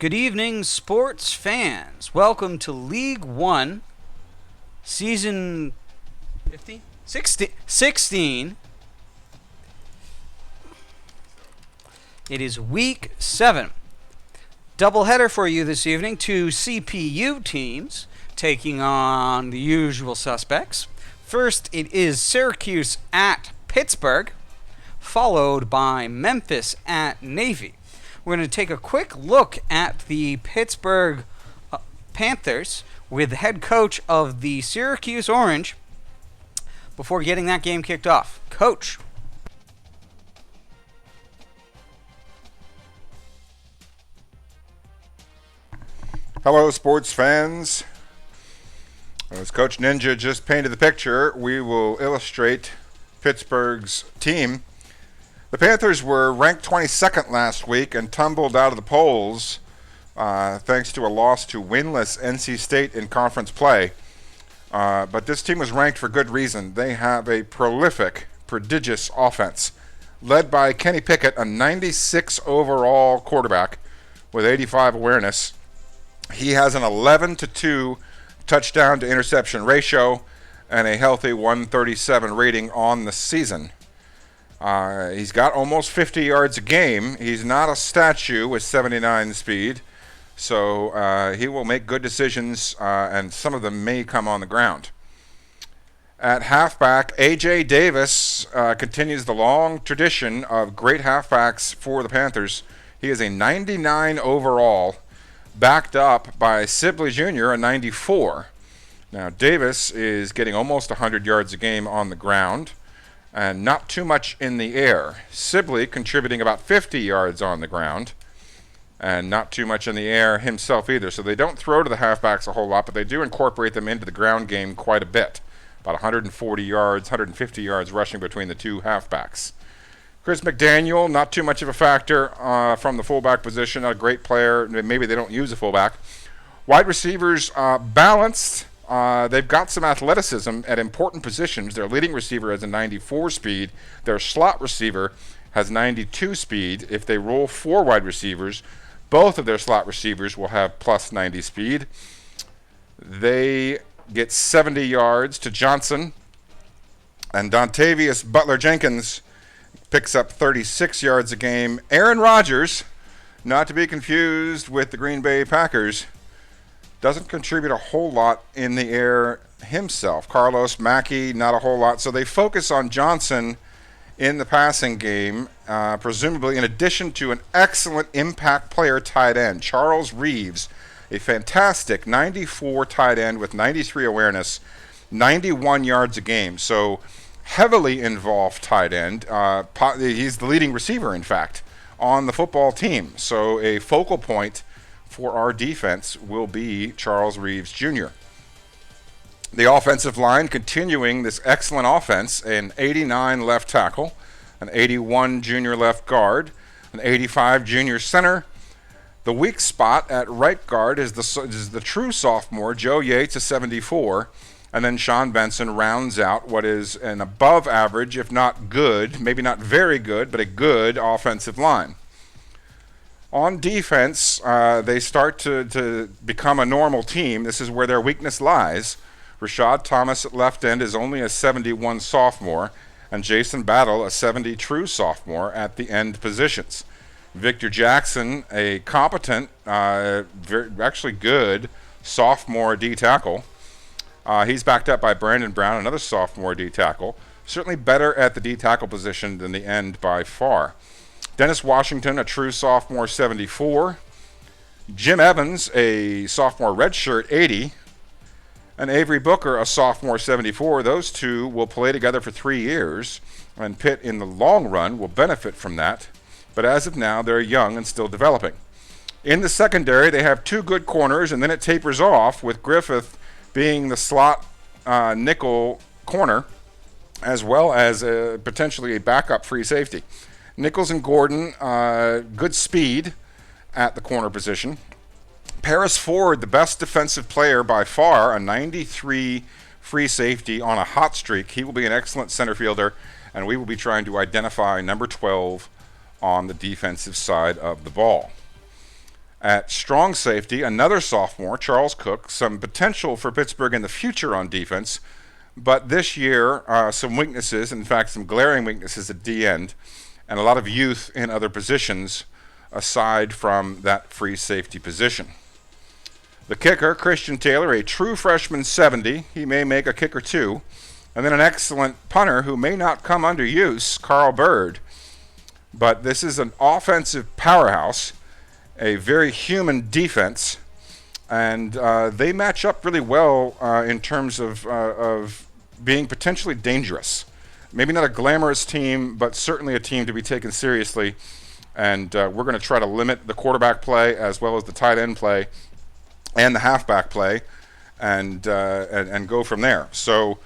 Good evening, sports fans. Welcome to League 1, season 15? 16. It is week 7. Doubleheader for you this evening. Two CPU teams taking on the usual suspects. First, it is Syracuse at Pittsburgh, followed by Memphis at Navy. We're going to take a quick look at the Pittsburgh Panthers with the head coach of the Syracuse Orange before getting that game kicked off. Coach. Hello, sports fans. As Coach Ninja just painted the picture, we will illustrate Pittsburgh's team. The Panthers were ranked 22nd last week and tumbled out of the polls thanks to a loss to winless NC State in conference play. But this team was ranked for good reason. They have a prolific, prodigious offense led by Kenny Pickett, a 96 overall quarterback with 85 awareness. He has an 11-2 touchdown to interception ratio and a healthy 137 rating on the season. He's got almost 50 yards a game. He's not a statue with 79 speed, so he will make good decisions, and some of them may come on the ground. At halfback, A.J. Davis continues the long tradition of great halfbacks for the Panthers. He is a 99 overall, backed up by Sibley Jr., a 94. Now, Davis is getting almost 100 yards a game on the ground and not too much in the air. Sibley contributing about 50 yards on the ground and not too much in the air himself either. So they don't throw to the halfbacks a whole lot, but they do incorporate them into the ground game quite a bit. About 140 yards, 150 yards rushing between the two halfbacks. Chris McDaniel, not too much of a factor from the fullback position. A great player. Maybe they don't use a fullback. Wide receivers balanced. They've got some athleticism at important positions. Their leading receiver has a 94 speed. Their slot receiver has 92 speed. If they roll 4 wide receivers, both of their slot receivers will have plus 90 speed. They get 70 yards to Johnson. And Dontavius Butler-Jenkins picks up 36 yards a game. Aaron Rodgers, not to be confused with the Green Bay Packers, doesn't contribute a whole lot in the air himself. Carlos Mackey, not a whole lot. So they focus on Johnson in the passing game, presumably in addition to an excellent impact player tight end, Charles Reeves, a fantastic 94 tight end with 93 awareness, 91 yards a game. So heavily involved tight end. He's the leading receiver, in fact, on the football team. So a focal point for our defense will be Charles Reeves Jr. The offensive line continuing this excellent offense, an 89 left tackle, an 81 junior left guard, an 85 junior center. The weak spot at right guard is the true sophomore, Joe Yates, a 74, and then Sean Benson rounds out what is an above average, if not good, maybe not very good, but a good offensive line. On defense, they start to become a normal team. This is where their weakness lies. Rashad Thomas at left end is only a 71 sophomore, and Jason Battle, a 70 true sophomore at the end positions. Victor Jackson, a competent, actually good sophomore D-tackle. He's backed up by Brandon Brown, another sophomore D-tackle. Certainly better at the D-tackle position than the end by far. Dennis Washington, a true sophomore, 74. Jim Evans, a sophomore redshirt, 80. And Avery Booker, a sophomore, 74. Those two will play together for 3 years, and Pitt, in the long run, will benefit from that. But as of now, they're young and still developing. In the secondary, they have 2 good corners, and then it tapers off with Griffith being the slot nickel corner, as well as potentially a backup free safety. Nichols and Gordon, good speed at the corner position. Paris Ford, the best defensive player by far, a 93 free safety on a hot streak. He will be an excellent center fielder, and we will be trying to identify number 12 on the defensive side of the ball. At strong safety, another sophomore, Charles Cook, some potential for Pittsburgh in the future on defense, but this year, some weaknesses, in fact, some glaring weaknesses at D end, and a lot of youth in other positions aside from that free safety position. The kicker, Christian Taylor, a true freshman 70. He may make a kick or two. And then an excellent punter who may not come under use, Carl Bird. But this is an offensive powerhouse, a very human defense, and they match up really well in terms of being potentially dangerous. Maybe not a glamorous team, but certainly a team to be taken seriously. And we're going to try to limit the quarterback play as well as the tight end play and the halfback play, and go from there. So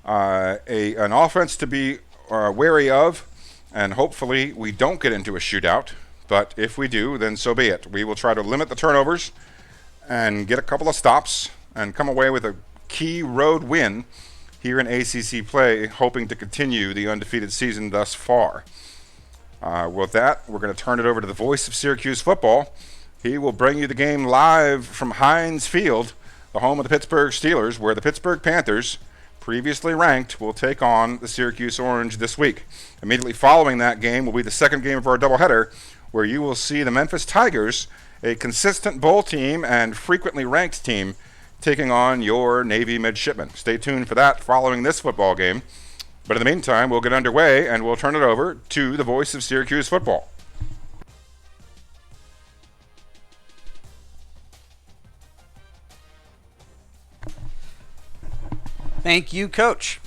an offense to be wary of, and hopefully we don't get into a shootout. But if we do, then so be it. We will try to limit the turnovers and get a couple of stops and come away with a key road win here in ACC play, hoping to continue the undefeated season thus far. With that, we're going to turn it over to the voice of Syracuse football. He will bring you the game live from Heinz Field, the home of the Pittsburgh Steelers, where the Pittsburgh Panthers, previously ranked, will take on the Syracuse Orange this week. Immediately following that game will be the second game of our doubleheader, where you will see the Memphis Tigers, a consistent bowl team and frequently ranked team, taking on your Navy midshipmen. Stay tuned for that following this football game. But in the meantime, we'll get underway and we'll turn it over to the voice of Syracuse football. Thank you, Coach.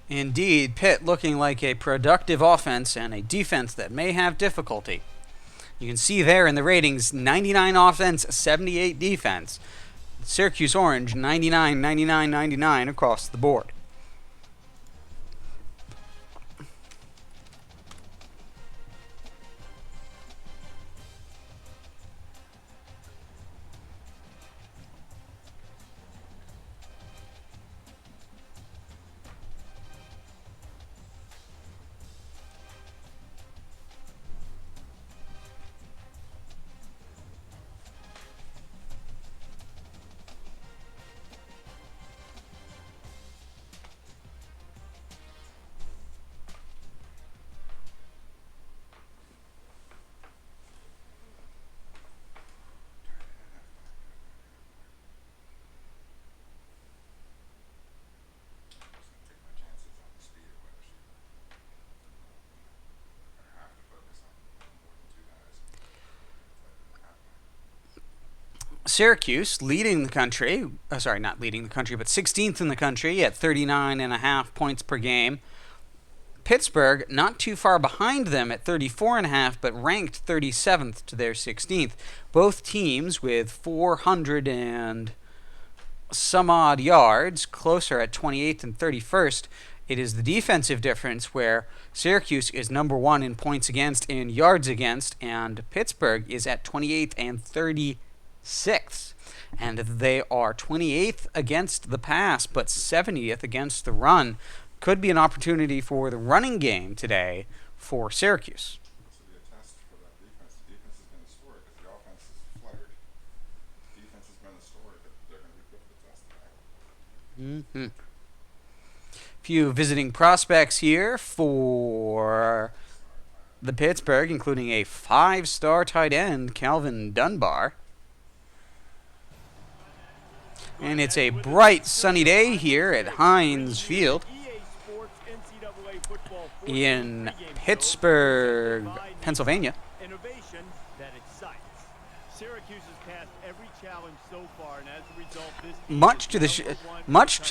Indeed, Pitt looking like a productive offense and a defense that may have difficulty. You can see there in the ratings, 99 offense, 78 defense. Syracuse Orange, 99, 99, 99 across the board. Syracuse leading the country, not leading the country, but 16th in the country at 39.5 points per game. Pittsburgh not too far behind them at 34.5, but ranked 37th to their 16th. Both teams with 400 and some odd yards, closer at 28th and 31st. It is the defensive difference where Syracuse is number one in points against and yards against, and Pittsburgh is at 28th and 36th. And they are 28th against the pass, but 70th against the run. Could be an opportunity for the running game today for Syracuse. This will be a test for that defense. The defense has been the story because the offense is fluttered. The defense has been the story, but they're going to be put to the test today. Few visiting prospects here for the Pittsburgh, including a 5-star tight end, Calvin Dunbar. And it's a bright sunny day here at Heinz Field in Pittsburgh, Pennsylvania. Innovation that excites. Syracuse has passed every challenge so far, and as a result, this team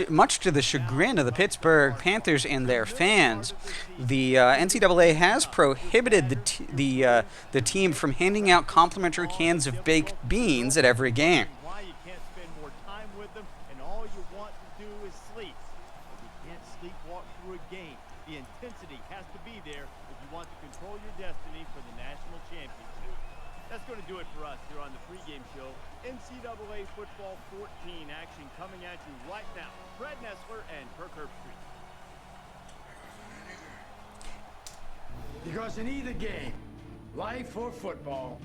Much to the chagrin of the Pittsburgh Panthers and their fans, the NCAA has prohibited the team from handing out complimentary cans of baked beans at every game. why you can't spend more time with them, and all you want to do is sleep. But you can't sleepwalk through a game. The intensity has to be there if you want to control your destiny for the national championship. That's going to do it for us here on the pregame show. NCAA Football 14 action coming at you right now. Fred Nessler and Kirk Herbstreit. Because in either game, life or football,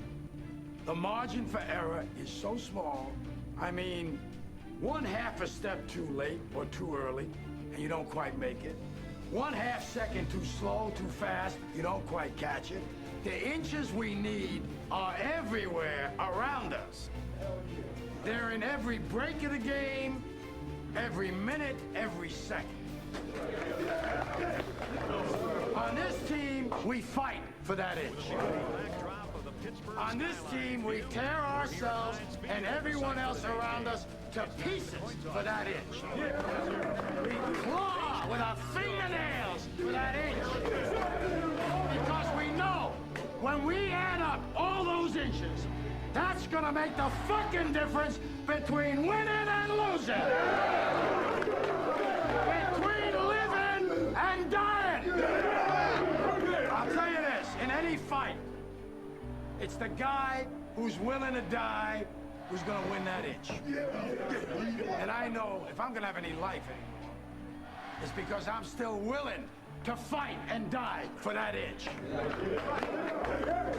the margin for error is so small. I mean, 1/2 a step too late or too early, and you don't quite make it. 1/2 second too slow, too fast, you don't quite catch it. The inches we need are everywhere around us. They're in every break of the game, every minute, every second. On this team, we fight for that inch. On this team, we tear ourselves and everyone else around us to pieces for that inch. We claw with our fingernails for that inch. Because we know when we add up all those inches, that's gonna make the fucking difference between winning and losing. Between living and dying. I'll tell you this, in any fight, it's the guy who's willing to die who's gonna win that inch. And I know if I'm gonna have any life anymore, it's because I'm still willing to fight and die for that inch.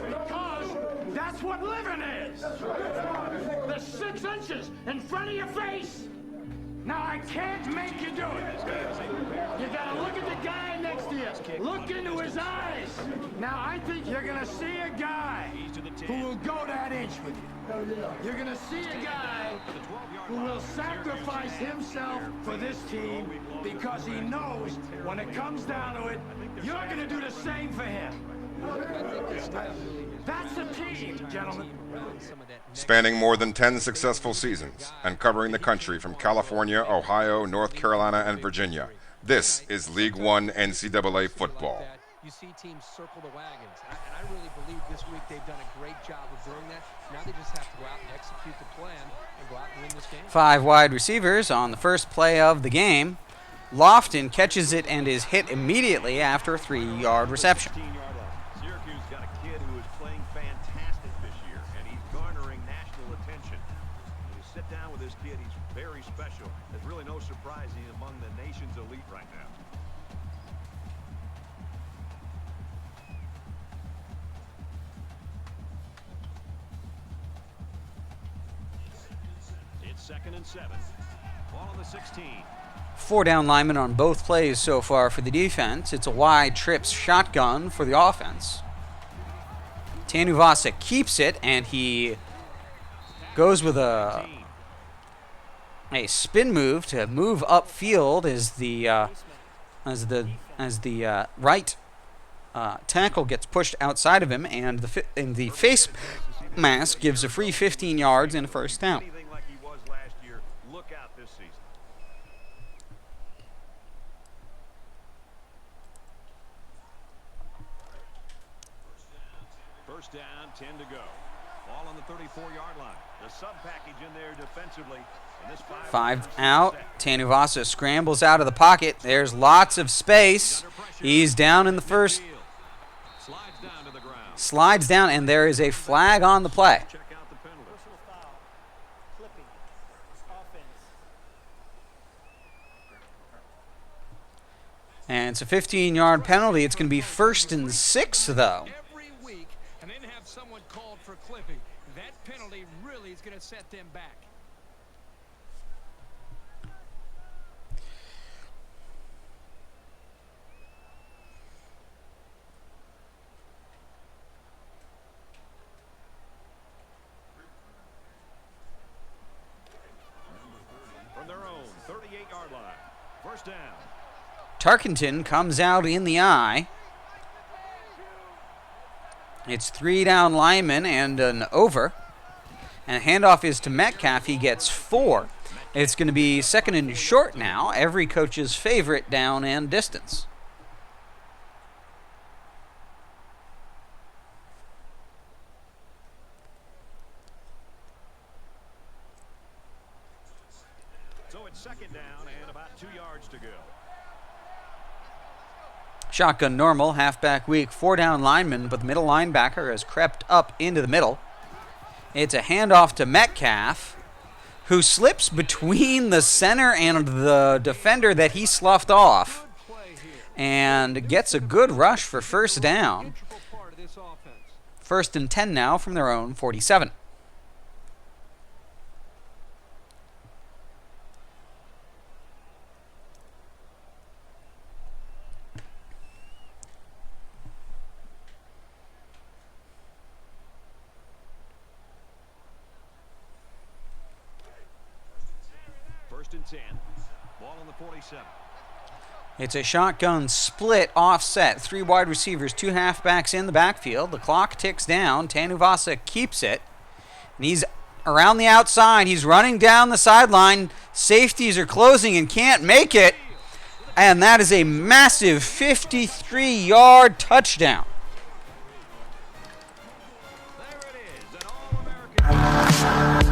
Because that's what living is. The 6 inches in front of your face. Now, I can't make you do it. You gotta look at the guy next to you. Look into his eyes. Now, I think you're gonna see a guy who will go that inch with you. You're gonna see a guy who will sacrifice himself for this team because he knows when it comes down to it, you're gonna do the same for him. That's a team, gentlemen. Spanning more than 10 successful seasons and covering the country from California, Ohio, North Carolina, and Virginia, this is League One NCAA football. You see teams circle the wagons, and I really believe this week they've done a great job of doing that. Now they just have to go out and execute the plan and go out and win this game. 5 wide receivers on the first play of the game. Lofton catches it and is hit immediately after a 3-yard reception. Syracuse got a kid who is playing fantastic this year, and he's garnering national attention. When you sit down with this kid, he's very special. There's really no surprise he's among the nation's elite right now. It's 2nd and 7. Ball on the 16. 4 down linemen on both plays so far for the defense. It's a wide trips shotgun for the offense. Tanuvasa keeps it, and he goes with a spin move to move upfield as the right tackle gets pushed outside of him, and the face mask gives a free 15 yards and a first down. Anything like he was last year, look out this season. First down, 10 to go. Ball on the 34-yard line. The sub package in there defensively. And this 5 out. Tanuvasa scrambles out of the pocket. There's lots of space. He's down in the first. Slides down to the ground. Slides down, and there is a flag on the play. Check out the penalty. And it's a 15-yard penalty. It's going to be 1st and 6, though. Every week, and then have someone called for clipping. That penalty really is going to set them back. From their own 38-yard line. First down. Tarkenton comes out in the eye. It's 3 down linemen and an over. And the handoff is to Metcalf. He gets 4. It's going to be 2nd and short now. Every coach's favorite down and distance. So it's 2nd down and about 2 yards to go. Shotgun normal, halfback weak, 4 down lineman, but the middle linebacker has crept up into the middle. It's a handoff to Metcalf, who slips between the center and the defender that he sloughed off. and gets a good rush for first down. Integral part of this offense. 1st and 10 now from their own 47. First and 10. Ball on the 47. It's a shotgun split offset. 3 wide receivers, 2 halfbacks in the backfield. The clock ticks down. Tanuvasa keeps it. And he's around the outside. He's running down the sideline. Safeties are closing and can't make it. And that is a massive 53-yard touchdown. There it is, an All-American.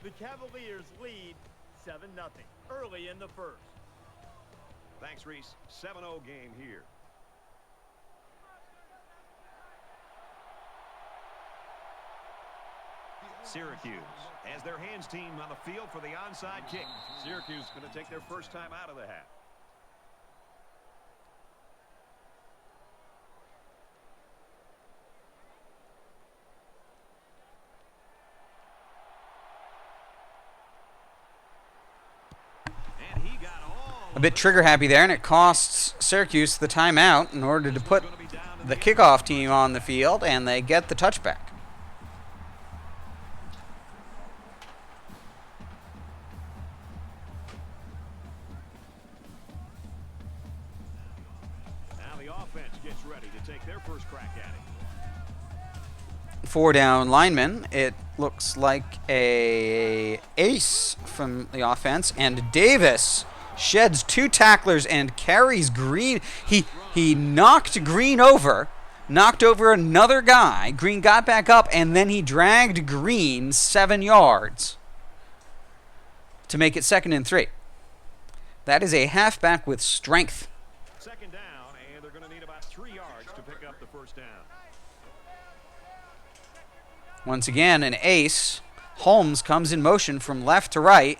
The Cavaliers lead 7-0 early in the first. Thanks, Reese. 7-0 game here. Syracuse has their hands team on the field for the onside kick. Syracuse going to take their first time out of the half. And he got all A bit trigger happy there, and it costs Syracuse the timeout in order to put the kickoff team on the field, and they get the touchback. Now the offense gets ready to take their first crack at it. 4 down linemen. It looks like a ace from the offense, and Davis sheds 2 tacklers and carries Green. He knocked Green over, knocked over another guy. Green got back up, and then he dragged Green 7 yards to make it 2nd and 3. That is a halfback with strength. Second down, and they're going to need about 3 yards to pick up the first down. Once again, an ace. Holmes comes in motion from left to right.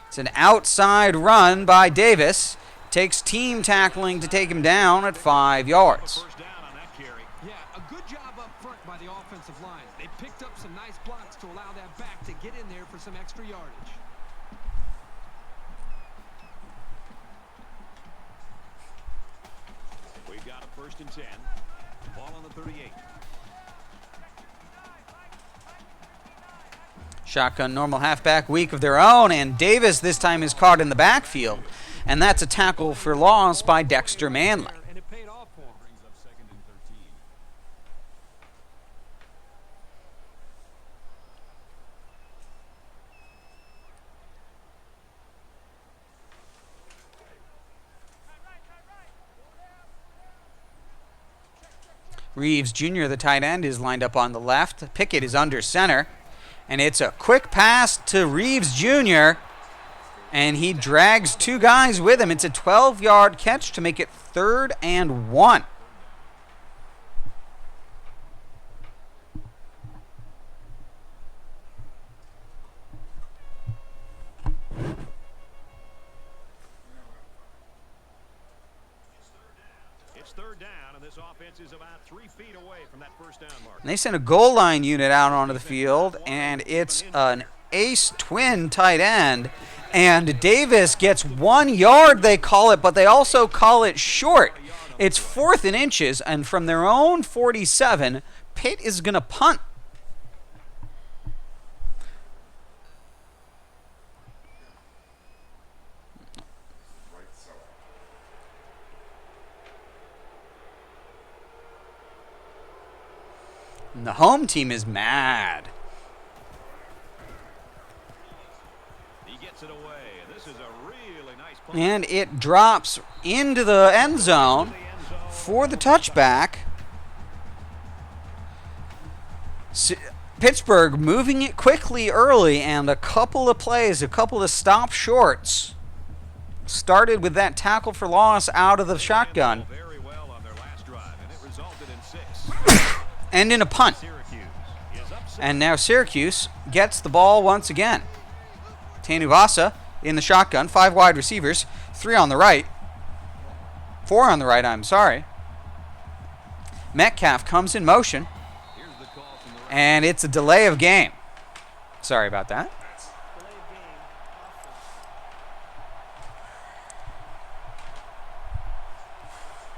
It's an outside run by Davis. Takes team tackling to take him down at 5 yards. First down on that carry. Yeah, a good job up front by the offensive line. They picked up some nice blocks to allow that back to get in there for some extra yardage. We've got a 1st and 10. Ball on the 38. Shotgun normal halfback week of their own, and Davis this time is caught in the backfield. And that's a tackle for loss by Dexter Manley. And it paid off for him. Brings up 2nd and 13. Reeves Jr., the tight end, is lined up on the left. Pickett is under center. And it's a quick pass to Reeves Jr., and he drags 2 guys with him. It's a 12-yard catch to make it 3rd and 1. It's 3rd down, and this offense is about 3 feet away from that first down mark. And they send a goal line unit out onto the field, and it's an ace twin tight end. And Davis gets 1 yard, they call it, but they also call it short. It's 4th and inches, and from their own 47, Pitt is going to punt. And the home team is mad. The He gets it away. This is a really nice play. And it drops into the end zone for the touchback. Pittsburgh moving it quickly early, and a couple of plays, a couple of stop shorts. Started with that tackle for loss out of the shotgun. Very well on their last drive, and it resulted in 6. And in a punt. Syracuse is up 6. And now Syracuse gets the ball once again. Tanuvasa in the shotgun, 5 wide receivers, 3 on the right. 4 on the right, I'm sorry. Metcalf comes in motion. Here's the call from the right. And it's a delay of game. Sorry about that.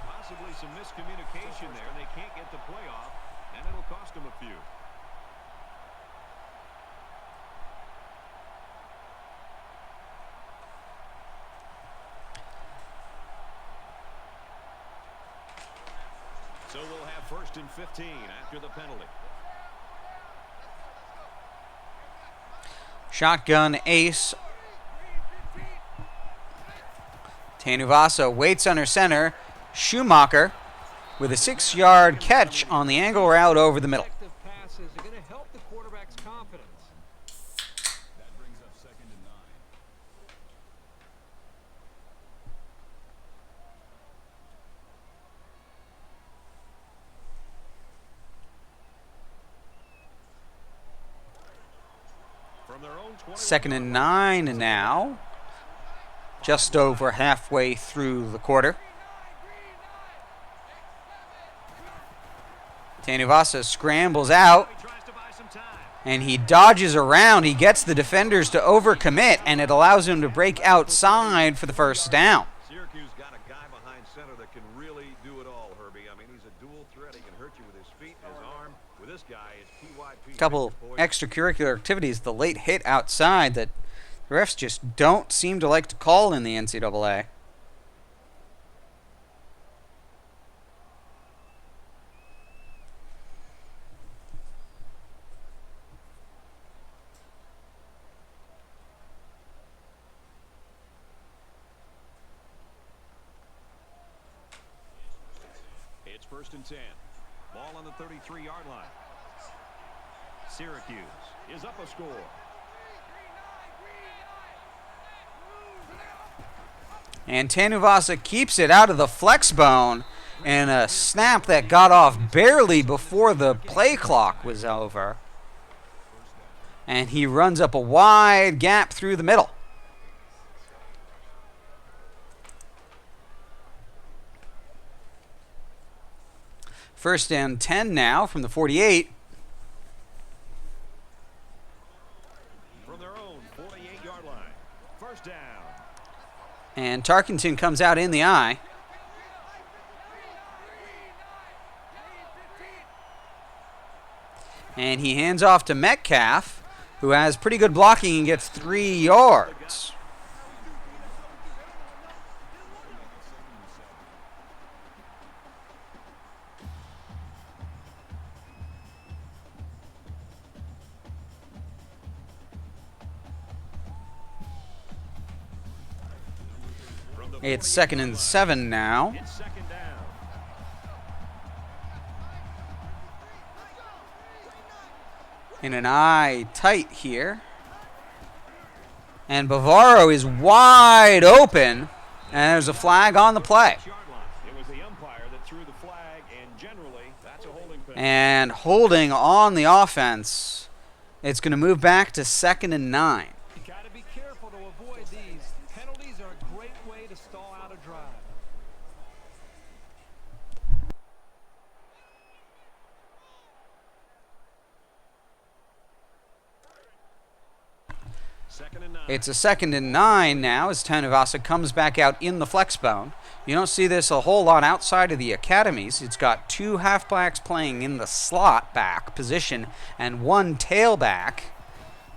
Possibly some miscommunication there. They can't get the play off, and it'll cost them a few. So we'll have 1st and 15 after the penalty. Shotgun ace. Tanuvasa waits under center. Schumacher with a 6-yard catch on the angle route over the middle. Effective passes are going to help the quarterback's confidence. That brings up 2nd and 9. From their own 20. 2nd and 9 now. Just over halfway through the quarter. Tanuvasa scrambles out, He tries to buy some time. and he dodges around. He gets the defenders to overcommit, and it allows him to break outside for the first down. Syracuse got a guy behind center that can really do it all, Herbie. I mean, he's a dual threat. He can hurt you with his feet and his arm. With this guy, it's PYP. Couple extracurricular activities. The late hit outside that the refs just don't seem to like to call in the NCAA. It's 1st and 10. Ball on the 33-yard line. Syracuse is up a score. And Tanuvasa keeps it out of the flex bone, and a snap that got off barely before the play clock was over. And he runs up a wide gap through the middle. First and 10 now from the 48. From their own 48-yard line. 1st down. And Tarkenton comes out in the eye. And he hands off to Metcalf, who has pretty good blocking and gets 3 yards. It's 2nd and 7 now. It's 2nd down. In an eye tight here. And Bavaro is wide open. And there's a flag on the play. Yard line. It was the umpire that threw the flag, and generally, that's a holding penalty. And holding on the offense. It's going to move back to 2nd and 9. You got to be careful to avoid these. Penalties are a great way to stall out a drive. It's a 2nd and 9 now as Tanuvasa comes back out in the flex bone. You don't see this a whole lot outside of the academies. It's got 2 halfbacks playing in the slot back position and 1 tailback.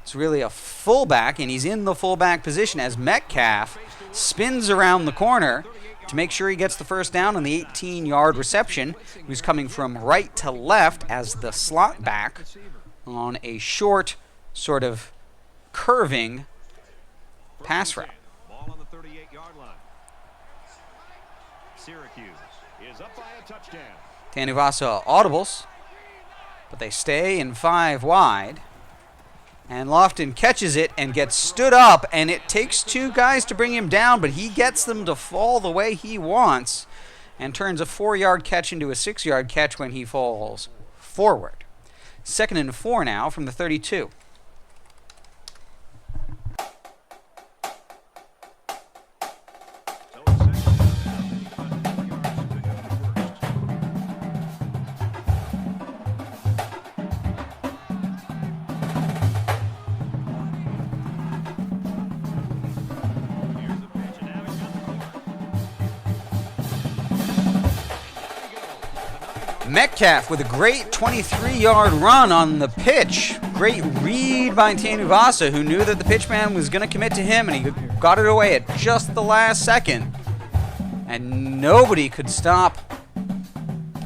It's really a fullback, and he's in the fullback position as Metcalf spins around the corner to make sure he gets the first down on the 18-yard reception. He's coming from right to left as the slot back on a short, sort of curving pass route. Ball on the 38-yard line. Syracuse is up by a touchdown. Tanuvasa audibles, but they stay in 5 wide. And Lofton catches it and gets stood up, and it takes 2 guys to bring him down, but he gets them to fall the way he wants and turns a 4-yard catch into a 6-yard catch when he falls forward. 2nd and 4 now from the 32. So it's 2nd down now. 4 yards to go to first. Here's the pitch, and now he's got the corner. Metcalf with a great 23-yard run on the pitch. Great read by Tanuvasa, who knew that the pitchman was going to commit to him, and he got it away at just the last second. And nobody could stop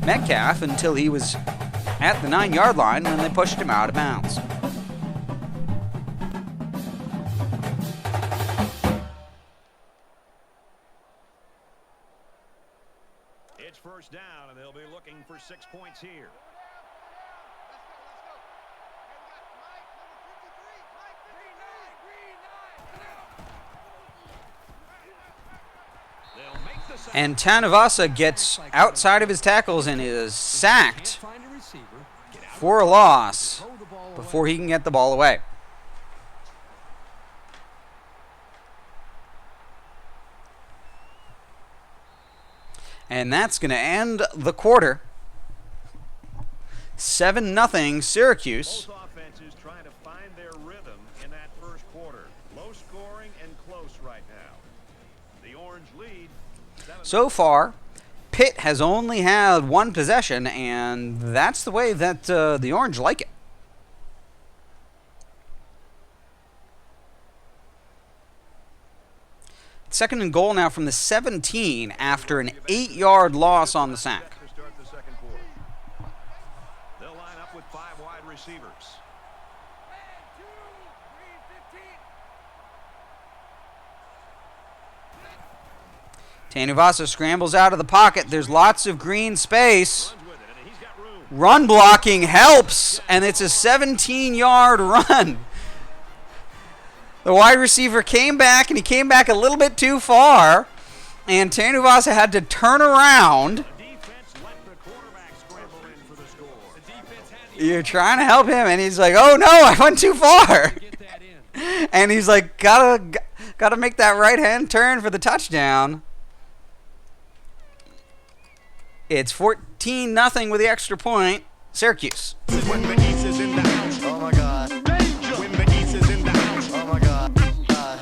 Metcalf until he was at the 9-yard line when they pushed him out of bounds. It's first down, and they'll be looking for 6 points here. They'll make the second. And Tanuvasa gets outside of his tackles and is sacked Find a receiver. for a loss Throw the ball away. before he can get the ball away. And that's going to end the quarter. 7-0 Syracuse. Both offenses trying to find their rhythm in that first quarter. Low scoring and close right now. The Orange lead. So far, Pitt has only had 1 possession, and that's the way that the Orange like it. Second and goal now from the 17 after an 8-yard loss on the sack. To start the second quarter. They'll line up with 5 wide receivers. Tanuvasa scrambles out of the pocket. There's lots of green space. Runs with it, and he's got room. Run blocking helps, and it's a 17-yard run. The wide receiver came back, and he came back a little bit too far, and Tanuvasa had to turn around. The defense let the quarterback scramble in for the score. The defense had You're trying to help him, and he's like, "Oh no, I went too far," Get that in. and he's like, "Gotta make that right hand turn for the touchdown." It's 14-0 with the extra point. Syracuse. When the East is in the house, oh my God. When the East is in the house, oh my God.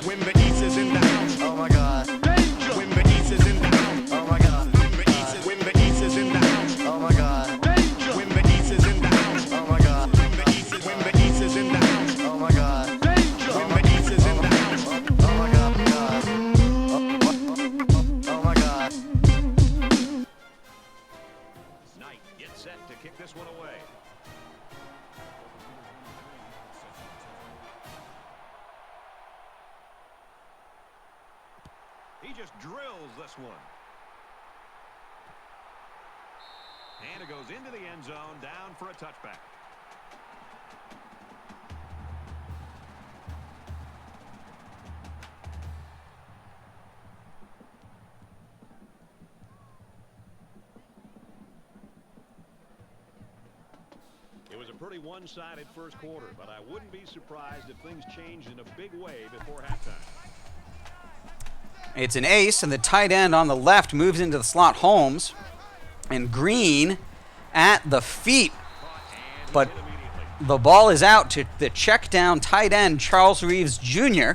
When the East is in the house, oh my God. When the East is in the house, oh my God. When the East is in the house, oh my God. When the East is in the house, oh my God. When the East is in the house, oh my God. When the East is in the house, oh my God. Oh my God. Knight gets set to kick this one away. He just drills this one. And it goes into the end zone, down for a touchback. It was a pretty one-sided first quarter, but I wouldn't be surprised if things changed in a big way before halftime. It's an ace, and the tight end on the left moves into the slot, Holmes, and Green at the feet. But the ball is out to the check down tight end, Charles Reeves Jr.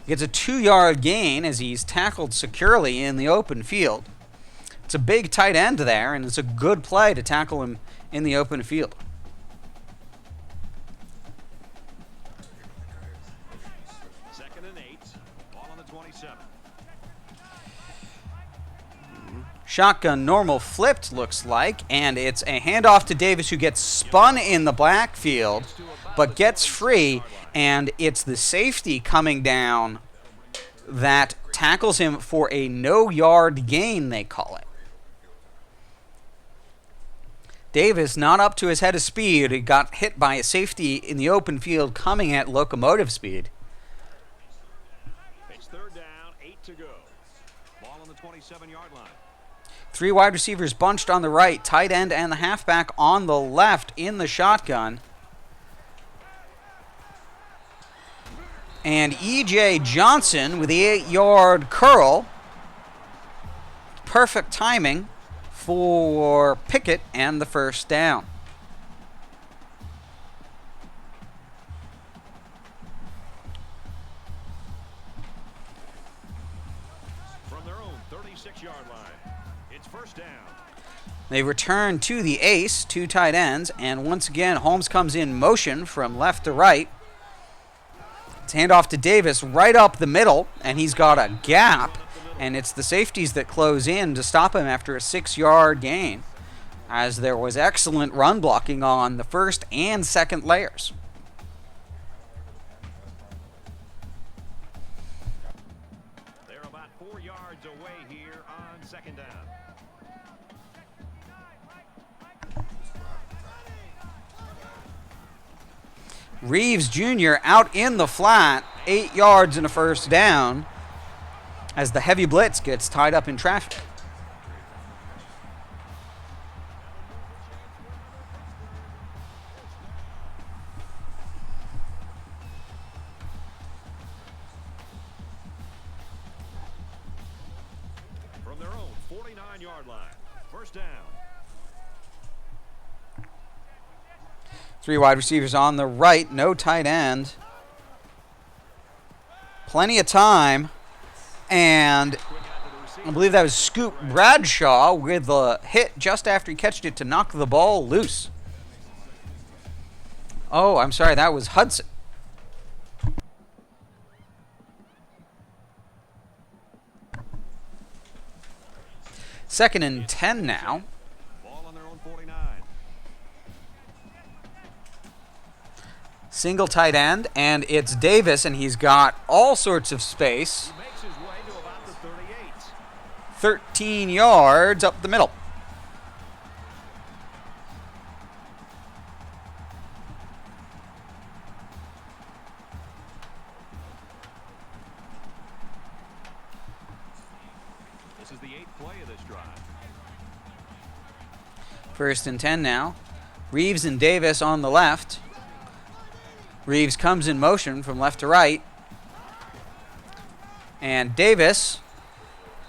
Gets a 2-yard gain as he's tackled securely in the open field. It's a big tight end there, and it's a good play to tackle him in the open field. Second and 8, ball on the 27. Shotgun normal flipped, looks like, and it's a handoff to Davis, who gets spun in the backfield but gets free, and it's the safety coming down that tackles him for a no-yard gain, they call it. Davis not up to his head of speed. He got hit by a safety in the open field coming at locomotive speed. It's third down, 8 to go. Ball on the 27-yard line. 3 wide receivers bunched on the right, tight end and the halfback on the left in the shotgun. And E.J. Johnson with the 8-yard curl. Perfect timing for Pickett and the first down. From their own 36-yard line, it's first down. They return to the ace, 2 tight ends, and once again, Holmes comes in motion from left to right. It's handoff to Davis right up the middle, and he's got a gap, and it's the safeties that close in to stop him after a 6-yard gain, as there was excellent run blocking on the first and second layers. They're about 4 yards away here on second down. Reeves Jr. out in the flat, 8 yards and a first down, as the heavy blitz gets tied up in traffic. From their own 49-yard line, first down. 3 wide receivers on the right, no tight end. Plenty of time. And I believe that was Scoop Bradshaw with the hit just after he catched it to knock the ball loose. Oh, I'm sorry, that was Hudson. Second and 10 now. Ball on their own 49. Single tight end, and it's Davis, and he's got all sorts of space. He makes his way to about the 38. 13 yards up the middle. This is the 8th play of this drive. First and 10 now. Reeves and Davis on the left. Reeves comes in motion from left to right. And Davis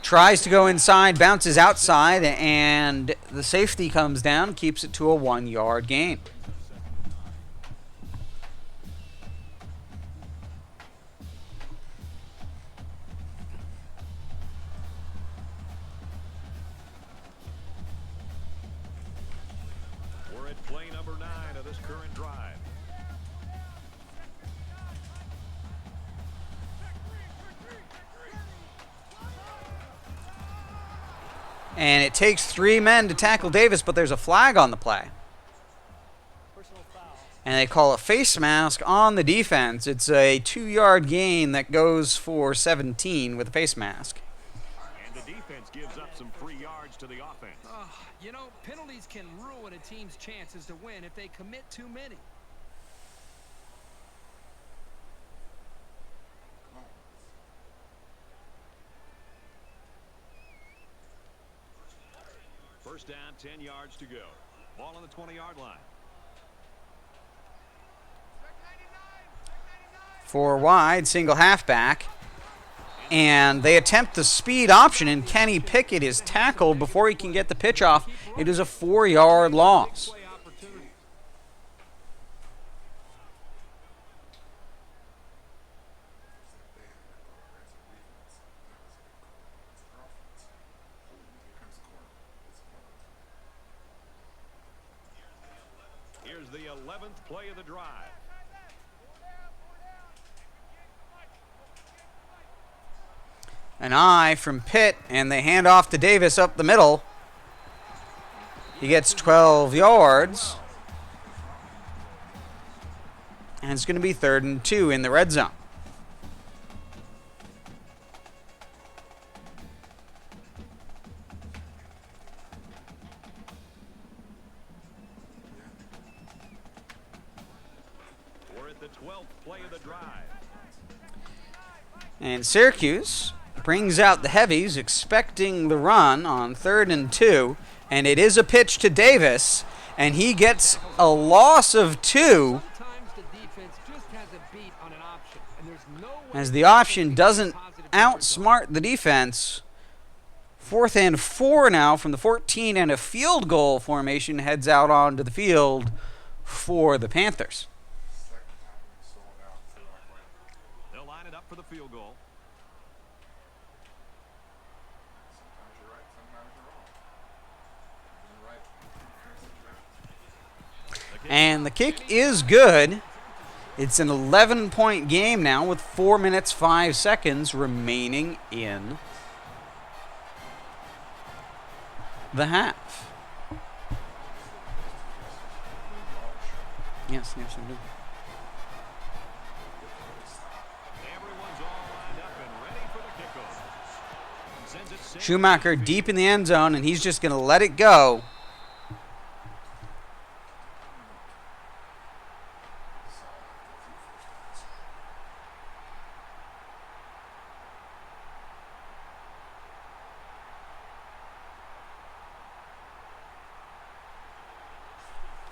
tries to go inside, bounces outside, and the safety comes down, keeps it to a 1-yard gain. We're at play number 9 of this current drive. And it takes 3 men to tackle Davis, but there's a flag on the play. And they call a face mask on the defense. It's a 2-yard gain that goes for 17 with a face mask. And the defense gives up some free yards to the offense. You know, penalties can ruin a team's chances to win if they commit too many. First down, 10 yards to go. Ball on the 20-yard line. 4 wide, single halfback. And they attempt the speed option, and Kenny Pickett is tackled before he can get the pitch off. It is a 4-yard loss. Play opportunity. Here's the 11th play of the drive. An eye from Pitt, and they hand off to Davis up the middle. He gets 12 yards. And it's going to be 3rd and 2 in the red zone. We're at the 12th play of the drive. And Syracuse brings out the heavies, expecting the run on 3rd and 2. And it is a pitch to Davis, and he gets a loss of 2. Sometimes the defense just has a beat on an option, and there's no way As the option doesn't outsmart the defense. 4th and 4 now from the 14, and a field goal formation heads out onto the field for the Panthers. They'll line it up for the field goal. And the kick is good. It's an 11-point game now with 4 minutes, 5 seconds remaining in the half. Yes, I do. Everyone's all lined up and ready for the kickoff. Sends it safe. Schumacher deep in the end zone, and he's just going to let it go.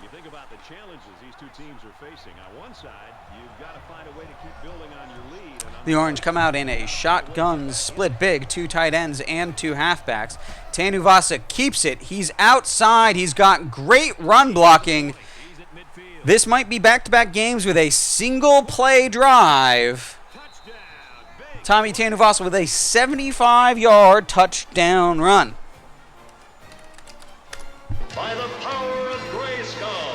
You think about the challenges these two teams are facing. On one side, you've got to find a way to keep building on your lead. And on The Orange come out in a shotgun split big, 2 tight ends and 2 halfbacks. Tanuvasa keeps it. He's outside. He's got great run blocking. he's at midfield. This might be back-to-back games with a single play drive. Touchdown. Big. Tommy Tanuvasa with a 75-yard touchdown run. By the power of Grayskull.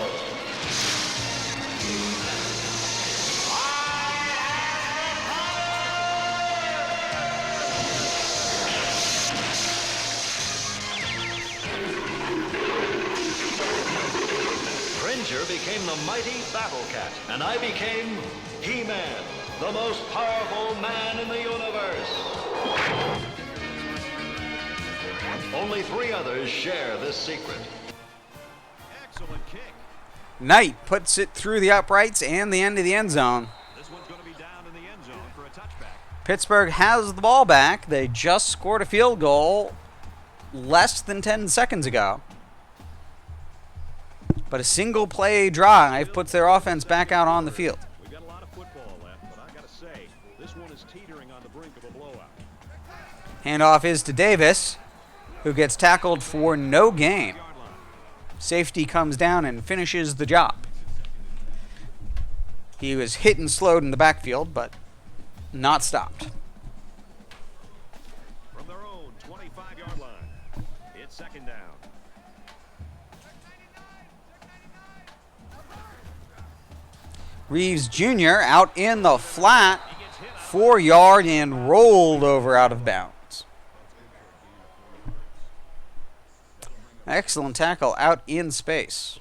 Cringer became the mighty Battle Cat, and I became He-Man, the most powerful man in the universe. Only 3 others share this secret. Excellent kick. Knight puts it through the uprights and the end of the end zone. This one's going to be down in the end zone for a touchback. Pittsburgh has the ball back. They just scored a field goal less than 10 seconds ago. But a single play drive puts their offense back out on the field. We've got a lot of football left, but I got to say, this one is teetering on the brink of a blowout. Handoff is to Davis, who gets tackled for no gain. Yard line. Safety comes down and finishes the job. He was hit and slowed in the backfield, but not stopped. From their own 25-yard line, it's 2nd down. Reeves Jr. out in the flat, 4-yard and rolled over out of bounds. Excellent tackle out in space.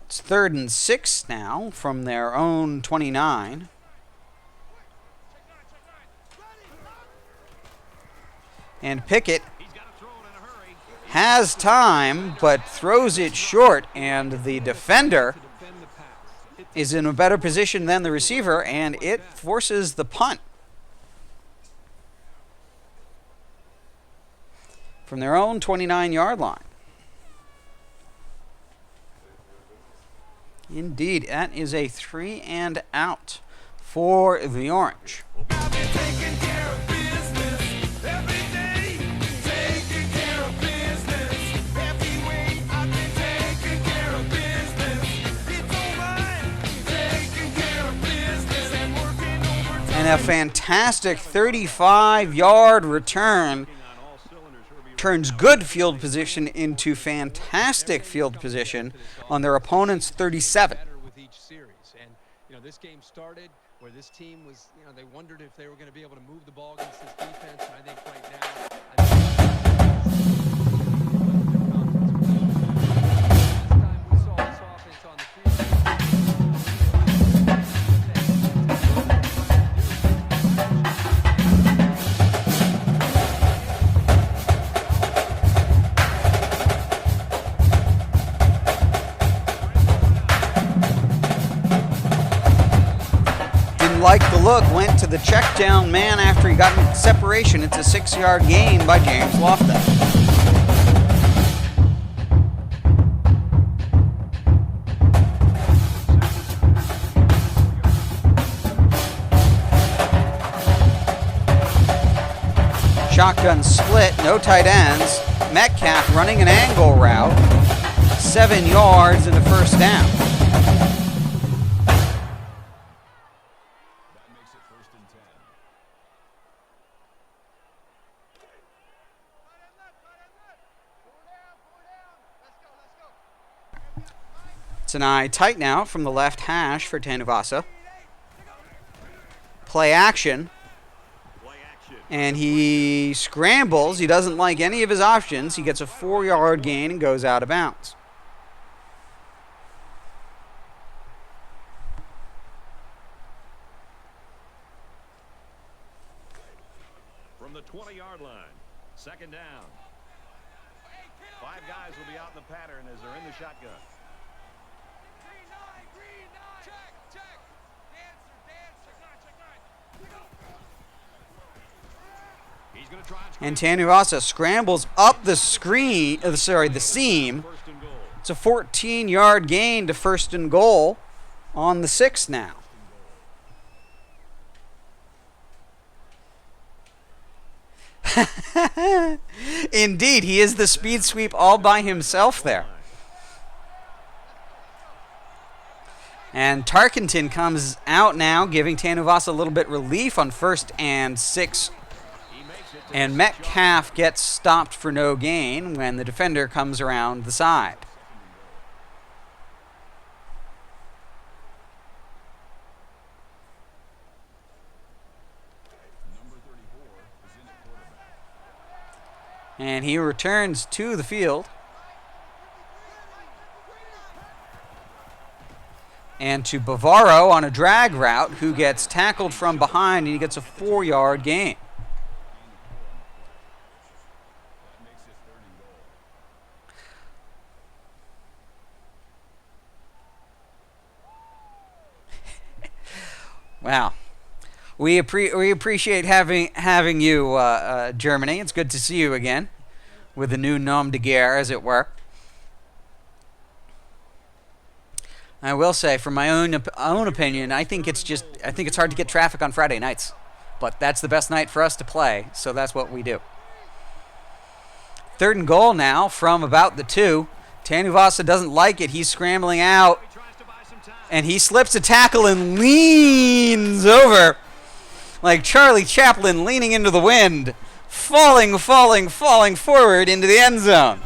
It's 3rd and 6 now from their own 29. And Pickett He's got to throw it in a hurry. has time, but throws it short, and the defender defend the pass. is in a better position than the receiver, and it forces the punt. From their own 29-yard line. Indeed, that is a 3 and out for the Orange. And a fantastic 35-yard return turns good field position into fantastic field position on their opponent's 37. Better with each series. And, this game started where this team was, they wondered if they were going to be able to move the ball against this defense. And I think right now, didn't like the look, went to the check down man after he got in separation. It's a 6-yard gain by James Loftus. Shotgun split, no tight ends. Metcalf running an angle route. 7 yards and a first down. That makes it 1st and 10. It's an eye tight now from the left hash for Tanuvasa. Play action. And he scrambles. He doesn't like any of his options. He gets a 4-yard gain and goes out of bounds. From the 20-yard line, 2nd down. 5 guys will be out in the pattern as they're in the shotgun. And Tanuvasa scrambles up the screen, the seam. It's a 14-yard gain to 1st and goal on the 6 now. Indeed, he is the speed sweep all by himself there. And Tarkenton comes out now, giving Tanuvasa a little bit relief on 1st and 6. And Metcalf gets stopped for no gain when the defender comes around the side. And he returns to the field. And to Bavaro on a drag route, who gets tackled from behind, and he gets a 4-yard gain. Wow, we appreciate having you, Germany. It's good to see you again, with the new nom de guerre, as it were. I will say, from my own opinion, I think it's hard to get traffic on Friday nights, but that's the best night for us to play, so that's what we do. 3rd and goal now from about the 2. Tanuvasa doesn't like it. He's scrambling out. And he slips a tackle and leans over like Charlie Chaplin leaning into the wind, falling forward into the end zone.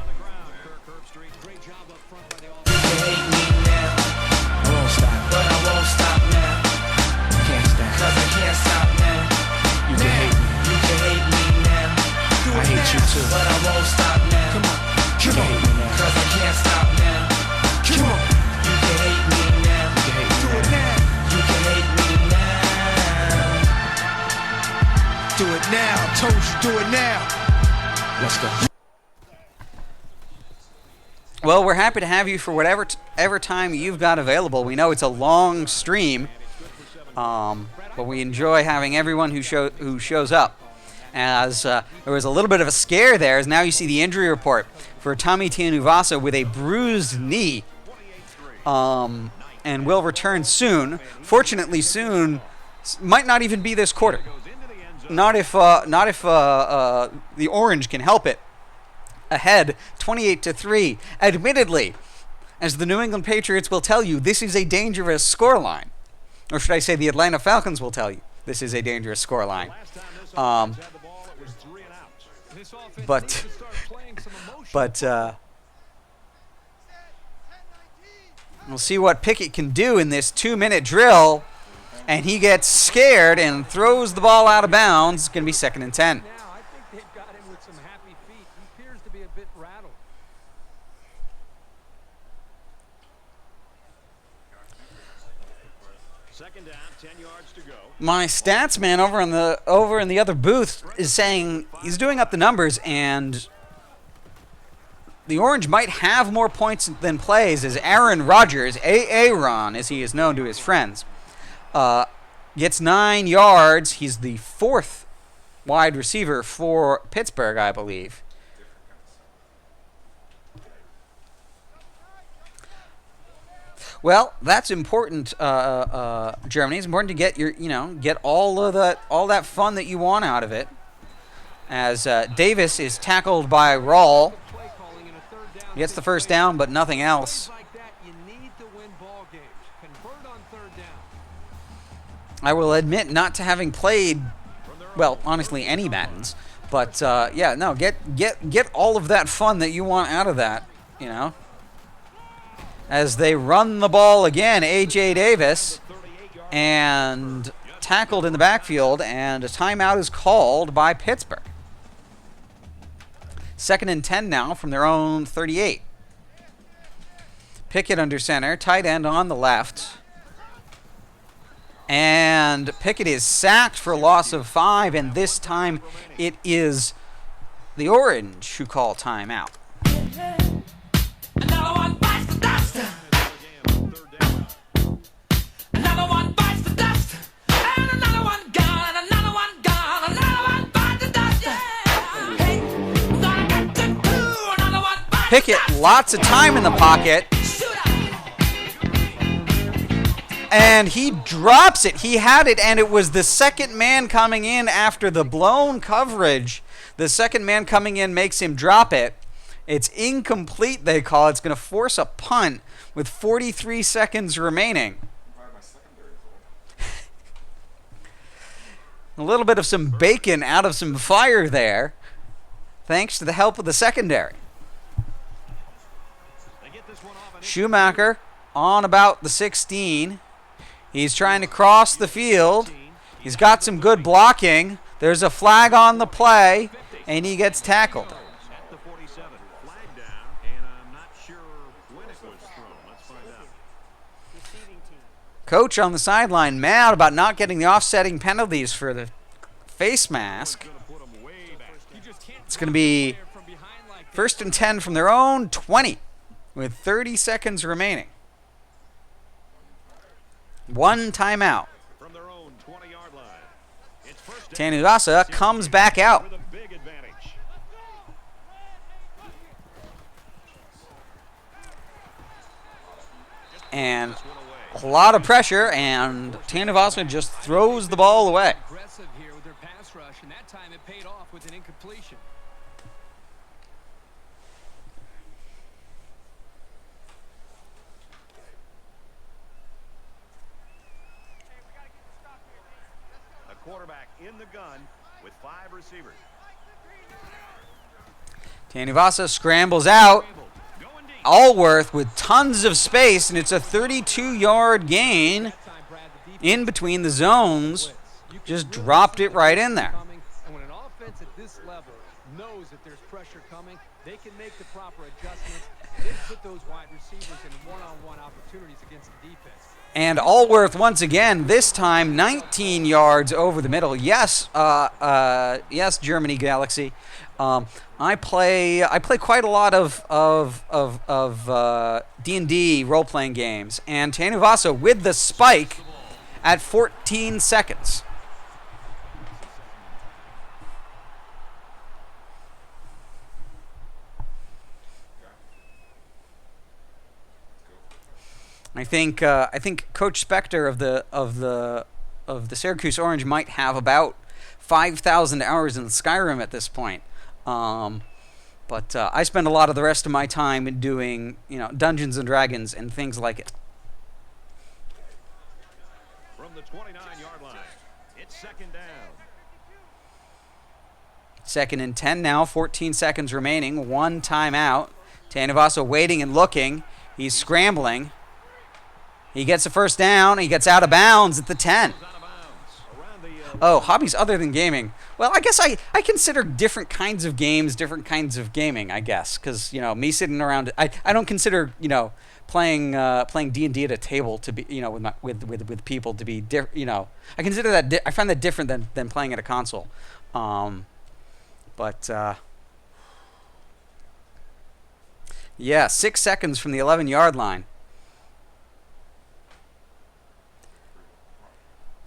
Do it now, told you, do it now. Let's go. Well, we're happy to have you for whatever time you've got available. We know it's a long stream, but we enjoy having everyone who shows up. As there was a little bit of a scare there, as now you see the injury report for Tommy Tanuvasa with a bruised knee, and will return soon. Fortunately, soon might not even be this quarter. Not if the Orange can help it. Ahead, 28-3. Admittedly, as the New England Patriots will tell you, this is a dangerous scoreline. Or should I say the Atlanta Falcons will tell you, this is a dangerous scoreline. But we'll see what Pickett can do in this 2-minute drill. And he gets scared and throws the ball out of bounds. It's going to be 2nd and 10. Now, I think they've got him with some happy feet. He appears to be a bit rattled. Second down, 10 yards to go. My stats man over in the other booth is saying he's doing up the numbers, and the Orange might have more points than plays, as Aaron Rodgers, Aaron, as he is known to his friends, Gets 9 yards. He's the 4th wide receiver for Pittsburgh, I believe. Well, that's important, Germany. It's important to get your, get all that fun that you want out of it. As Davis is tackled by Rawl. Gets the first down, but nothing else. I will admit not to having played, well, honestly, any Maddens. But, yeah, no, get all of that fun that you want out of that, As they run the ball again, A.J. Davis, and tackled in the backfield, and a timeout is called by Pittsburgh. 2nd and 10 now from their own 38. Pickett under center, tight end on the left. And Pickett is sacked for a loss of 5, and this time it is the Orange who call timeout. Another one bites the dust. Another one bites the dust. And another one gone, and another one gone. Another one bites the dust. Hey, gonna get to two. Another one bites Pickett, the dust. lots of time in the pocket. And he drops it. He had it, and it was the second man coming in after the blown coverage. The second man coming in makes him drop it. It's incomplete, they call it. It's going to force a punt with 43 seconds remaining. A little bit of some bacon out of some fire there, thanks to the help of the secondary. Schumacher on about the 16. He's trying to cross the field. He's got some good blocking. There's a flag on the play, and he gets tackled. At the 47, flag down, and I'm not sure when it was thrown. Let's find out. Coach on the sideline mad about not getting the offsetting penalties for the face mask. It's going to be 1st and 10 from their own 20 with 30 seconds remaining. One timeout. From their own 20-yard line. It's first Tanuvasa comes back out. with a big advantage. And a lot of pressure, and Tanuvasa just throws the ball away. Aggressive here with their pass rush, and that time it paid off with an incompletion. A quarterback in the gun with 5 receivers. Tanuvasa scrambles out. Allworth with tons of space, and it's a 32-yard gain in between the zones. Just dropped it right in there. And when an offense at this level knows that there's pressure coming, they can make the proper adjustments and then put those wide receivers in one-on-one opportunities against the defense. And Allworth once again, this time 19 yards over the middle. Yes, yes, Germany Galaxy. I play quite a lot of D&D role-playing games, and Tanuvasa with the spike at 14 seconds. I think Coach Spectre of the Syracuse Orange might have about 5,000 hours in Skyrim at this point. But I spend a lot of the rest of my time doing, Dungeons and Dragons and things like it. From the 29-yard line, it's 2nd down. 2nd and 10 now, 14 seconds remaining, one timeout. Tanuvasa waiting and looking. He's scrambling. He gets a first down. He gets out of bounds at the 10. Oh, hobbies other than gaming. Well, I guess I consider different kinds of games different kinds of gaming, I guess. Because, me sitting around, I don't consider, playing D&D at a table to be, with people to be, I consider that, I find that different than playing at a console. Yeah, 6 seconds from the 11-yard line.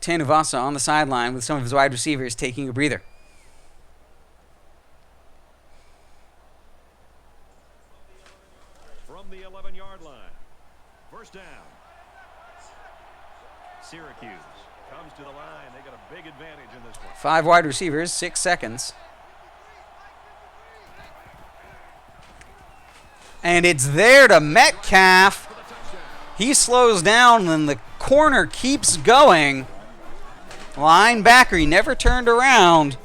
Tanuvasa on the sideline with some of his wide receivers taking a breather. From the 11-yard line. First down. Syracuse comes to the line. They got a big advantage in this one. 5 wide receivers, 6 seconds. And it's there to Metcalf. He slows down and the corner keeps going. Linebacker, he never turned around.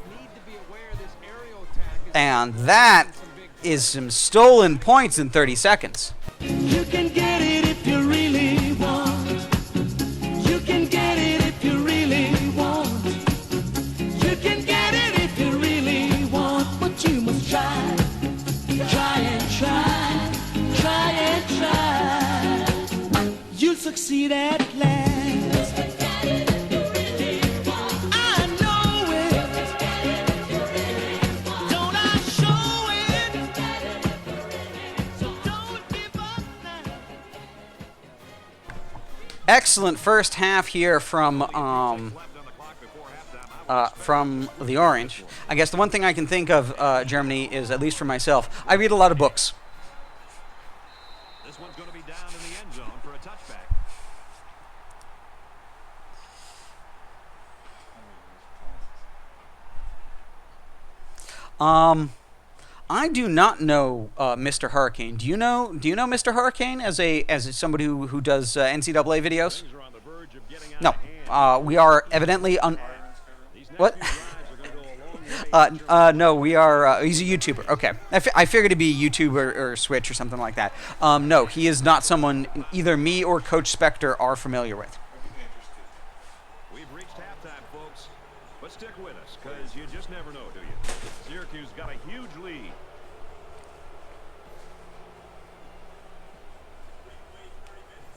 And that is some stolen points in 30 seconds. You can get it if you really want. You can get it if you really want. You can get it if you really want. But you must try. Try and try. Try and try. You'll succeed at last. I know it. Don't I show it? So don't give up now. Excellent first half here from the Orange. I guess the one thing I can think of, Germany, is, at least for myself, I read a lot of books. This one's going to be down in the end zone for a touchback. I do not know Mr. Hurricane. Do you know Mr. Hurricane as somebody who does NCAA videos? Things are on the verge of getting out No. of hand. We are evidently These what? next few drives are going to go a long way. No, we are. He's a YouTuber. Okay, I figured it'd be YouTube or Switch or something like that. No, he is not someone either me or Coach Spectre are familiar with. We've reached halftime, folks. But stick with us, because you just never know, do you? Syracuse got a huge lead.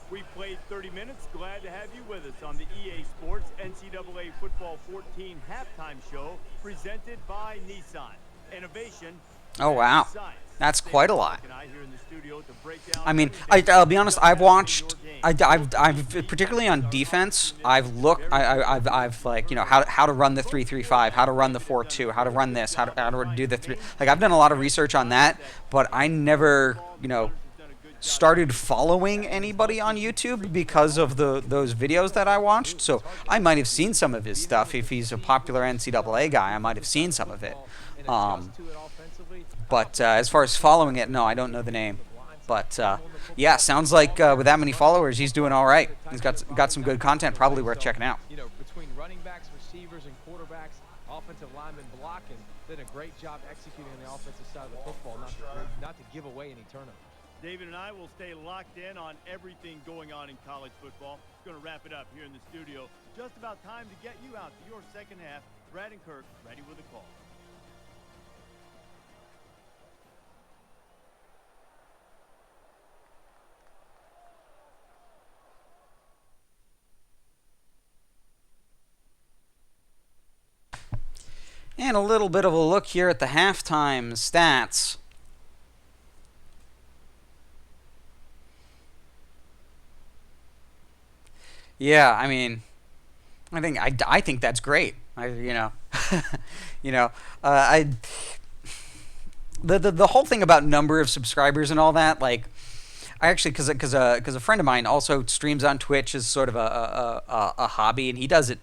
We played 30 minutes. Glad to have you with us on the EA Sports NCAA Football 14 halftime show presented by Nissan. Innovation. Oh wow, Science. that's quite a lot. And I here in the studio to break down I mean, everything I'll be honest. I've watched. your game. I've particularly on defense. I've looked. I've like how to run the 3-3-5, how to run the 4-2, how to run this, how to do the 3. Like I've done a lot of research on that, but I never started following anybody on YouTube because of those videos that I watched. So I might have seen some of his stuff. If he's a popular NCAA guy, I might have seen some of it. But as far as following it, no, I don't know the name. But yeah, sounds like with that many followers, he's doing all right. He's got some good content, probably worth checking out. Between running backs, receivers, and quarterbacks, offensive linemen block, and did a great job executing on the offensive side of the football, not to give away any turnovers. David and I will stay locked in on everything going on in college football. Going to wrap it up here in the studio. Just about time to get you out to your second half. Brad and Kirk ready with a call. And a little bit of a look here at the halftime stats. Yeah, I mean, I think that's great. The whole thing about number of subscribers and all that, like, I actually, because a friend of mine also streams on Twitch as sort of a hobby, and he does it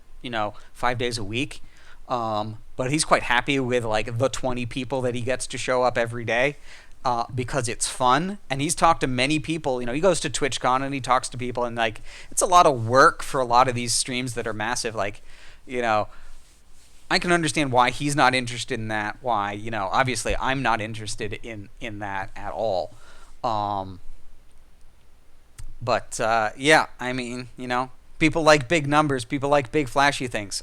5 days a week. But he's quite happy with like the 20 people that he gets to show up every day. Because it's fun, and he's talked to many people. He goes to TwitchCon and he talks to people, and like it's a lot of work for a lot of these streams that are massive. Like, I can understand why he's not interested in that. Why, obviously I'm not interested in that at all. But yeah, I mean, people like big numbers, people like big flashy things.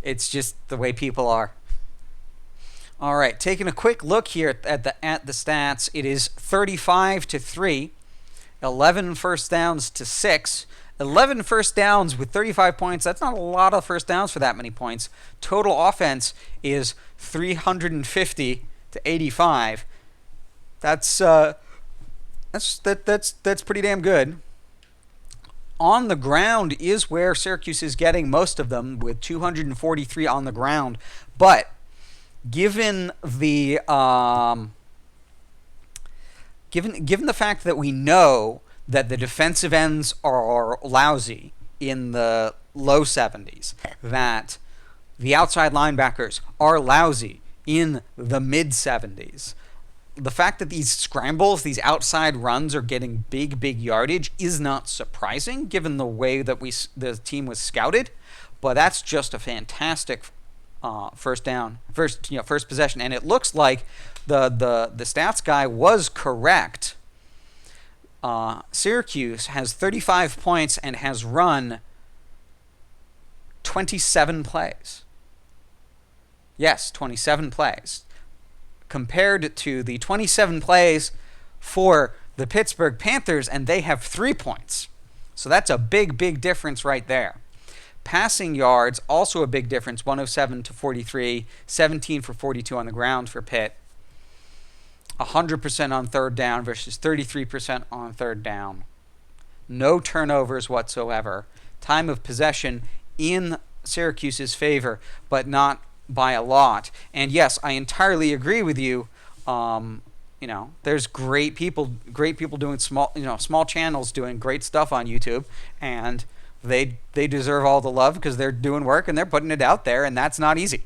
It's just the way people are. All right, taking a quick look here at the stats. It is 35-3, 11 first downs to 6, 11 first downs with 35 points. That's not a lot of first downs for that many points. Total offense is 350 to 85. That's pretty damn good. On the ground is where Syracuse is getting most of them, with 243 on the ground. But given the given the fact that we know that the defensive ends are lousy in the low 70s, that the outside linebackers are lousy in the mid 70s, the fact that these scrambles, these outside runs are getting big yardage is not surprising given the way that the team was scouted, but that's just a fantastic first possession, and it looks like the stats guy was correct. Syracuse has 35 points and has run 27 plays. Yes, 27 plays. Compared to the 27 plays for the Pittsburgh Panthers, and they have 3 points. So that's a big difference right there. Passing yards, also a big difference, 107 to 43, 17 for 42 on the ground for Pitt. 100% on third down versus 33% on third down. No turnovers whatsoever. Time of possession in Syracuse's favor, but not by a lot. And yes, I entirely agree with you. There's great people doing small channels doing great stuff on YouTube, and they deserve all the love because they're doing work and they're putting it out there, and that's not easy.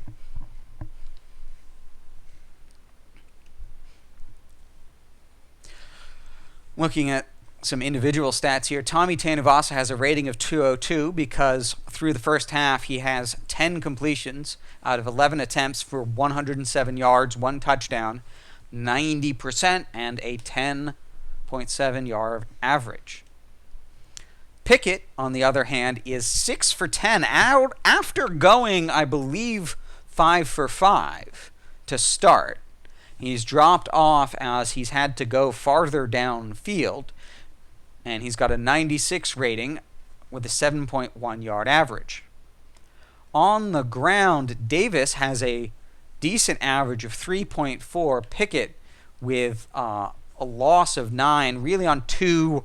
Looking at some individual stats here, Tommy Tanuvasa has a rating of 202 because through the first half he has 10 completions out of 11 attempts for 107 yards, 1 touchdown, 90%, and a 10.7 yard average. Pickett, on the other hand, is 6 for 10 out after going, I believe, 5 for 5 to start. He's dropped off as he's had to go farther downfield, and he's got a 96 rating with a 7.1 yard average. On the ground, Davis has a decent average of 3.4. Pickett with a loss of 9, really on 2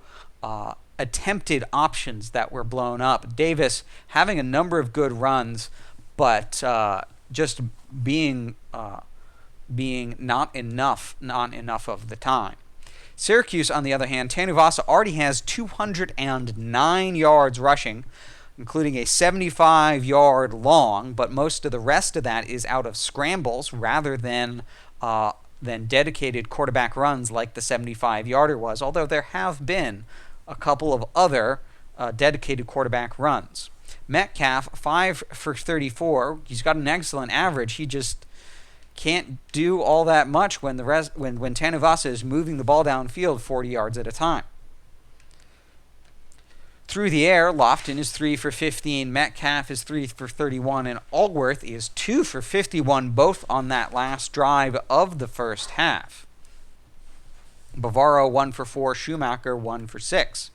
attempted options that were blown up. Davis having a number of good runs, but just being not enough of the time. Syracuse, on the other hand, Tanuvasa already has 209 yards rushing, including a 75-yard long, but most of the rest of that is out of scrambles rather than dedicated quarterback runs like the 75-yarder was, although there have been a couple of other dedicated quarterback runs. Metcalf, 5 for 34. He's got an excellent average. He just can't do all that much when when Tanuvasa is moving the ball downfield 40 yards at a time. Through the air, Lofton is 3 for 15, Metcalf is 3 for 31, and Allworth is 2 for 51, both on that last drive of the first half. Bavaro 1 for 4, Schumacher 1 for 6.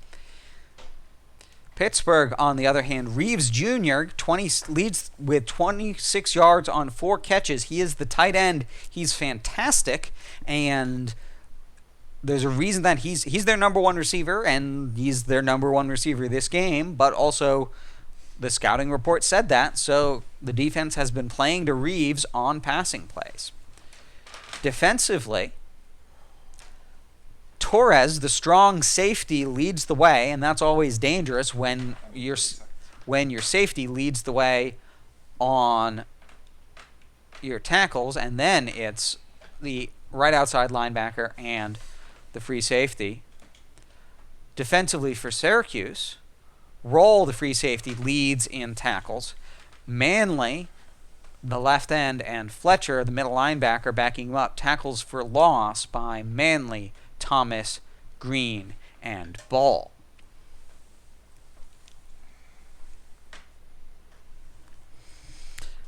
Pittsburgh, on the other hand, Reeves Jr. leads with 26 yards on 4 catches. He is the tight end. He's fantastic, and there's a reason that he's their number 1 receiver, and he's their number 1 receiver this game, but also the scouting report said that, so the defense has been playing to Reeves on passing plays. Defensively, Torres, the strong safety, leads the way, and that's always dangerous when your safety leads the way on your tackles, and then it's the right outside linebacker and the free safety. Defensively for Syracuse, Roll, the free safety, leads in tackles. Manley, the left end, and Fletcher, the middle linebacker, backing him up. Tackles for loss by Manley, Thomas, Green, and Ball.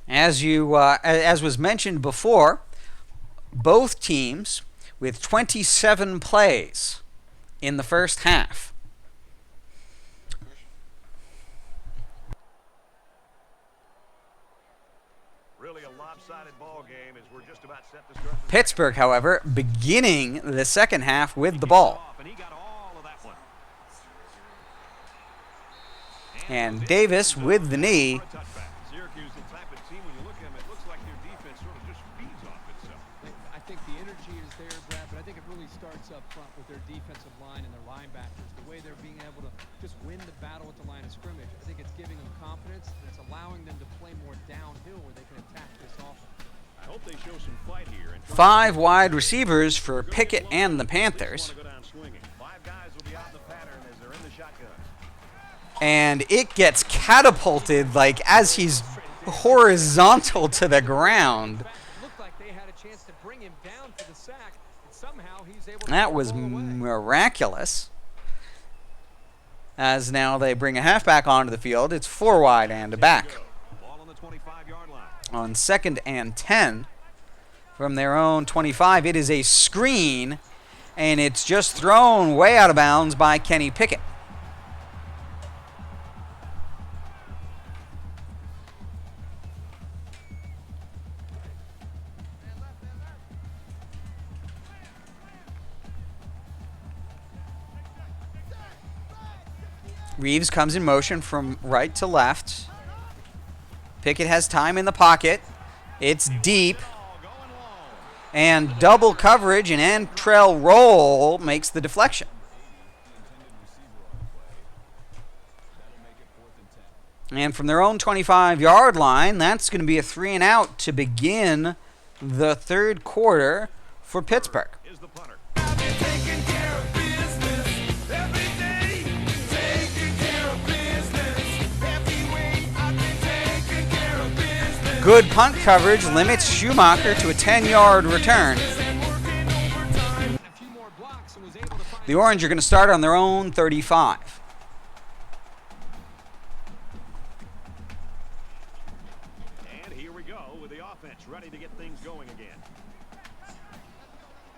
As was mentioned before, both teams with 27 plays in the first half. Really a lopsided ball game as we're just about set to start. Pittsburgh, however, beginning the second half with the ball. And he got all of that one. And Davis with the knee. Syracuse, the type of team, when you look at them, it looks like their defense sort of just feeds off itself. I think the energy is there, Brad, but I think it really starts up front with their defensive line and their linebackers. The way they're being able to just win the battle at the line of scrimmage. I think it's giving them confidence, and it's allowing them to play more downhill where they can attack this offense. I hope they show some fight here. And 5 wide receivers for Pickett and the Panthers. go down swinging. 5 guys will be out in the pattern as they're in the shotgun. And it gets catapulted like as he's horizontal to the ground. Looked like they had a chance to bring him down for the sack, and somehow he's able to That pull was the ball away. miraculous. As now they bring a halfback onto the field. It's 4 wide and a back. Ball on the 25-yard line. On 2nd and 10 from their own 25, it is a screen, and it's just thrown way out of bounds by Kenny Pickett. Reeves comes in motion from right to left. Pickett has time in the pocket. It's deep. And double coverage and Antrell roll makes the deflection. And from their own 25-yard line, that's going to be a 3 and out to begin the 3rd quarter for Pittsburgh. Is the punter. Good punt coverage limits Schumacher to a 10-yard return. The Orange are going to start on their own 35. And here we go with the offense ready to get things going again.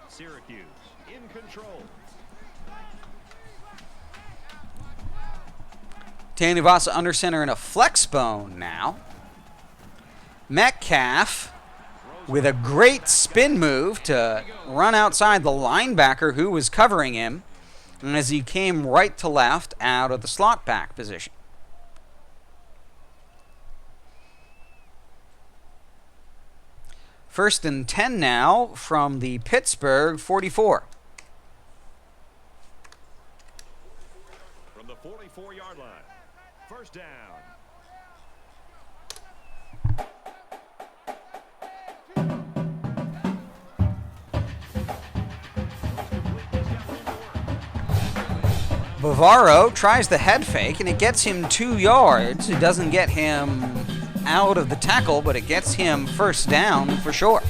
Syracuse in control. Tanuvasa under center in a flex bone now. Metcalf with a great spin move to run outside the linebacker who was covering him as he came right to left out of the slot back position. First and 10 now from the Pittsburgh 44. From the 44-yard line. First down. Bavaro tries the head fake, and it gets him 2 yards. It doesn't get him out of the tackle, but it gets him first down for sure.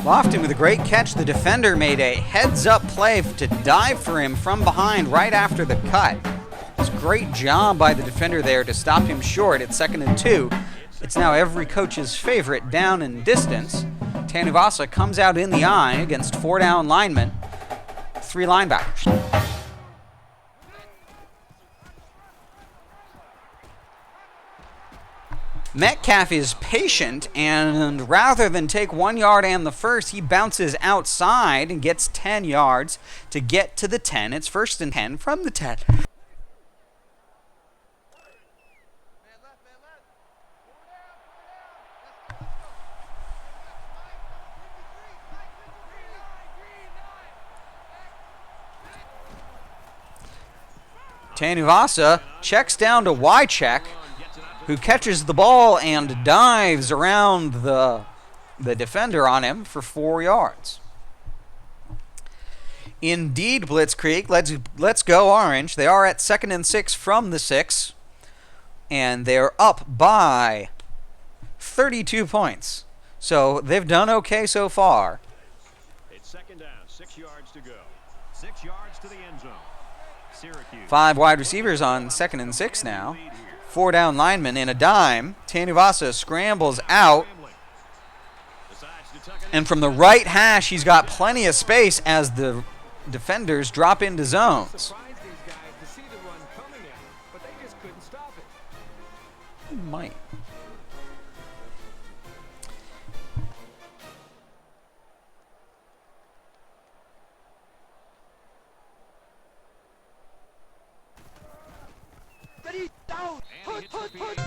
Lofton with a great catch. The defender made a heads-up play to dive for him from behind right after the cut. It's a great job by the defender there to stop him short at 2nd and 2. It's now every coach's favorite down and distance. Tanuvasa comes out in the eye against 4 down linemen, 3 linebackers. Metcalf is patient, and rather than take 1 yard and the first, he bounces outside and gets 10 yards to get to the 10. It's 1st and 10 from the 10. Tanuvasa checks down to Wycheck, who catches the ball and dives around the defender on him for 4 yards. Indeed, Blitzkrieg. Let's go Orange. They are at 2nd and 6 from the 6, and they're up by 32 points. So they've done okay so far. It's 2nd down, 6 yards to go. 6 yards to the end zone. Syracuse. 5 wide receivers on 2nd and 6 now. 4 down linemen in a dime. Tanuvasa scrambles out. And from the right hash, he's got plenty of space as the defenders drop into zones. Surprised these guys to see the run coming at them, but they just couldn't stop it. Might. Ready, down. And he hits the PAT.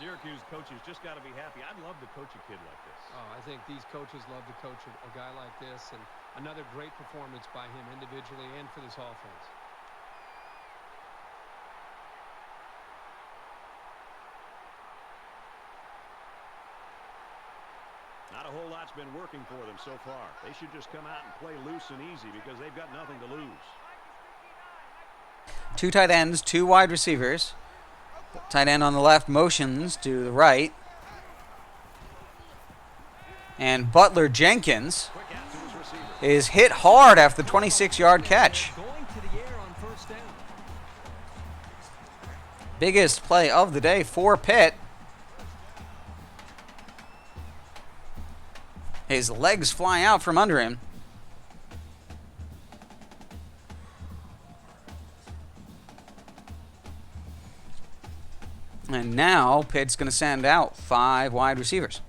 Syracuse coaches just got to be happy. I'd love to coach a kid like this. Oh, I think these coaches love to coach a guy like this, and another great performance by him individually and for this offense. Not a whole lot's been working for them so far. They should just come out and play loose and easy because they've got nothing to lose. 2 tight ends, 2 wide receivers. Tight end on the left motions to the right. And Butler Jenkins Quick out to his receiver. is hit hard after the 26-yard catch. Going to the air on first down. Biggest play of the day for Pitt. His legs fly out from under him. And now Pitt's going to send out 5 wide receivers.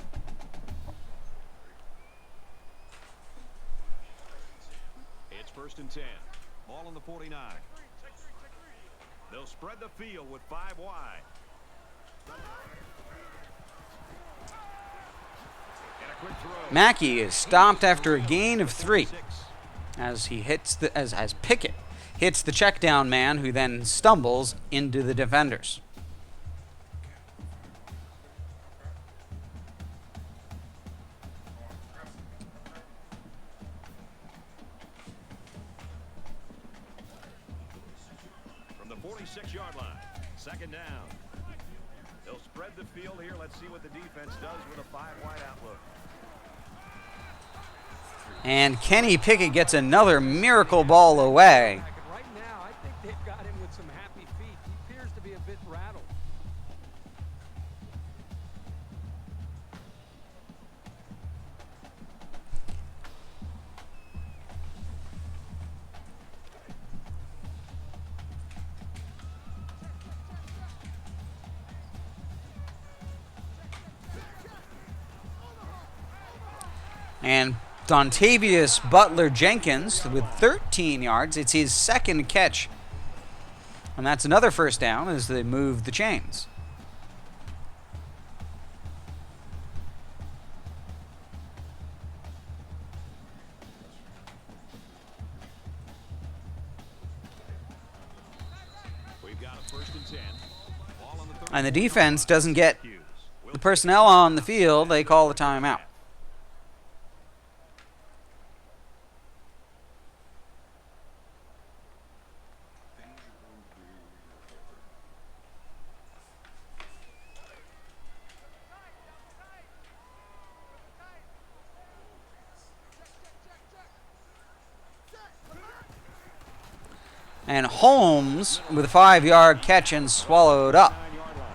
It's 1st and 10. Ball on the 49. They'll spread the field with 5 wide. And a quick throw. Mackey is stopped after a gain of 3 as he hits the as Pickett hits the check down man, who then stumbles into the defenders. From the 46-yard line. 2nd down. They'll spread the field here. Let's see what the defense does with a 5-wide outlook. And Kenny Pickett gets another miracle ball away. Right now, I think they've got him with some happy feet. He appears to be a bit rattled. And Dontavius Butler Jenkins with 13 yards. It's his 2nd catch. And that's another first down as they move the chains. We've got a 1st and 10. Ball on the 30. And the defense doesn't get the personnel on the field. They call the timeout. And Holmes with a 5-yard catch and swallowed up. 9-yard line.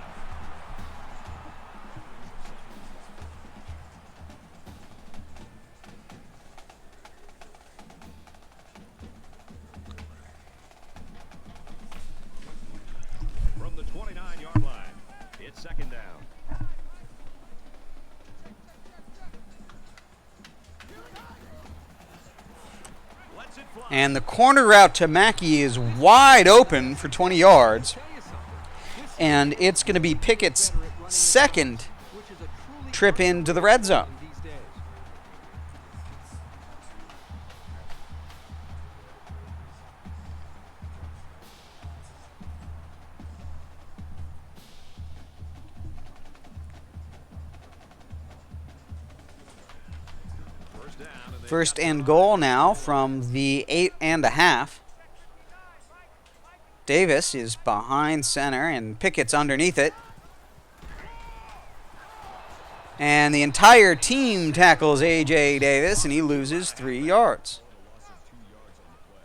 From the 29-yard line. It's 2nd down. Lets it fly. And the corner route to Mackey is wide open for 20 yards. And it's going to be Pickett's 2nd trip into the red zone. These days. First down, and they 1st and goal now from the 8.5. Davis is behind center and Pickett's underneath it. And the entire team tackles A.J. Davis, and he loses 3 yards. Loss of 2 yards on the play.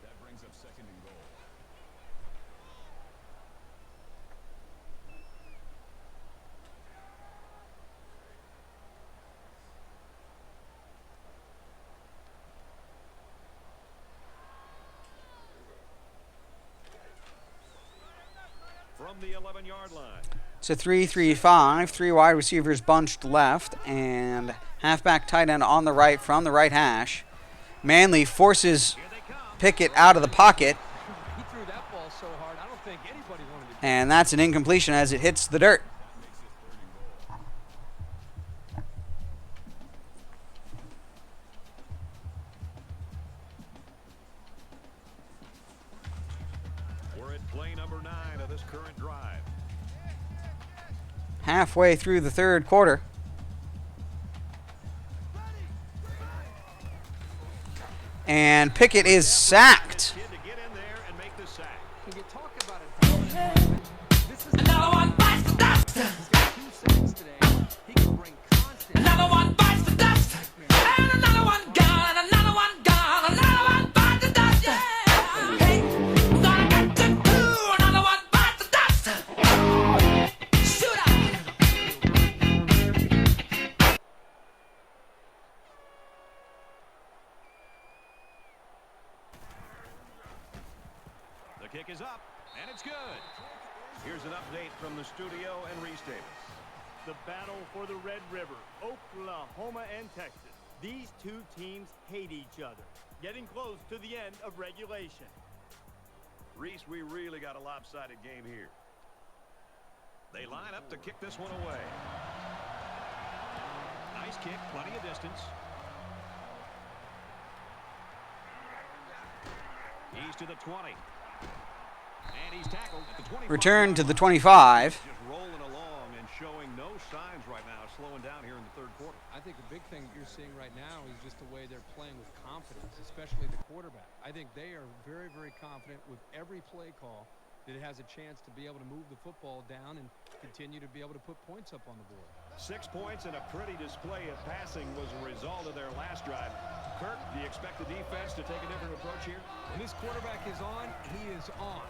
That brings up 2nd and goal. From the 11-yard line. It's a 3-3-5, 3 wide receivers bunched left, and halfback tight end on the right from the right hash. Manley forces Pickett out of the pocket, He threw that ball so hard, I don't think anybody wanted to. and that's an incompletion as it hits the dirt. We're at play number 9 of this current drive. Halfway through the third quarter. And Pickett is sacked. Kid to get in there and make the sack. Can you talk about it? This is Another one bites the dust. he's got 2 sacks today. He can bring constant. Another one bites the dust. And another one gone. And another one gone. Another one bites the dust. Yeah. Hey, gonna get to do. Another one bites the dust. Shoot up. The kick is up, and it's good. Here's an update from the studio and Reese Davis. The battle for the Red River, Oklahoma and Texas. These two teams hate each other, getting close to the end of regulation. Reese, we really got a lopsided game here. They line up to kick this one away. Nice kick, plenty of distance. He's to the 20. And he's tackled at the 25. Return to the 25. Just rolling along and showing no signs right now of slowing down here in the third quarter. I think the big thing that you're seeing right now is just the way they're playing with confidence, especially the quarterback. I think they are very, very confident with every play call that it has a chance to be able to move the football down and continue to be able to put points up on the board. 6 points and a pretty display of passing was a result of their last drive. Kirk, do you expect the defense to take a different approach here? When this quarterback is on, he is on.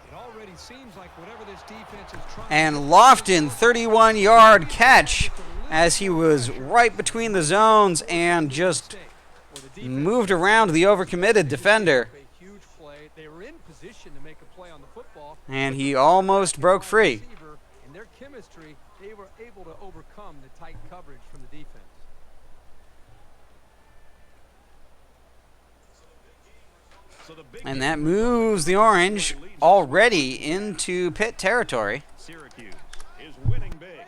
It already seems like whatever this defense is trying. And Lofton, 31-yard catch as he was right between the zones and just moved around the overcommitted defender. A huge play. They were in position to make a play on the football. And he almost broke free. In their chemistry, they were able to overcome the tight coverage from the defense. And that moves the Orange already into Pitt territory. Syracuse is winning big.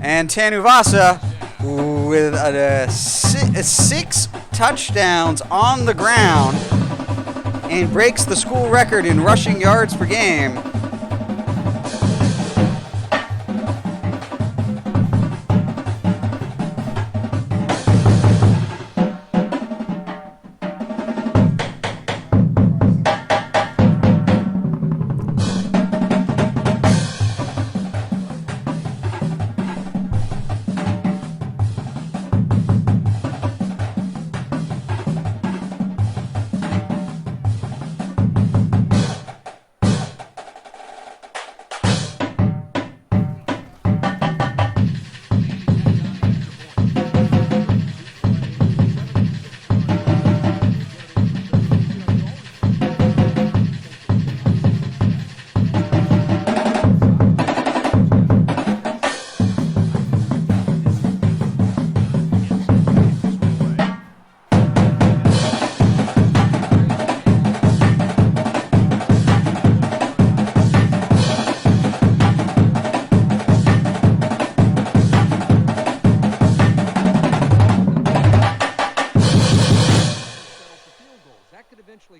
And Tanuvasa with 6 touchdowns on the ground and breaks the school record in rushing yards per game.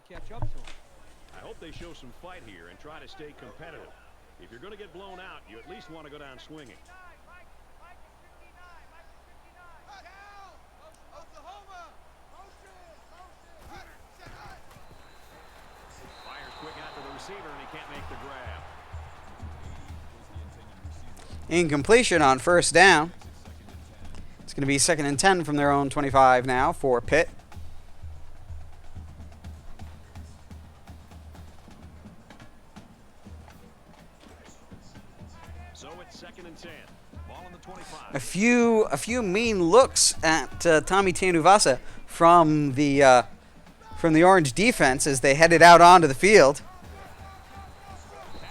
Catch up to him. I hope they show some fight here and try to stay competitive. If you're going to get blown out, you at least want to go down swinging. Oklahoma! Motion! receiver, and he can't make the grab. Incompletion on first down. It's going to be 2nd and 10 from their own 25 now for Pitt. So it's 2nd and 10. Ball on the 25. A few mean looks at Tommy Tanuvasa from the Orange defense as they headed out onto the field,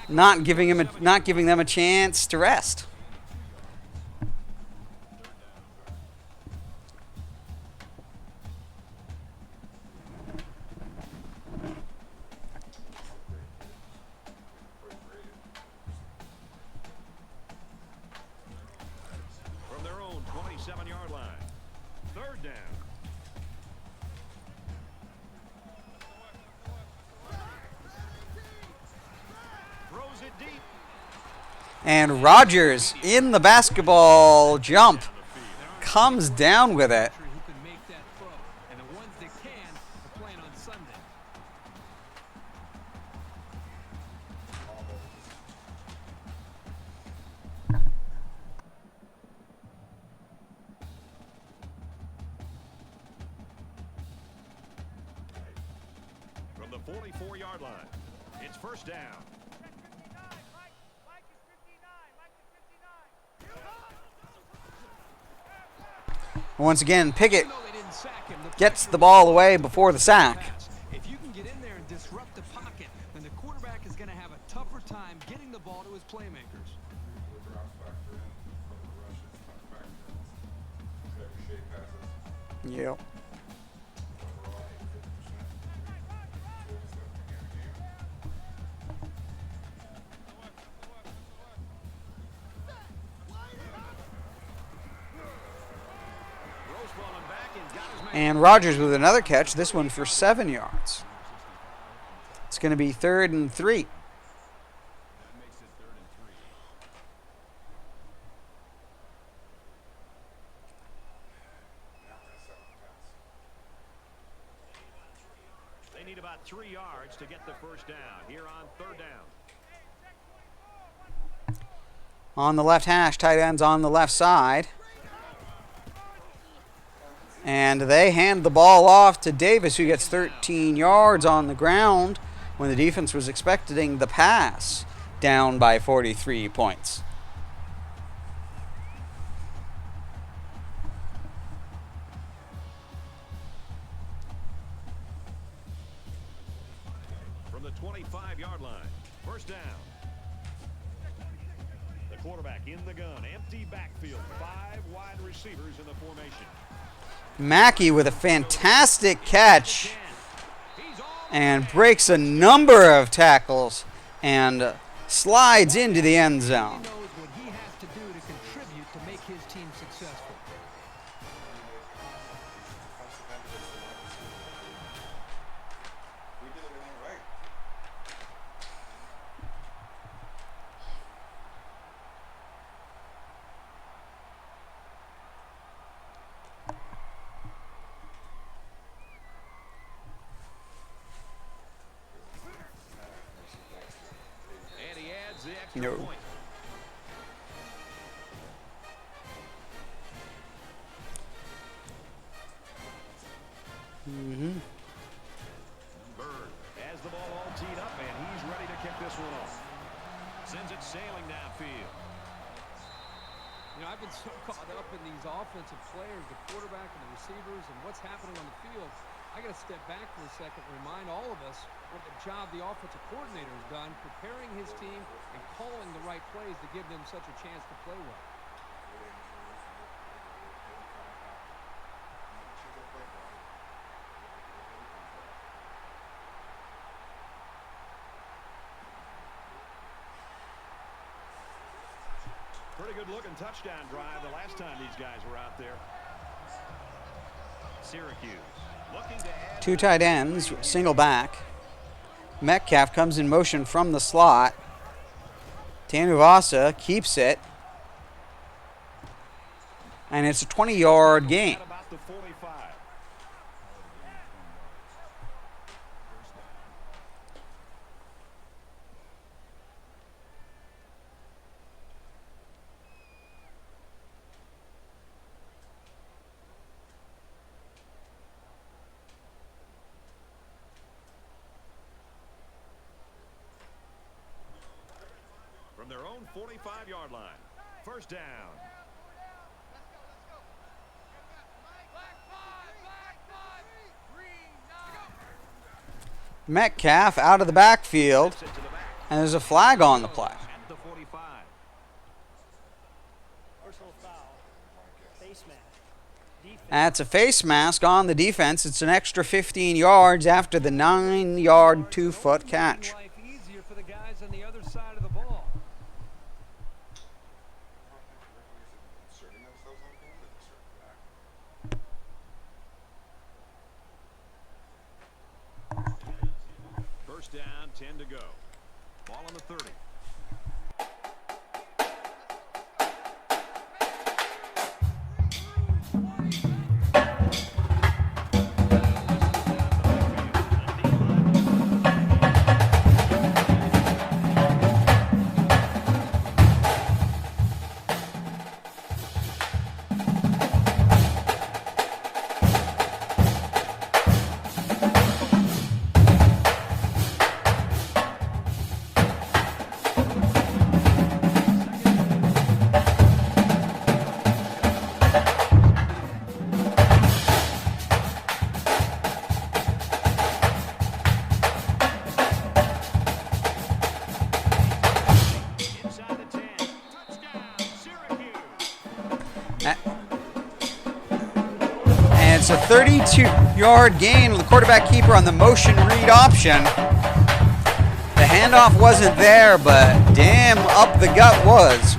not giving them a chance to rest. From their own 27-yard line. 3rd down. Throws it deep. And Rogers in the basketball jump comes down with it. Who can make that throw, and the ones that can are playing on Sunday. From the 44-yard line. It's 1st down. Once again, Pickett gets the ball away before the sack. If you can get in there and disrupt the pocket, then the quarterback is going to have a tougher time getting the ball to his playmakers. Yep. And Rogers with another catch, this one for 7 yards. It's going to be 3rd and 3. They need about 3 yards to get the 1st down here on 3rd down. On the left hash, tight ends on the left side. And they hand the ball off to Davis, who gets 13 yards on the ground when the defense was expecting the pass, down by 43 points. From the 25-yard line. 1st down. The quarterback in the gun. Empty backfield. 5 wide receivers in the formation. Mackey with a fantastic catch and breaks a number of tackles and slides into the end zone. He knows what he has to do to contribute to make his team successful. And he adds the extra No. point. Bird has the ball all teed up, and he's ready to kick this one off. Sends it sailing downfield. You know, I've been so caught up in these offensive players, the quarterback and the receivers, and what's happening on the field. I got to step back for a second and remind all of us what the job the offensive coordinator has done, preparing his team and calling the right plays to give them such a chance to play well. Pretty good looking touchdown drive the last time these guys were out there. Syracuse looking to add 2 tight ends, single back. Metcalf comes in motion from the slot. Tanuvasa keeps it. And it's a 20-yard gain. at about the 45. from their own 45-yard line. First down. Metcalf out of the backfield, and there's a flag on the play. At the 45. That's a face mask on the defense. It's an extra 15 yards after the 9-yard, 2-foot catch. Life easier for the guys on the other side of the ball. First down, 10 to go. Ball on the 30. Inside the 10. Touchdown, Syracuse. And it's a 32-yard gain on the quarterback keeper on the motion read option. The handoff wasn't there, but damn up the gut was.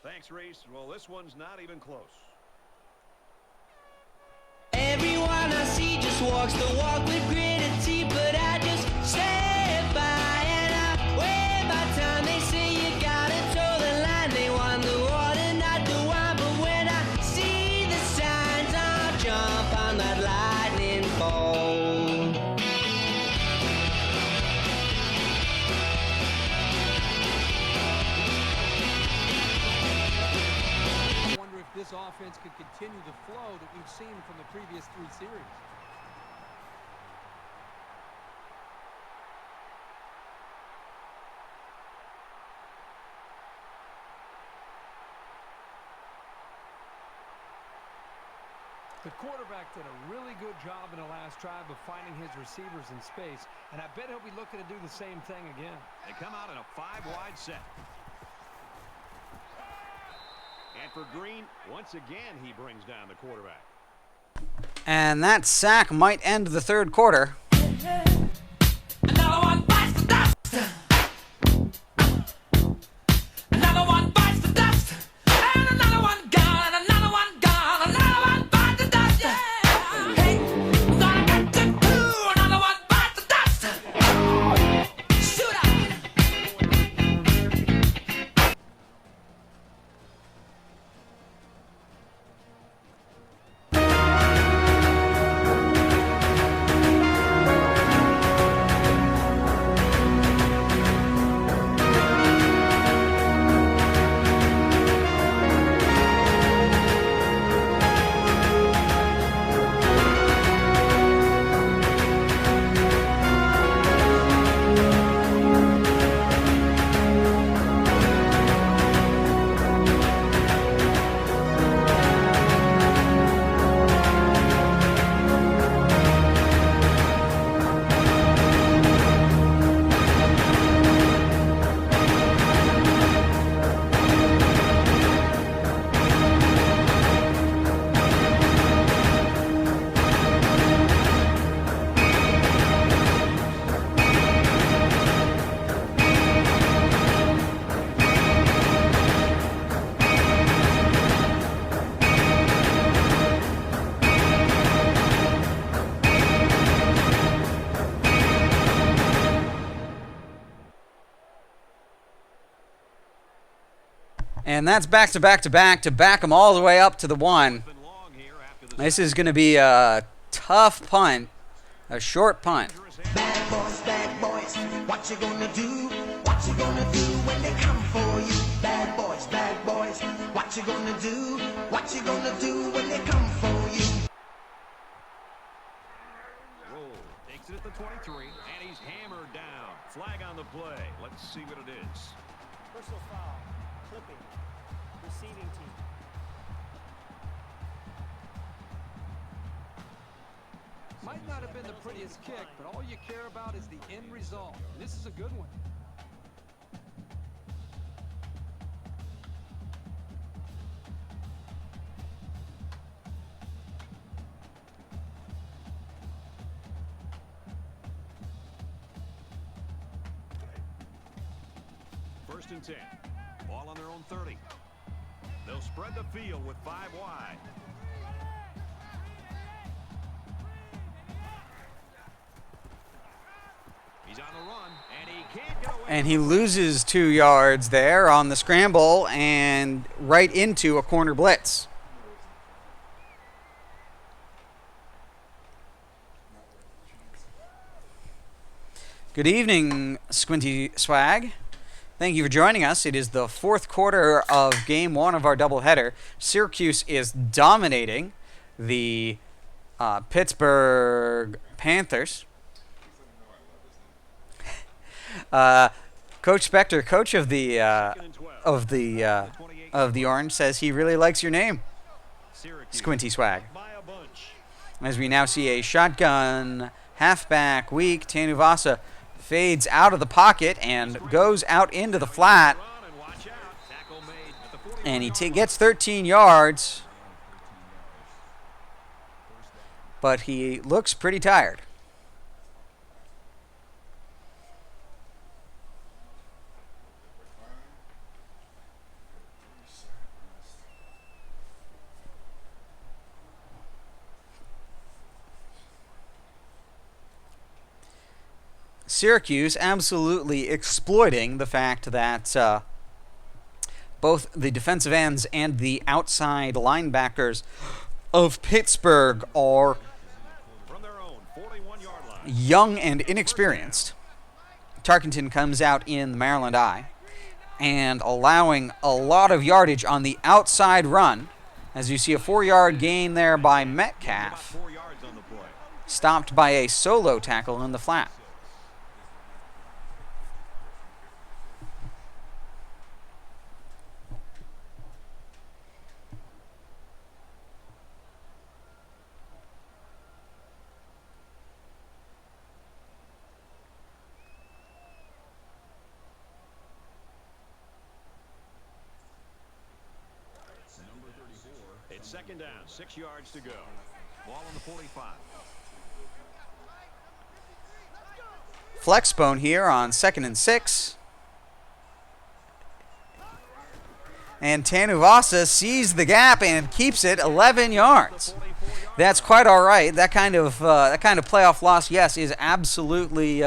Thanks, Reese. Well, this one's not even close. Everyone I see just walks the walk with gritted teeth, but I just stand by and I wave by time they say you gotta toe the line. They want the water, not the wine, but when I see the signs, I'll jump on that lightning bolt. I wonder if this offense could continue the flow that we've seen from the previous 3 series. The quarterback did a really good job in the last drive of finding his receivers in space, and I bet he'll be looking to do the same thing again. They come out in a 5-wide set. And for Green, once again, he brings down the quarterback. And that sack might end the third quarter. Another one bites the dust. Another one bites the dust. And another one gone. And another one gone. Another one bites the dust. Hey, I'm gonna get to do. Another one bites the dust. Shoot up. And that's back to back to back to back them all the way up to the 1. This is going to be a tough punt, a short punt. Bad boys, what you gonna do? What you gonna do when they come for you? Bad boys, what you gonna do? What you gonna do when they come for you? Roll. Takes it at the 23, and he's hammered down. Flag on the play. Let's see what it is. Personal foul. Clipping. Receiving team. Might not have been the prettiest kick, but all you care about is the end result. And this is a good one. First and 10. Ball on their own 30. They'll spread the field with 5 wide. He's on the run, and he can't get away. And he loses 2 yards there on the scramble and right into a corner blitz. Good evening, Squinty Swag. Thank you for joining us. It is the 4th quarter of Game 1 of our doubleheader. Syracuse is dominating the Pittsburgh Panthers. Coach Spectre, coach of the Orange, says he really likes your name, Squinty Swag. As we now see a shotgun halfback weak, Tanuvasa fades out of the pocket and goes out into the flat, and he gets 13 yards, but he looks pretty tired. Syracuse absolutely exploiting the fact that both the defensive ends and the outside linebackers of Pittsburgh are young and inexperienced. Tarkenton comes out in the Maryland I and allowing a lot of yardage on the outside run. As you see a 4-yard gain there by Metcalf, stopped by a solo tackle in the flat. It's second down, 6 yards to go. Ball on the 45. Flexbone here on 2nd and 6. And Tanuvasa sees the gap and keeps it 11 yards. That's quite all right. That kind of playoff loss, yes, is absolutely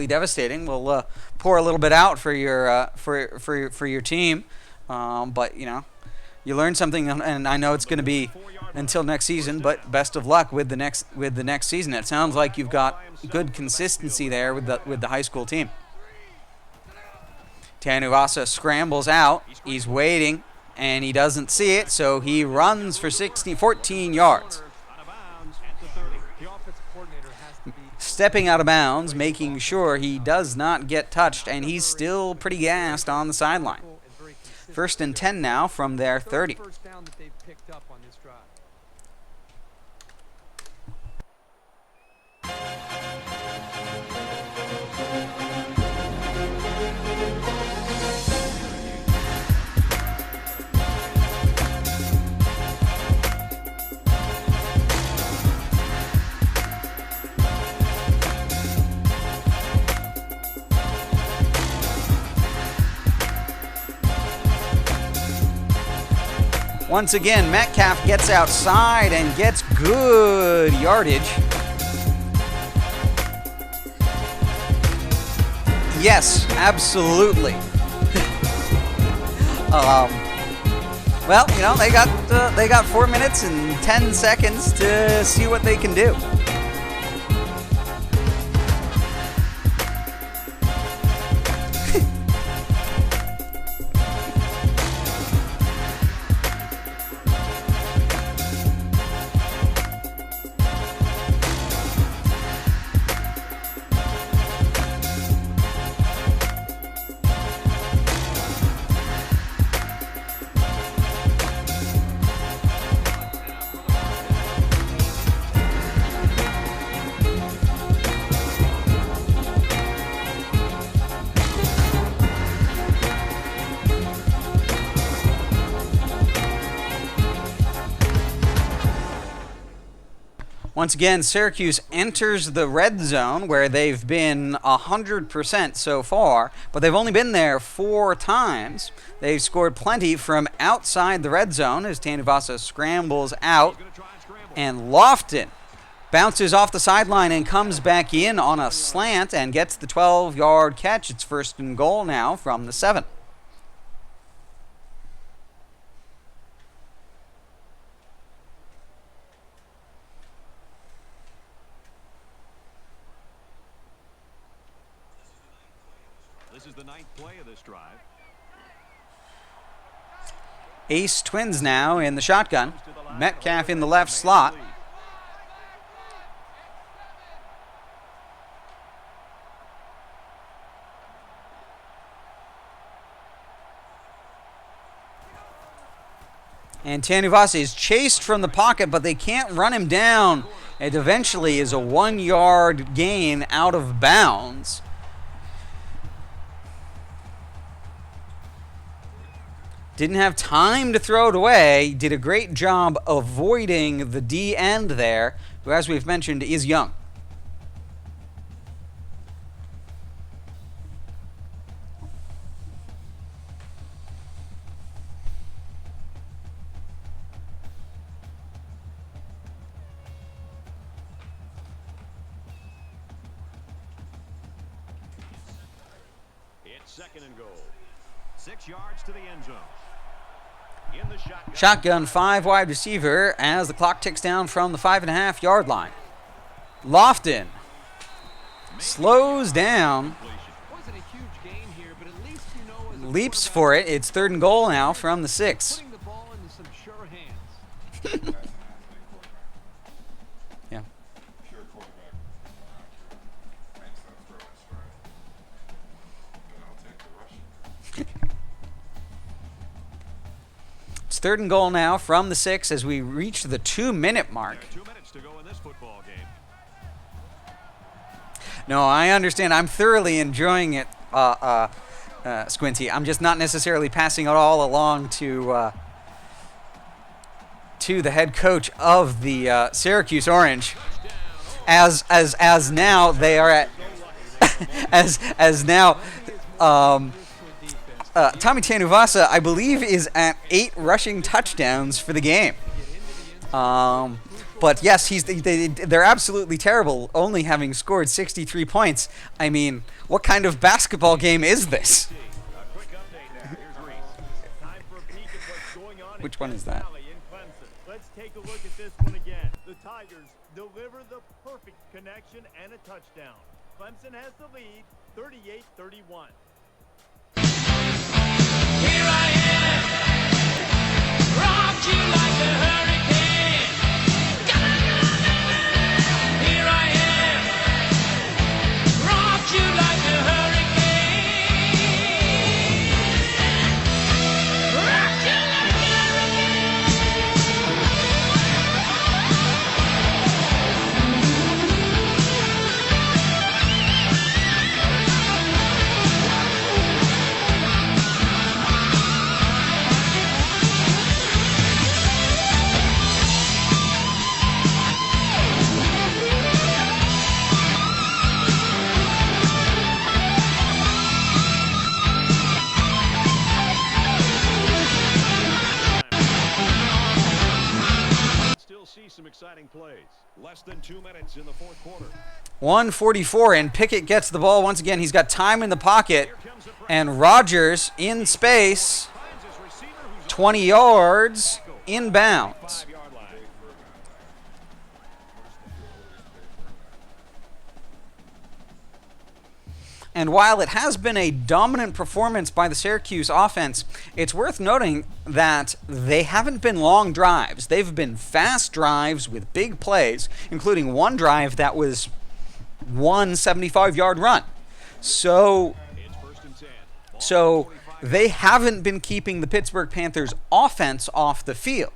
devastating. We'll pour a little bit out for your team, but you know, you learn something, and I know it's going to be until next season. But best of luck with the next season. It sounds like you've got good consistency there with the high school team. Tanuvasa scrambles out. He's waiting, and he doesn't see it, so he runs for 14 yards. Stepping out of bounds, making sure he does not get touched, and he's still pretty gassed on the sideline. 1st and 10 now from their 30. First down that they've picked up on this drive. Once again, Metcalf gets outside and gets good yardage. Yes, absolutely. Well, you know, they got 4 minutes and 10 seconds to see what they can do. Once again, Syracuse enters the red zone where they've been 100% so far, but they've only been there 4 times. They've scored plenty from outside the red zone as Tanuvasa scrambles out, and Lofton bounces off the sideline and comes back in on a slant and gets the 12-yard catch. It's 1st and goal now from the 7. This is the 9th play of this drive. Ace Twins now in the shotgun. Metcalf in the left slot. And Tanuvasa is chased from the pocket, but they can't run him down. It eventually is a 1-yard gain out of bounds. Didn't have time to throw it away. Did a great job avoiding the D end there, who, as we've mentioned, is young. It's 2nd and goal. 6 yards to the end zone. In the Shotgun 5 wide receiver as the clock ticks down from the 5.5-yard line. Lofton slows down, leaps for it. It's 3rd and goal now from the 6. Yeah. It's 3rd and goal now from the 6 as we reach the 2-minute mark. 2 minutes to go in this football game. No, I understand. I'm thoroughly enjoying it, Squinty. I'm just not necessarily passing it all along to the head coach of the Syracuse Orange, as now they are at as now. Tommy Tanuvasa, I believe, is at 8 rushing touchdowns for the game. But yes, they're absolutely terrible, only having scored 63 points. I mean, what kind of basketball game is this? Which one is that? Let's take a look at this one again. The Tigers deliver the perfect connection and a touchdown. Clemson has the lead, 38-31. Here I am, rocked you like a hurricane. Here I am, rocked you like a hurricane. Rocked you like a See some exciting plays. Less than 2 minutes in the 4th quarter. 1:44, and Pickett gets the ball once again. He's got time in the pocket, and Rogers in space 20 yards inbounds. And while it has been a dominant performance by the Syracuse offense, it's worth noting that they haven't been long drives. They've been fast drives with big plays, including one drive that was one 75-yard run. So they haven't been keeping the Pittsburgh Panthers offense off the field.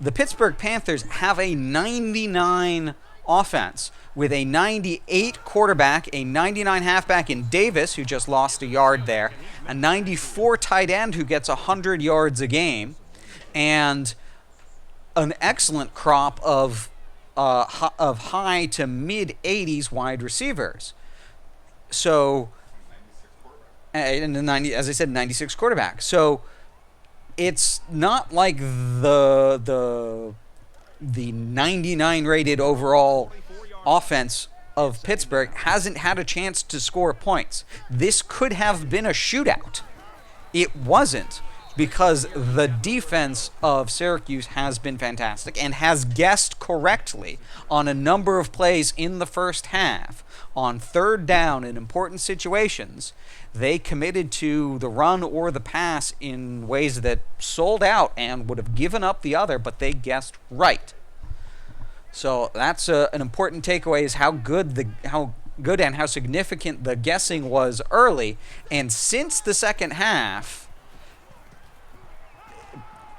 The Pittsburgh Panthers have a 99 offense with a 98 quarterback, a 99 halfback in Davis, who just lost a yard there, a 94 tight end who gets 100 yards a game, and an excellent crop of high to mid 80s wide receivers. So, and the 90, as I said, 96 quarterback. So it's not like the 99 rated overall offense of Pittsburgh hasn't had a chance to score points. This could have been a shootout. It wasn't, because the defense of Syracuse has been fantastic and has guessed correctly on a number of plays in the first half. On third down in important situations, they committed to the run or the pass in ways that sold out and would have given up the other, but they guessed right. So that's an important takeaway, is how good and how significant the guessing was early. And since the second half,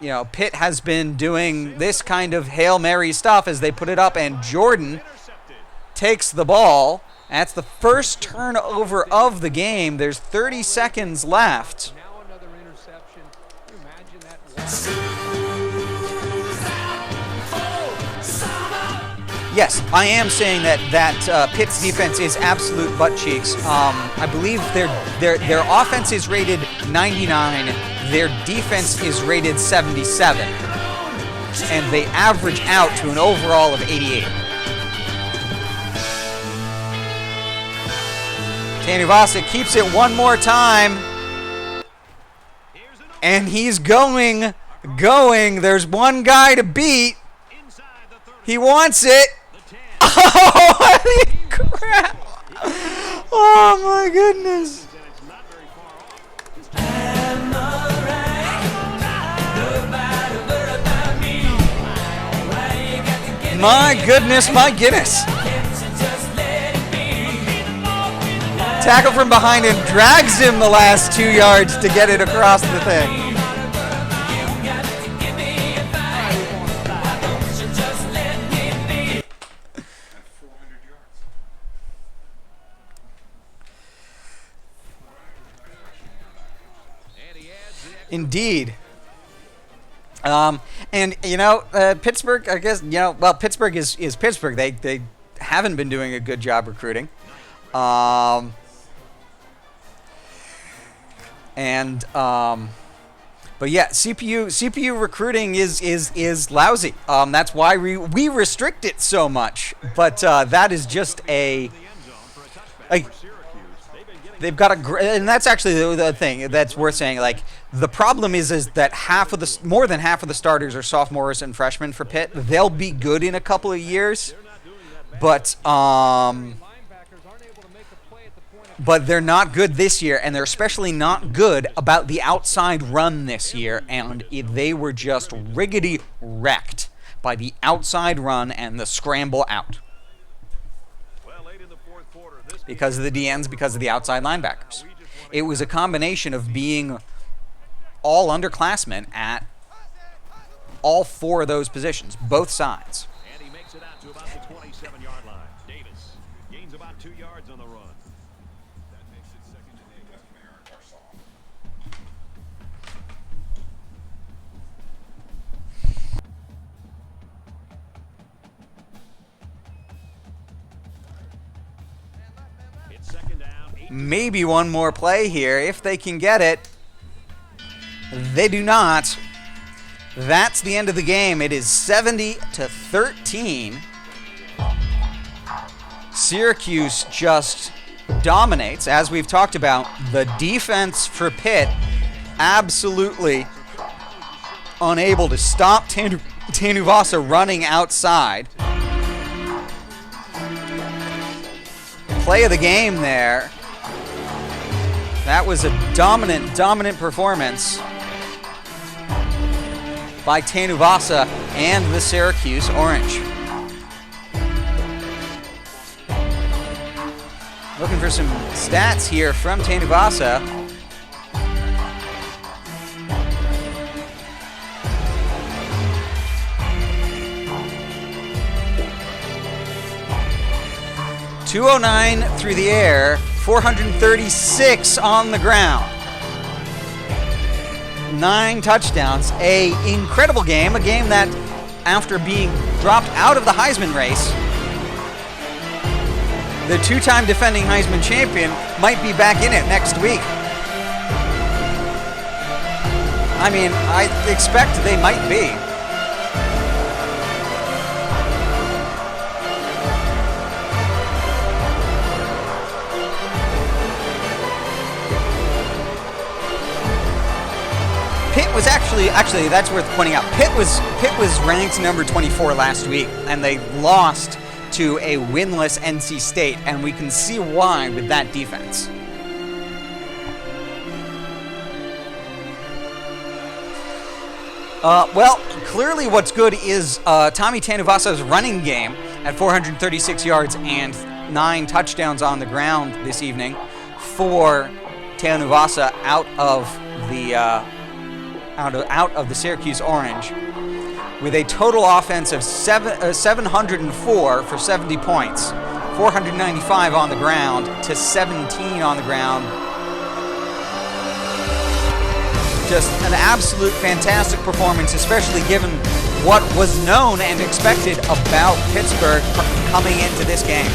you know, Pitt has been doing this kind of Hail Mary stuff as they put it up, and Jordan takes the ball. That's the first turnover of the game. There's 30 seconds left. Now another interception. Can you imagine that? Yes, I am saying that Pitt's defense is absolute butt cheeks. I believe their offense is rated 99. Their defense is rated 77, and they average out to an overall of 88. Tanuvasa keeps it one more time, and he's going. There's one guy to beat. He wants it. Oh, crap. Oh, my goodness. My goodness, my goodness. Tackle from behind and drags him the last 2 yards to get it across the thing. Indeed. And, you know, Pittsburgh, I guess, you know, well, Pittsburgh is Pittsburgh. They haven't been doing a good job recruiting. But yeah, CPU recruiting is lousy. That's why we restrict it so much. But that is just they've got and that's actually the thing that's worth saying. Like, the problem is that more than half of the starters are sophomores and freshmen for Pitt. They'll be good in a couple of years, but they're not good this year, and they're especially not good about the outside run this year, and they were just riggedy wrecked by the outside run and the scramble out. Because of the DNs, because of the outside linebackers. It was a combination of being all underclassmen at all four of those positions, both sides. And he makes it out to about the 27-yard line. Davis gains about 2 yards on the run. That makes it second and 8 with Merrick Arsaw. It's second down. Maybe one more play here if they can get it. They do not. That's the end of the game. It is 70-13. Syracuse just dominates. As we've talked about, the defense for Pitt absolutely unable to stop Tanuvasa running outside. Play of the game there. That was a dominant performance by Tanuvasa and the Syracuse Orange. Looking for some stats here from Tanuvasa. .209 through the air, 436 on the ground. 9 touchdowns, a incredible game, a game that after being dropped out of the Heisman race, the 2-time defending Heisman champion might be back in it next week. I mean, I expect they might be. Pitt was actually that's worth pointing out. Pitt was ranked number 24 last week, and they lost to a winless NC State, and we can see why with that defense. Well, clearly what's good is Tommy Tanuvasa's running game at 436 yards and 9 touchdowns on the ground this evening for Tanuvasa out of the Syracuse Orange, with a total offense of 704 for 70 points, 495 on the ground to 17 on the ground. Just an absolute fantastic performance, especially given what was known and expected about Pittsburgh coming into this game.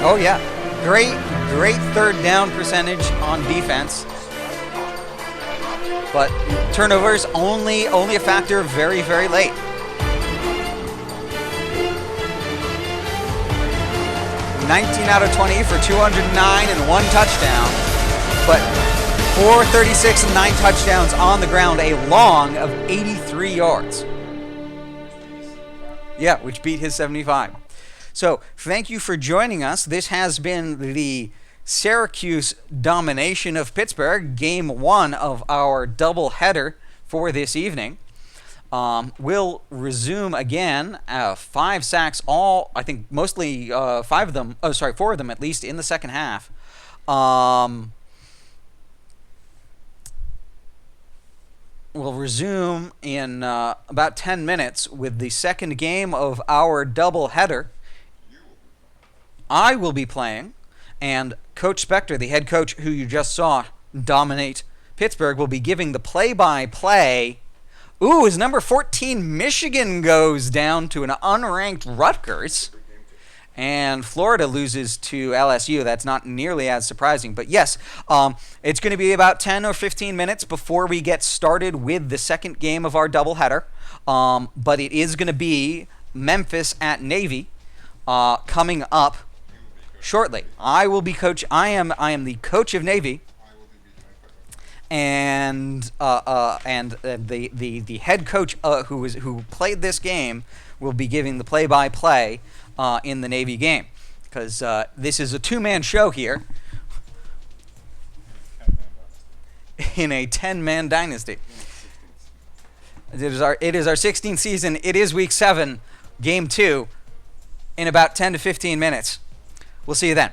Oh yeah, great third down percentage on defense. But turnovers only a factor very late. $19 out of 20 for 209 and 1 touchdown. But 436 and 9 touchdowns on the ground, a long of 83 yards. Yeah, which beat his 75. So, thank you for joining us. This has been the Syracuse domination of Pittsburgh, game 1 of our doubleheader for this evening. We'll resume again. 5 sacks, all, I think mostly 4 of them at least in the second half. We'll resume in about 10 minutes with the second game of our doubleheader. I will be playing, and Coach Spectre, the head coach who you just saw dominate Pittsburgh, will be giving the play-by-play. Ooh, as number 14 Michigan goes down to an unranked Rutgers, and Florida loses to LSU. That's not nearly as surprising. But yes, it's going to be about 10 or 15 minutes before we get started with the second game of our doubleheader. But it is going to be Memphis at Navy coming up shortly. I am the coach of Navy, and the head coach who played this game will be giving the play-by-play in the Navy game, because this is a 2-man show here in a 10-man dynasty. It is our 16th season. It is week 7, game 2, in about 10 to 15 minutes. We'll see you then.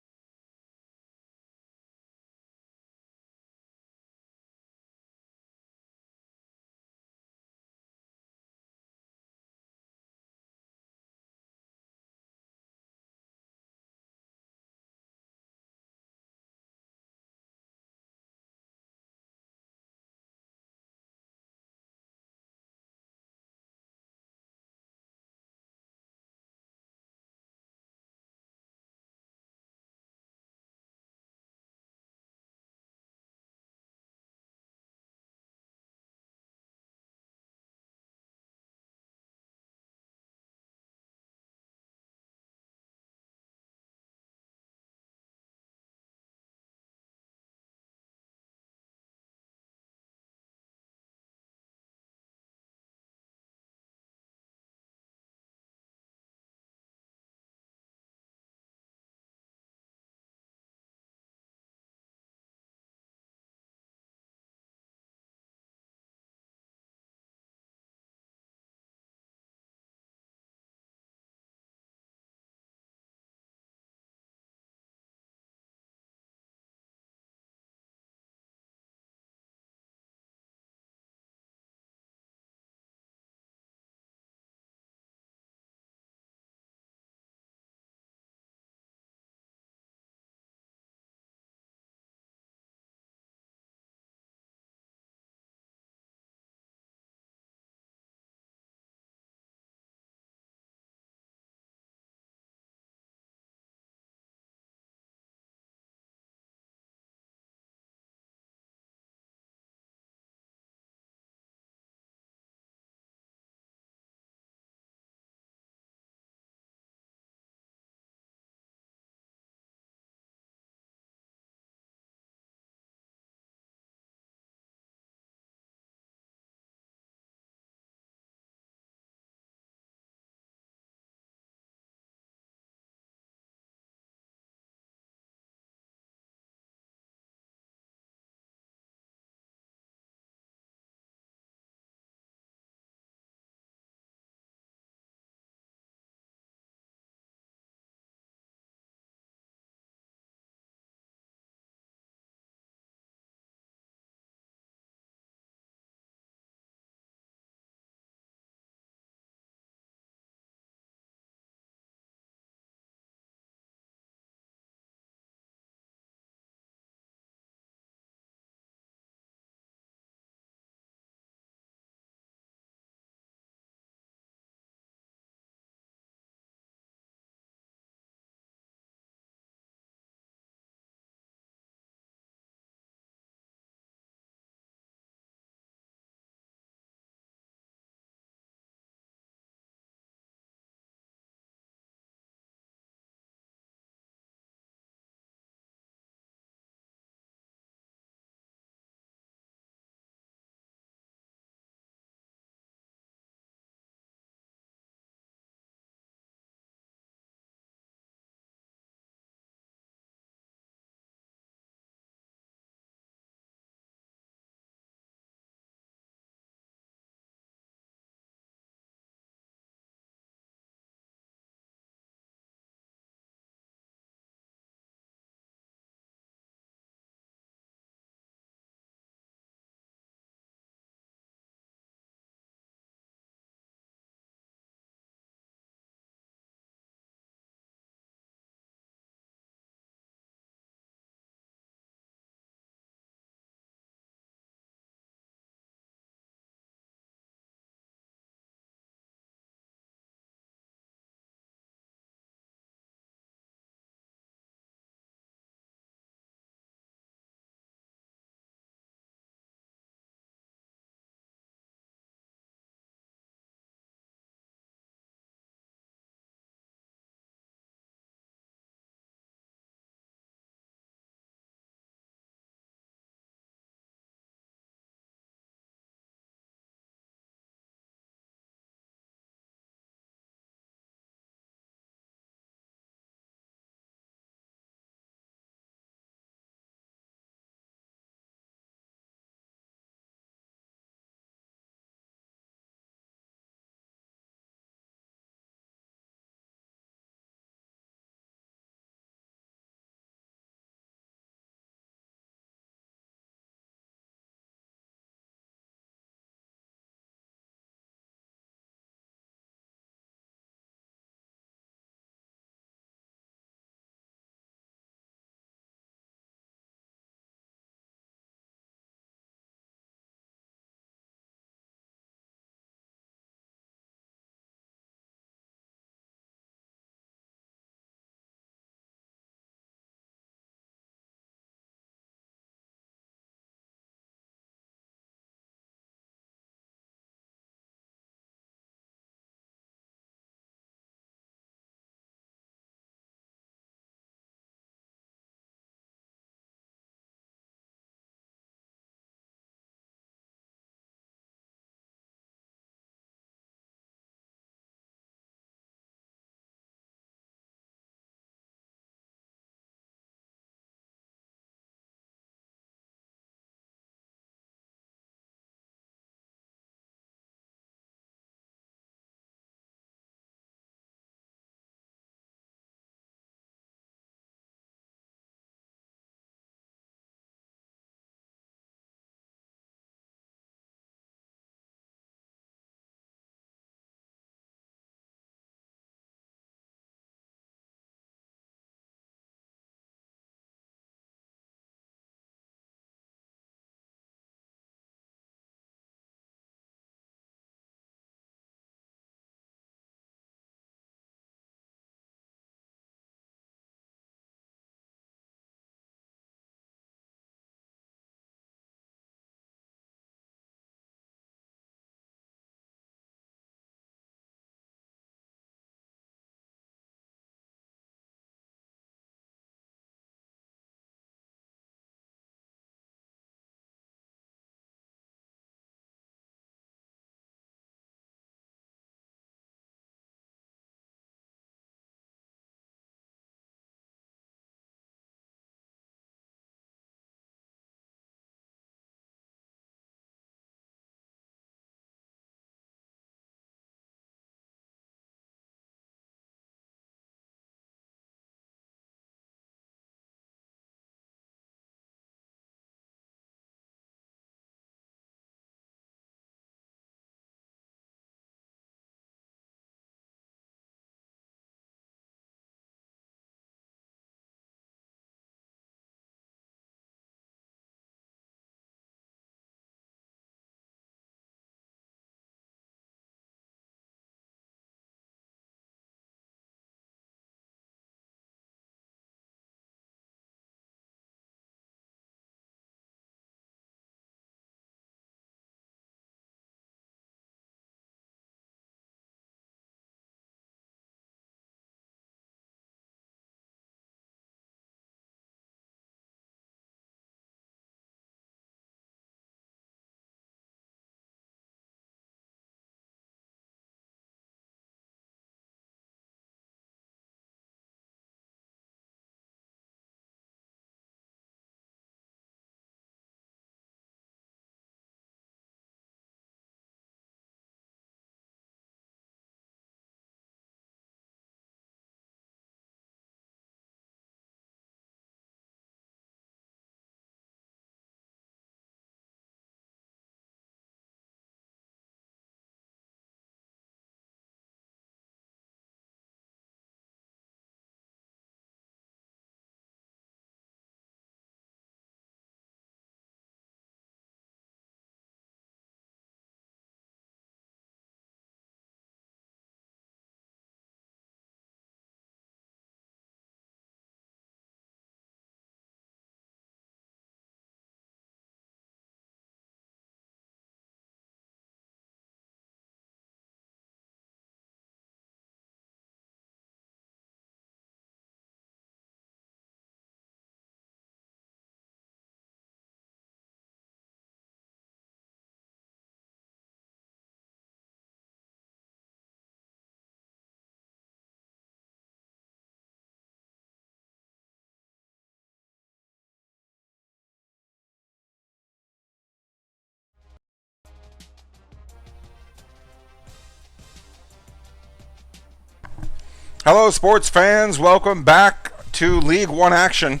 Hello, sports fans. Welcome back to League 1 action.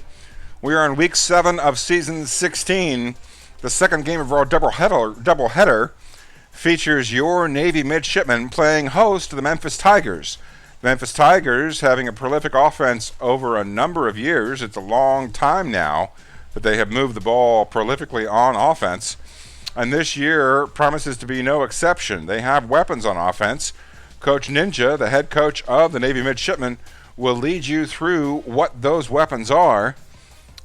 We are in Week 7 of Season 16. The second game of our doubleheader features your Navy midshipmen playing host to the Memphis Tigers. The Memphis Tigers having a prolific offense over a number of years. It's a long time now that they have moved the ball prolifically on offense. And this year promises to be no exception. They have weapons on offense. Coach Ninja, the head coach of the Navy Midshipmen, will lead you through what those weapons are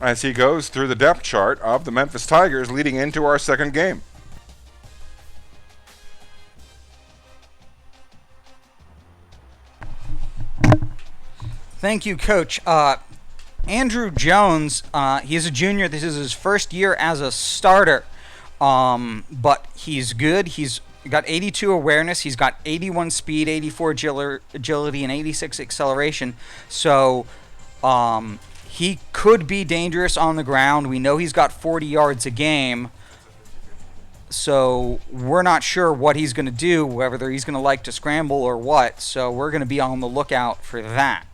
as he goes through the depth chart of the Memphis Tigers leading into our second game. Thank you, Coach. Andrew Jones, he's a junior. This is his first year as a starter, but he's good. He's got 82 awareness. He's got 81 speed, 84 agility, and 86 acceleration. So he could be dangerous on the ground. We know he's got 40 yards a game. So we're not sure what he's going to do, whether he's going to like to scramble or what. So we're going to be on the lookout for that.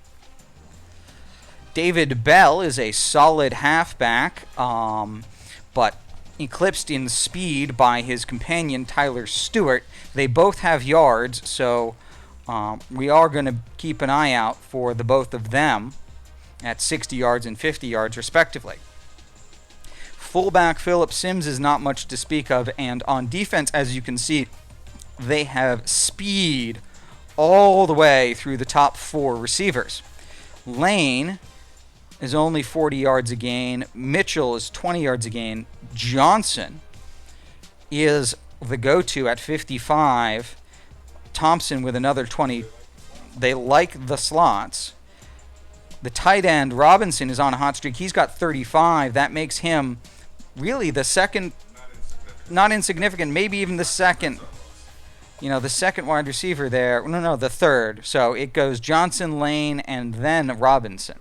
David Bell is a solid halfback, but eclipsed in speed by his companion Tyler Stewart. They both have yards, so we are going to keep an eye out for the both of them at 60 yards and 50 yards respectively. Fullback Philip Sims is not much to speak of, and on defense, as you can see, they have speed all the way through the top four receivers. Lane is only 40 yards a gain. Mitchell is 20 yards a gain. Johnson is the go-to at 55. Thompson with another 20. They like the slots. The tight end, Robinson, is on a hot streak. He's got 35. That makes him really the second, not insignificant, maybe even the second, the second wide receiver there. No, the third. So it goes Johnson, Lane, and then Robinson.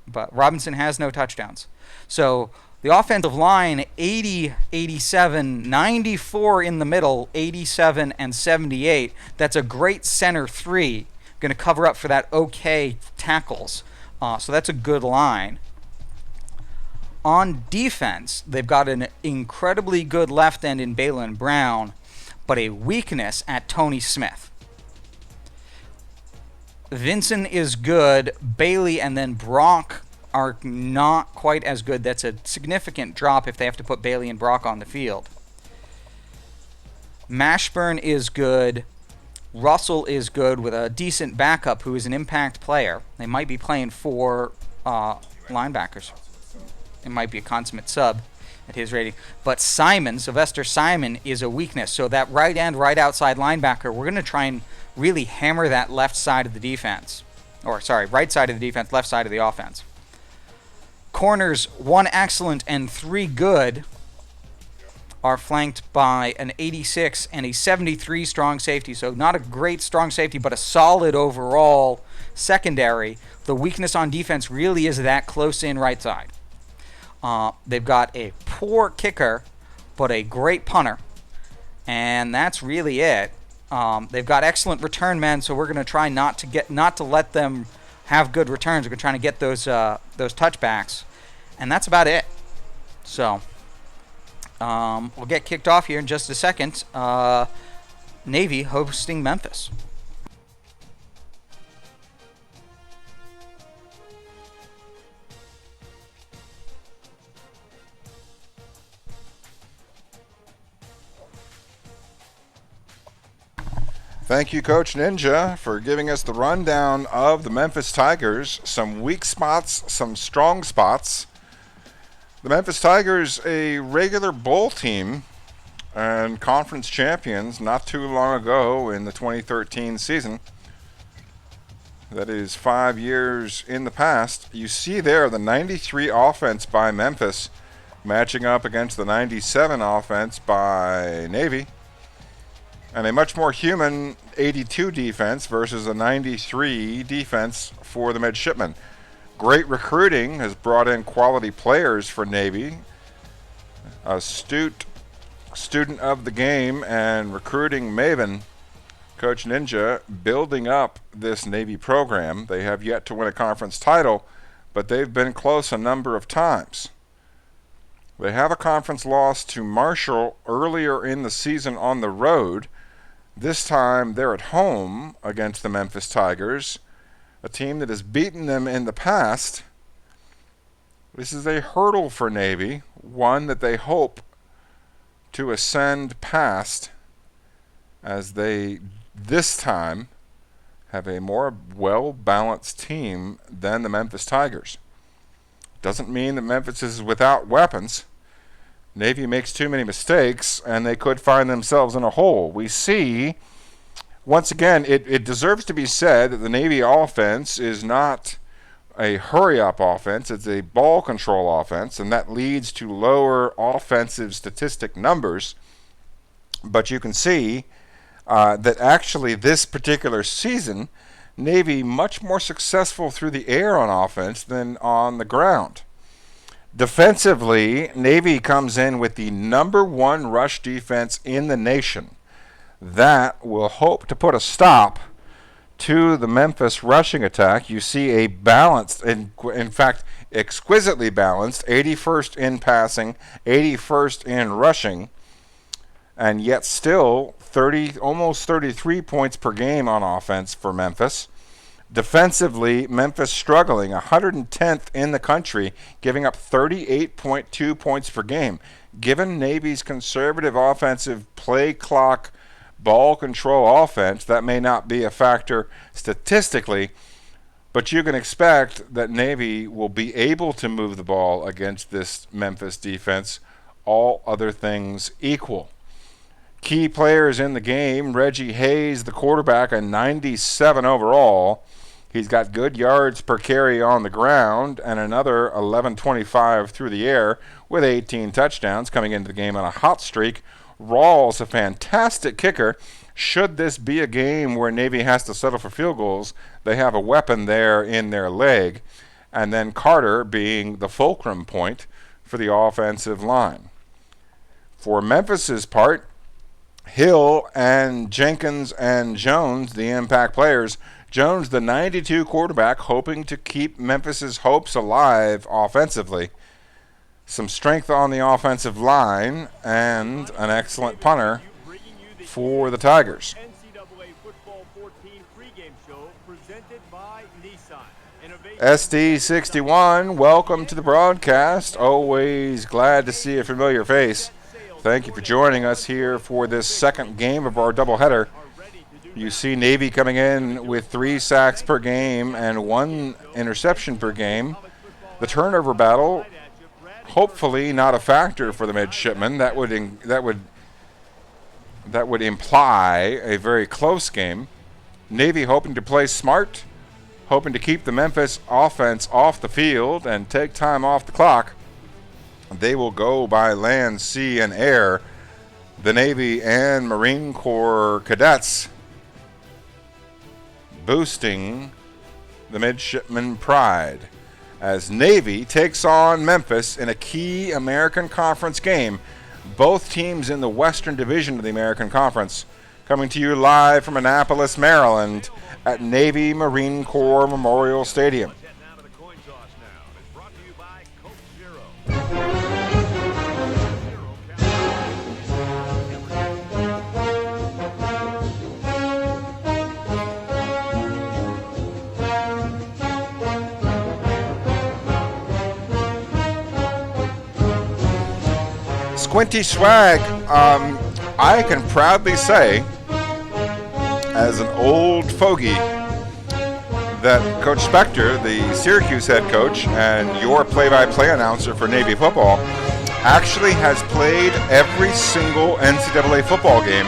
But Robinson has no touchdowns. So the offensive line, 80, 87, 94 in the middle, 87 and 78. That's a great center three. Going to cover up for that okay tackles. So that's a good line. On defense, they've got an incredibly good left end in Balin Brown, but a weakness at Tony Smith. Vincent is good. Bailey and then Brock are not quite as good. That's a significant drop if they have to put Bailey and Brock on the field. Mashburn is good. Russell is good with a decent backup who is an impact player. They might be playing four linebackers. It might be a consummate sub at his rating. But Sylvester Simon is a weakness. So that right end, right outside linebacker, we're going to try and really hammer that left side of the defense. Right side of the defense, left side of the offense. Corners, 1 excellent and 3 good, are flanked by an 86 and a 73 strong safety. So not a great strong safety, but a solid overall secondary. The weakness on defense really is that close-in right side. They've got a poor kicker, but a great punter. And that's really it. They've got excellent return men, so we're going to try not to let them have good returns. We're going to try to get those touchbacks, and that's about it. So we'll get kicked off here in just a second. Navy hosting Memphis. Thank you, Coach Ninja, for giving us the rundown of the Memphis Tigers. Some weak spots, some strong spots. The Memphis Tigers, a regular bowl team and conference champions not too long ago in the 2013 season. That is 5 years in the past. You see there the 93 offense by Memphis matching up against the 97 offense by Navy. And a much more human 82 defense versus a 93 defense for the midshipmen. Great recruiting has brought in quality players for Navy. Astute student of the game and recruiting maven Coach Ninja building up this Navy program. They have yet to win a conference title, but they've been close a number of times. They have a conference loss to Marshall earlier in the season on the road. This time they're at home against the Memphis Tigers, a team that has beaten them in the past. This is a hurdle for Navy, one that they hope to ascend past as they this time have a more well-balanced team than the Memphis Tigers. Doesn't mean that Memphis is without weapons. Navy makes too many mistakes and they could find themselves in a hole. We see, once again, it deserves to be said that the Navy offense is not a hurry-up offense. It's a ball control offense, and that leads to lower offensive statistic numbers. But you can see that actually this particular season, Navy much more successful through the air on offense than on the ground. Defensively, Navy comes in with the #1 rush defense in the nation. That will hope to put a stop to the Memphis rushing attack. You see a balanced, in fact, exquisitely balanced, 81st in passing, 81st in rushing, and yet still almost 33 points per game on offense for Memphis. Defensively, Memphis struggling, 110th in the country, giving up 38.2 points per game. Given Navy's conservative offensive play clock ball control offense, that may not be a factor statistically, but you can expect that Navy will be able to move the ball against this Memphis defense, all other things equal. Key players in the game, Reggie Hayes, the quarterback, a 97 overall. He's got good yards per carry on the ground and another 11.25 through the air with 18 touchdowns coming into the game on a hot streak. Rawls, a fantastic kicker. Should this be a game where Navy has to settle for field goals, they have a weapon there in their leg. And then Carter being the fulcrum point for the offensive line. For Memphis's part, Hill and Jenkins and Jones, the impact players. Jones, the 92 quarterback, hoping to keep Memphis's hopes alive offensively. Some strength on the offensive line and an excellent punter for the Tigers. NCAA Football 14 pregame show presented by Nissan. SD61, welcome to the broadcast. Always glad to see a familiar face. Thank you for joining us here for this second game of our doubleheader. You see Navy coming in with 3 sacks per game and 1 interception per game. The turnover battle, hopefully not a factor for the midshipmen. That would imply a very close game. Navy hoping to play smart, hoping to keep the Memphis offense off the field and take time off the clock. They will go by land, sea, and air. The Navy and Marine Corps cadets boosting the midshipman pride as Navy takes on Memphis in a key American Conference game. Both teams in the Western Division of the American Conference. Coming to you live from Annapolis, Maryland at Navy Marine Corps Memorial Stadium. Squinty Swag, I can proudly say, as an old fogey, that Coach Spectre, the Syracuse head coach and your play-by-play announcer for Navy football, actually has played every single NCAA football game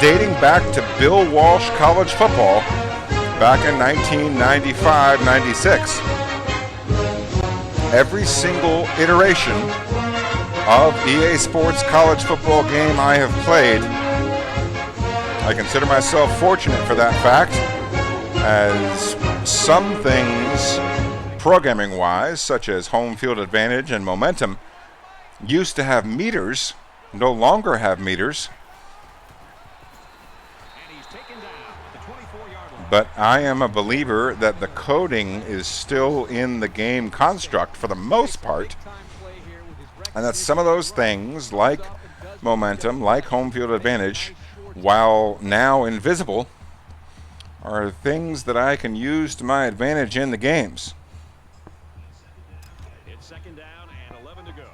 dating back to Bill Walsh College football back in 1995-96. Every single iteration of EA Sports college football game I have played. I consider myself fortunate for that fact, as some things programming-wise, such as home field advantage and momentum, used to have meters, no longer have meters. And he's taken down But I am a believer that the coding is still in the game construct for the most part. And that some of those things, like momentum, like home field advantage, while now invisible, are things that I can use to my advantage in the games. It's second down and 11 to go.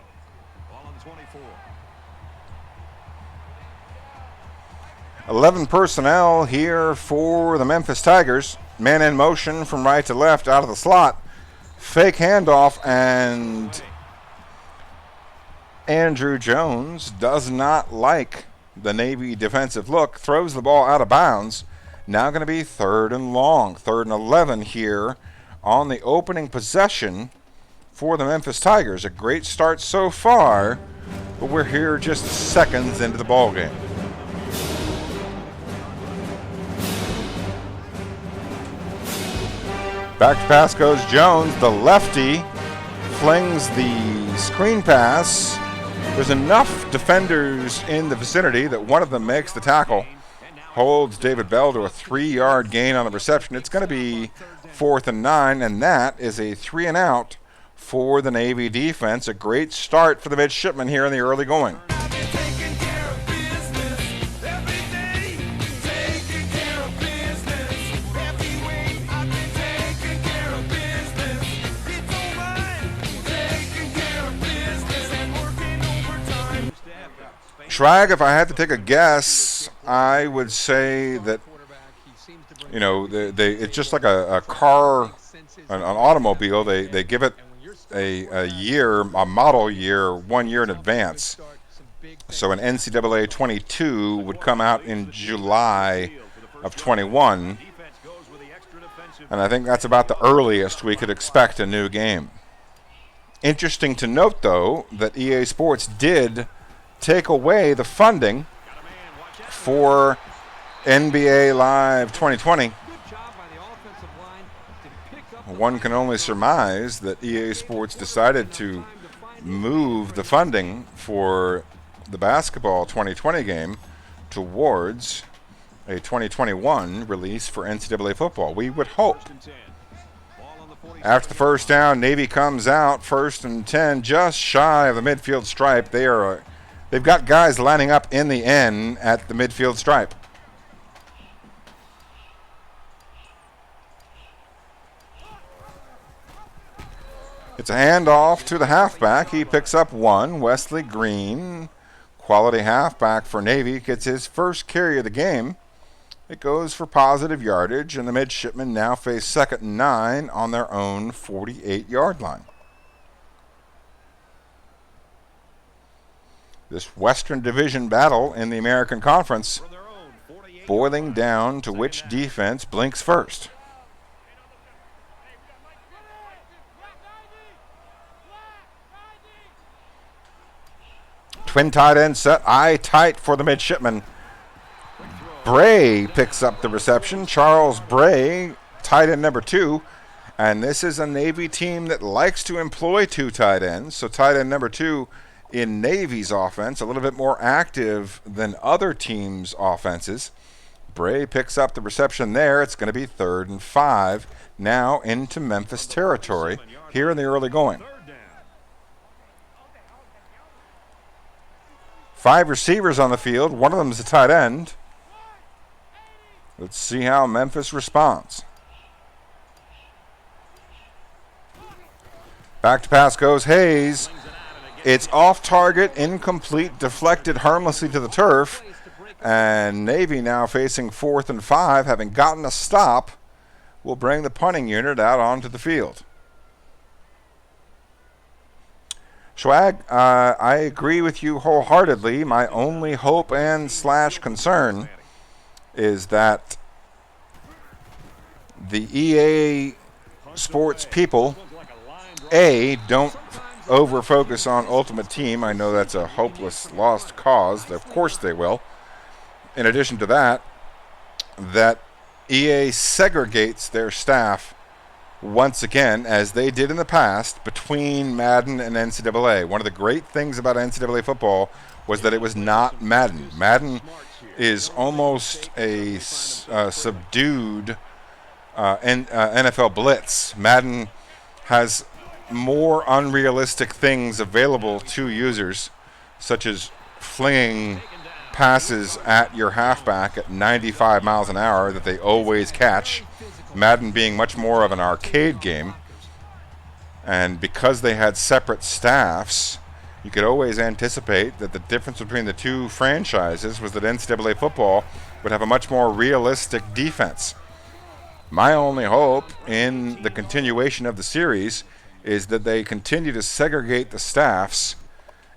Ball on the 24. 11 personnel here for the Memphis Tigers. Man in motion from right to left out of the slot. Fake handoff, and Andrew Jones does not like the Navy defensive look. Throws the ball out of bounds. Now going to be 3rd and long. 3rd and 11 here on the opening possession for the Memphis Tigers. A great start so far, but we're here just seconds into the ball game. Back to pass goes Jones. The lefty flings the screen pass. There's enough defenders in the vicinity that one of them makes the tackle. Holds David Bell to a 3-yard gain on the reception. It's going to be 4th and 9, and that is a 3-and-out for the Navy defense. A great start for the midshipmen here in the early going. Schwag, if I had to take a guess, I would say that, you know, it's just like a car, an automobile. They give it a year, a model year, 1 year in advance. So an NCAA 22 would come out in July of 21. And I think that's about the earliest we could expect a new game. Interesting to note, though, that EA Sports did take away the funding for NBA Live 2020. One can only surmise that EA Sports decided to move the funding for the basketball 2020 game towards a 2021 release for NCAA football. We would hope. After the first down, Navy comes out 1st and 10, just shy of the midfield stripe. They've got guys lining up in the end at the midfield stripe. It's a handoff to the halfback. He picks up 1. Wesley Green, quality halfback for Navy, gets his first carry of the game. It goes for positive yardage, and the midshipmen now face 2nd and 9 on their own 48-yard line. This Western Division battle in the American Conference boiling down to which defense blinks first. Twin tight end set, eye tight for the midshipman. Bray picks up the reception. Charles Bray, tight end number 2. And this is a Navy team that likes to employ 2 tight ends. So tight end number 2 in Navy's offense, a little bit more active than other teams' offenses. Bray picks up the reception there. It's going to be 3rd and 5, now into Memphis territory here in the early going. 5 receivers on the field. One of them is a tight end. Let's see how Memphis responds. Back to pass goes Hayes. It's off target, incomplete, deflected harmlessly to the turf. And Navy now facing 4th and 5, having gotten a stop, will bring the punting unit out onto the field. Schwag, I agree with you wholeheartedly. My only hope and / concern is that the EA Sports people, don't over-focus on Ultimate Team. I know that's a hopeless, lost cause. Of course they will. In addition to that, that EA segregates their staff once again, as they did in the past, between Madden and NCAA. One of the great things about NCAA football was that it was not Madden. Madden is almost a subdued NFL blitz. Madden has more unrealistic things available to users, such as flinging passes at your halfback at 95 miles an hour that they always catch. Madden being much more of an arcade game. And because they had separate staffs, you could always anticipate that the difference between the two franchises was that NCAA football would have a much more realistic defense. My only hope in the continuation of the series is that they continue to segregate the staffs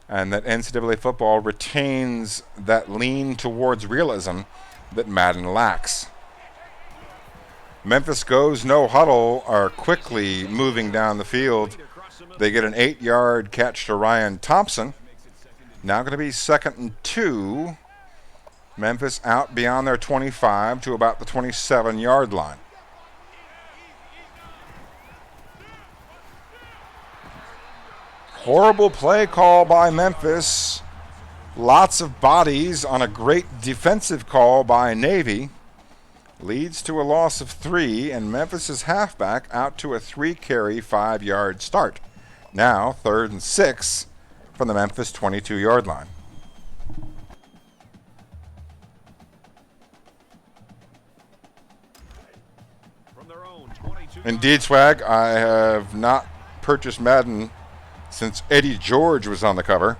and that NCAA football retains that lean towards realism that Madden lacks. Memphis goes no huddle, are quickly moving down the field. They get an 8-yard catch to Ryan Thompson. Now going to be 2nd and 2. Memphis out beyond their 25 to about the 27-yard line. Horrible play call by Memphis. Lots of bodies on a great defensive call by Navy. Leads to a loss of 3, and Memphis' halfback out to a 3-carry, 5-yard start. Now 3rd and 6 from the Memphis 22-yard line. Indeed, Swag, I have not purchased Madden since Eddie George was on the cover.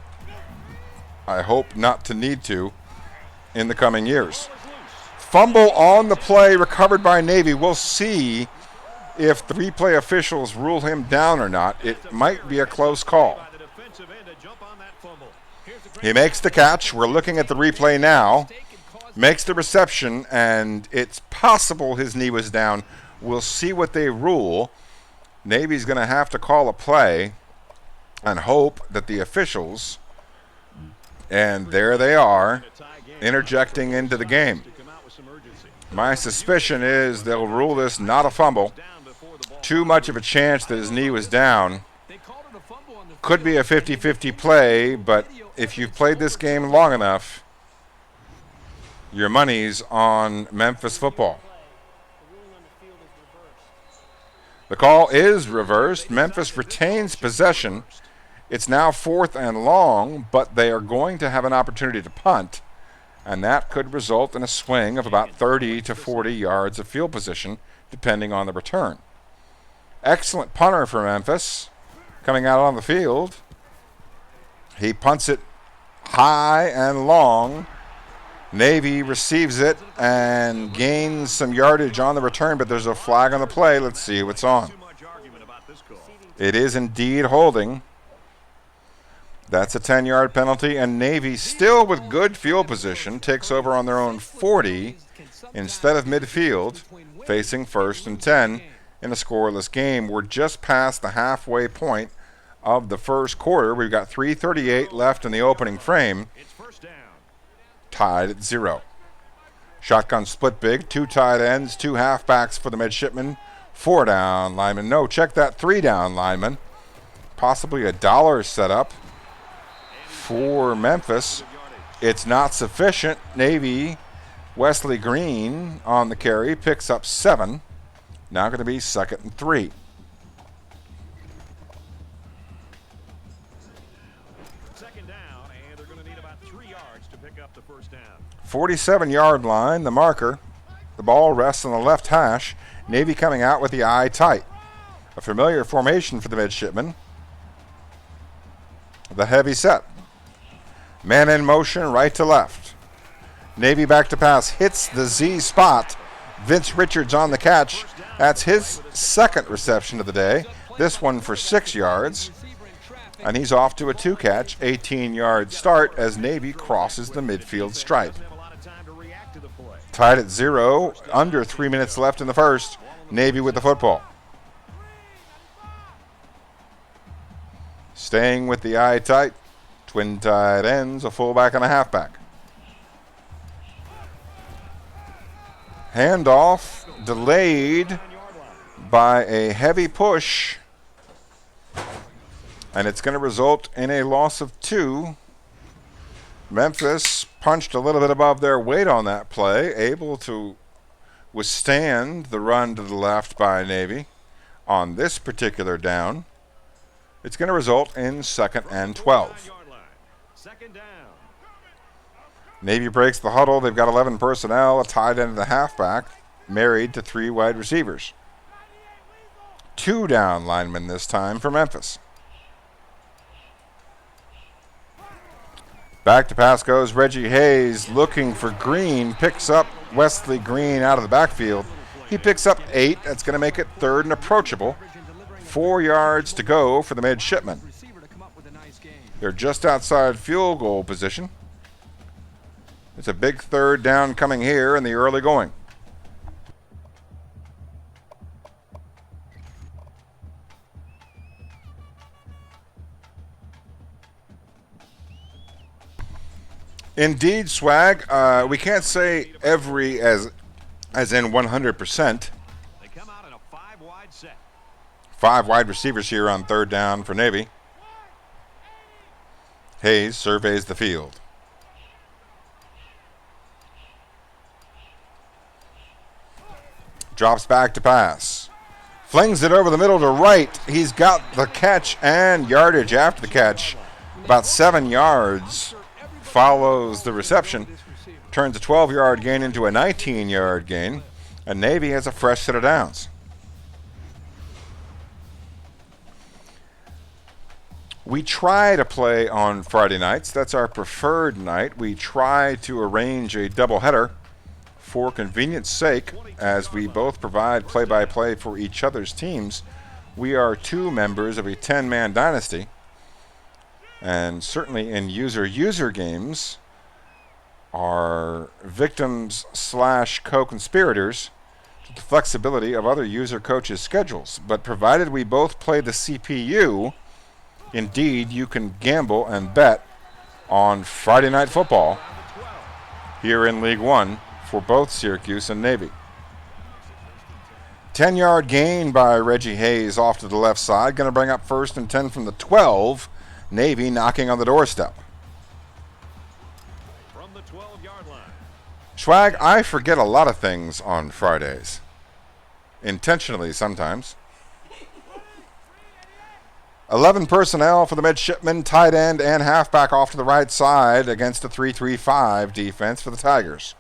I hope not to need to in the coming years. Fumble on the play, recovered by Navy. We'll see if the replay officials rule him down or not. It might be a close call. He makes the catch. We're looking at the replay now. Makes the reception, and it's possible his knee was down. We'll see what they rule. Navy's going to have to call a play and hope that the officials, and there they are, interjecting into the game. My suspicion is they'll rule this not a fumble. Too much of a chance that his knee was down. Could be a 50-50 play, but if you've played this game long enough, your money's on Memphis football. The call is reversed. Memphis retains possession. It's now 4th and long, but they are going to have an opportunity to punt, and that could result in a swing of about 30 to 40 yards of field position, depending on the return. Excellent punter for Memphis, coming out on the field. He punts it high and long. Navy receives it and gains some yardage on the return, but there's a flag on the play. Let's see what's on. It is indeed holding. That's a 10-yard penalty, and Navy, still with good field position, takes over on their own 40 instead of midfield, facing 1st and 10 in a scoreless game. We're just past the halfway point of the first quarter. We've got 3:38 left in the opening frame. Tied at 0. Shotgun split big, 2 tight ends, 2 halfbacks for the midshipmen, 4 down linemen. No, check that, 3 down linemen. Possibly a dollar setup for Memphis. It's not sufficient. Navy, Wesley Green on the carry, picks up 7. Now going to be 2nd and 3. Second down, and they're going to need about 3 yards to pick up the first down. 47-yard line, the marker. The ball rests on the left hash. Navy coming out with the eye tight. A familiar formation for the midshipmen. The heavy set. Man in motion, right to left. Navy back to pass, hits the Z spot. Vince Richards on the catch. That's his 2nd reception of the day. This one for 6 yards. And he's off to a 2-catch, 18-yard start as Navy crosses the midfield stripe. Tied at 0, under 3 minutes left in the first. Navy with the football. Staying with the eye tight. Twin tight ends, a fullback and a halfback. Handoff delayed by a heavy push, and it's going to result in a loss of 2. Memphis punched a little bit above their weight on that play, able to withstand the run to the left by Navy on this particular down. It's going to result in 2nd and 12. Second down. Navy breaks the huddle. They've got 11 personnel, a tight end and a halfback, married to 3 wide receivers. 2 down linemen this time for Memphis. Back to pass goes Reggie Hayes, looking for Green, picks up Wesley Green out of the backfield. He picks up 8. That's going to make it 3rd and approachable. 4 yards to go for the midshipmen. They're just outside field goal position. It's a big 3rd down coming here in the early going. Indeed, Swag. We can't say every as in 100%. They come out in a 5-wide set. 5 wide receivers here on 3rd down for Navy. Hayes surveys the field. Drops back to pass. Flings it over the middle to right. He's got the catch and yardage after the catch. About 7 yards. Follows the reception. Turns a 12-yard gain into a 19-yard gain. And Navy has a fresh set of downs. We try to play on Friday nights. That's our preferred night. We try to arrange a doubleheader for convenience sake, as we both provide play-by-play for each other's teams. We are 2 members of a 10-man dynasty, and certainly in user games are victims / co-conspirators to the flexibility of other user coaches' schedules. But provided we both play the CPU, indeed, you can gamble and bet on Friday Night Football here in League 1 for both Syracuse and Navy. 10-yard gain by Reggie Hayes off to the left side. Going to bring up 1st and 10 from the 12. Navy knocking on the doorstep. From the 12-yard line. Swag, I forget a lot of things on Fridays. Intentionally sometimes. 11 personnel for the midshipmen, tight end, and halfback off to the right side against a 3-3-5 defense for the Tigers.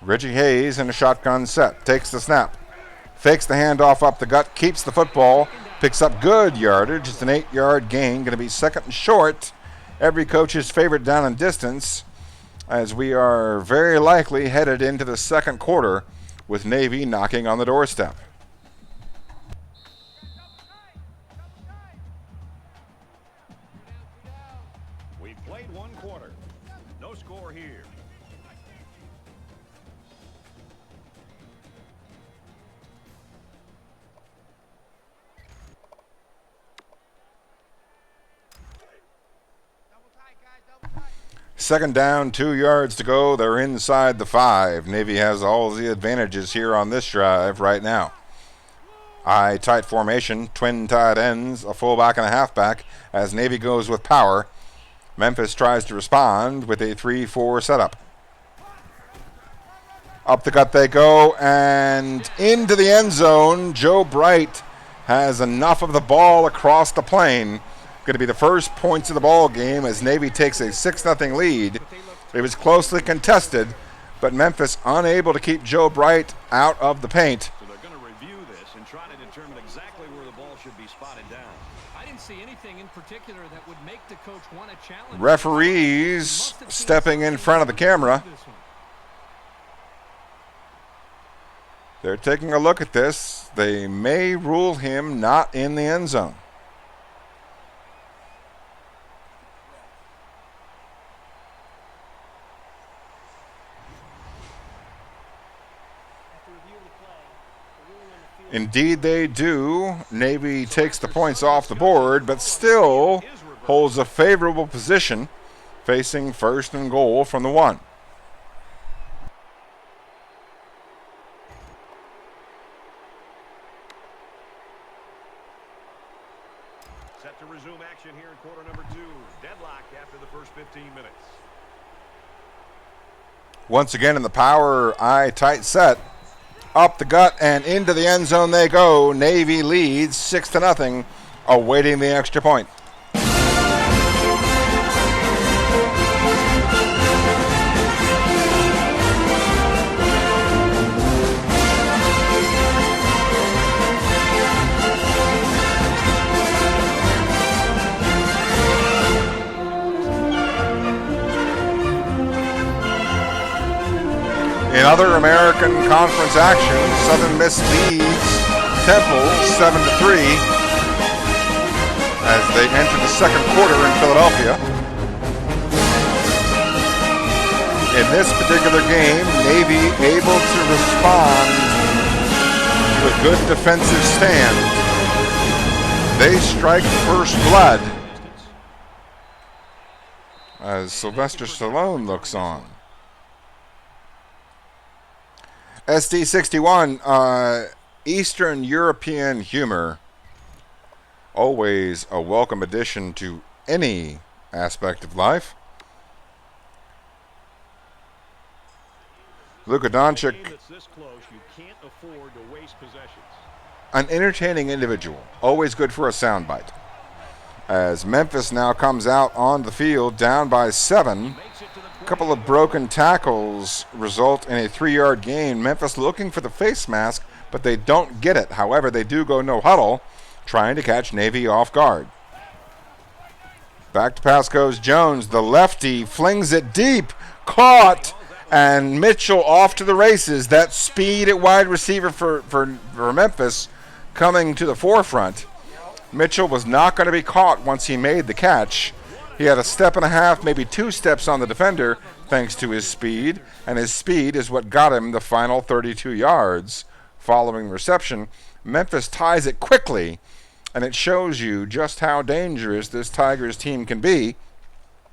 Reggie Hayes in a shotgun set. Takes the snap. Fakes the handoff up the gut. Keeps the football. Picks up good yardage. It's an 8-yard gain. Going to be 2nd and short. Every coach's favorite down and distance, as we are very likely headed into the 2nd quarter with Navy knocking on the doorstep. We've played 1 quarter. No score here. Second down, 2 yards to go. They're inside the 5. Navy has all the advantages here on this drive right now. Tight formation, twin tight ends, a fullback and a halfback as Navy goes with power. Memphis tries to respond with a 3-4 setup. Up the gut they go and into the end zone. Joe Bright has enough of the ball across the plane. Going to be the first points of the ball game as Navy takes a 6-0 lead. It was closely contested, but Memphis unable to keep Joe Bright out of the paint. So they're going to review this and try to determine exactly where the ball should be spotted down. I didn't see anything in particular that would make the coach want to challenge. Referees stepping in front of the camera. They're taking a look at this. They may rule him not in the end zone. Indeed they do. Navy takes the points off the board, but still holds a favorable position, facing 1st and goal from the 1. Set to resume action here in quarter number 2. Deadlock after the first 15 minutes. Once again in the power eye tight set. Up the gut and into the end zone they go. Navy leads 6-0, awaiting the extra point. In other American Conference action, Southern Miss leads Temple 7-3 as they enter the second quarter in Philadelphia. In this particular game, Navy able to respond to a good defensive stand. They strike first blood as Sylvester Stallone looks on. SD61, Eastern European humor, always a welcome addition to any aspect of life. Luka Doncic, an entertaining individual, always good for a soundbite. As Memphis now comes out on the field down by 7. A couple of broken tackles result in a 3-yard gain. Memphis looking for the face mask, but they don't get it. However, they do go no huddle, trying to catch Navy off guard. Back to pass goes Jones. The lefty flings it deep, caught, and Mitchell off to the races. That speed at wide receiver for Memphis coming to the forefront. Mitchell was not going to be caught once he made the catch. He had a step and a half, maybe 2 steps on the defender, thanks to his speed, and his speed is what got him the final 32 yards following reception. Memphis ties it quickly, and it shows you just how dangerous this Tigers team can be.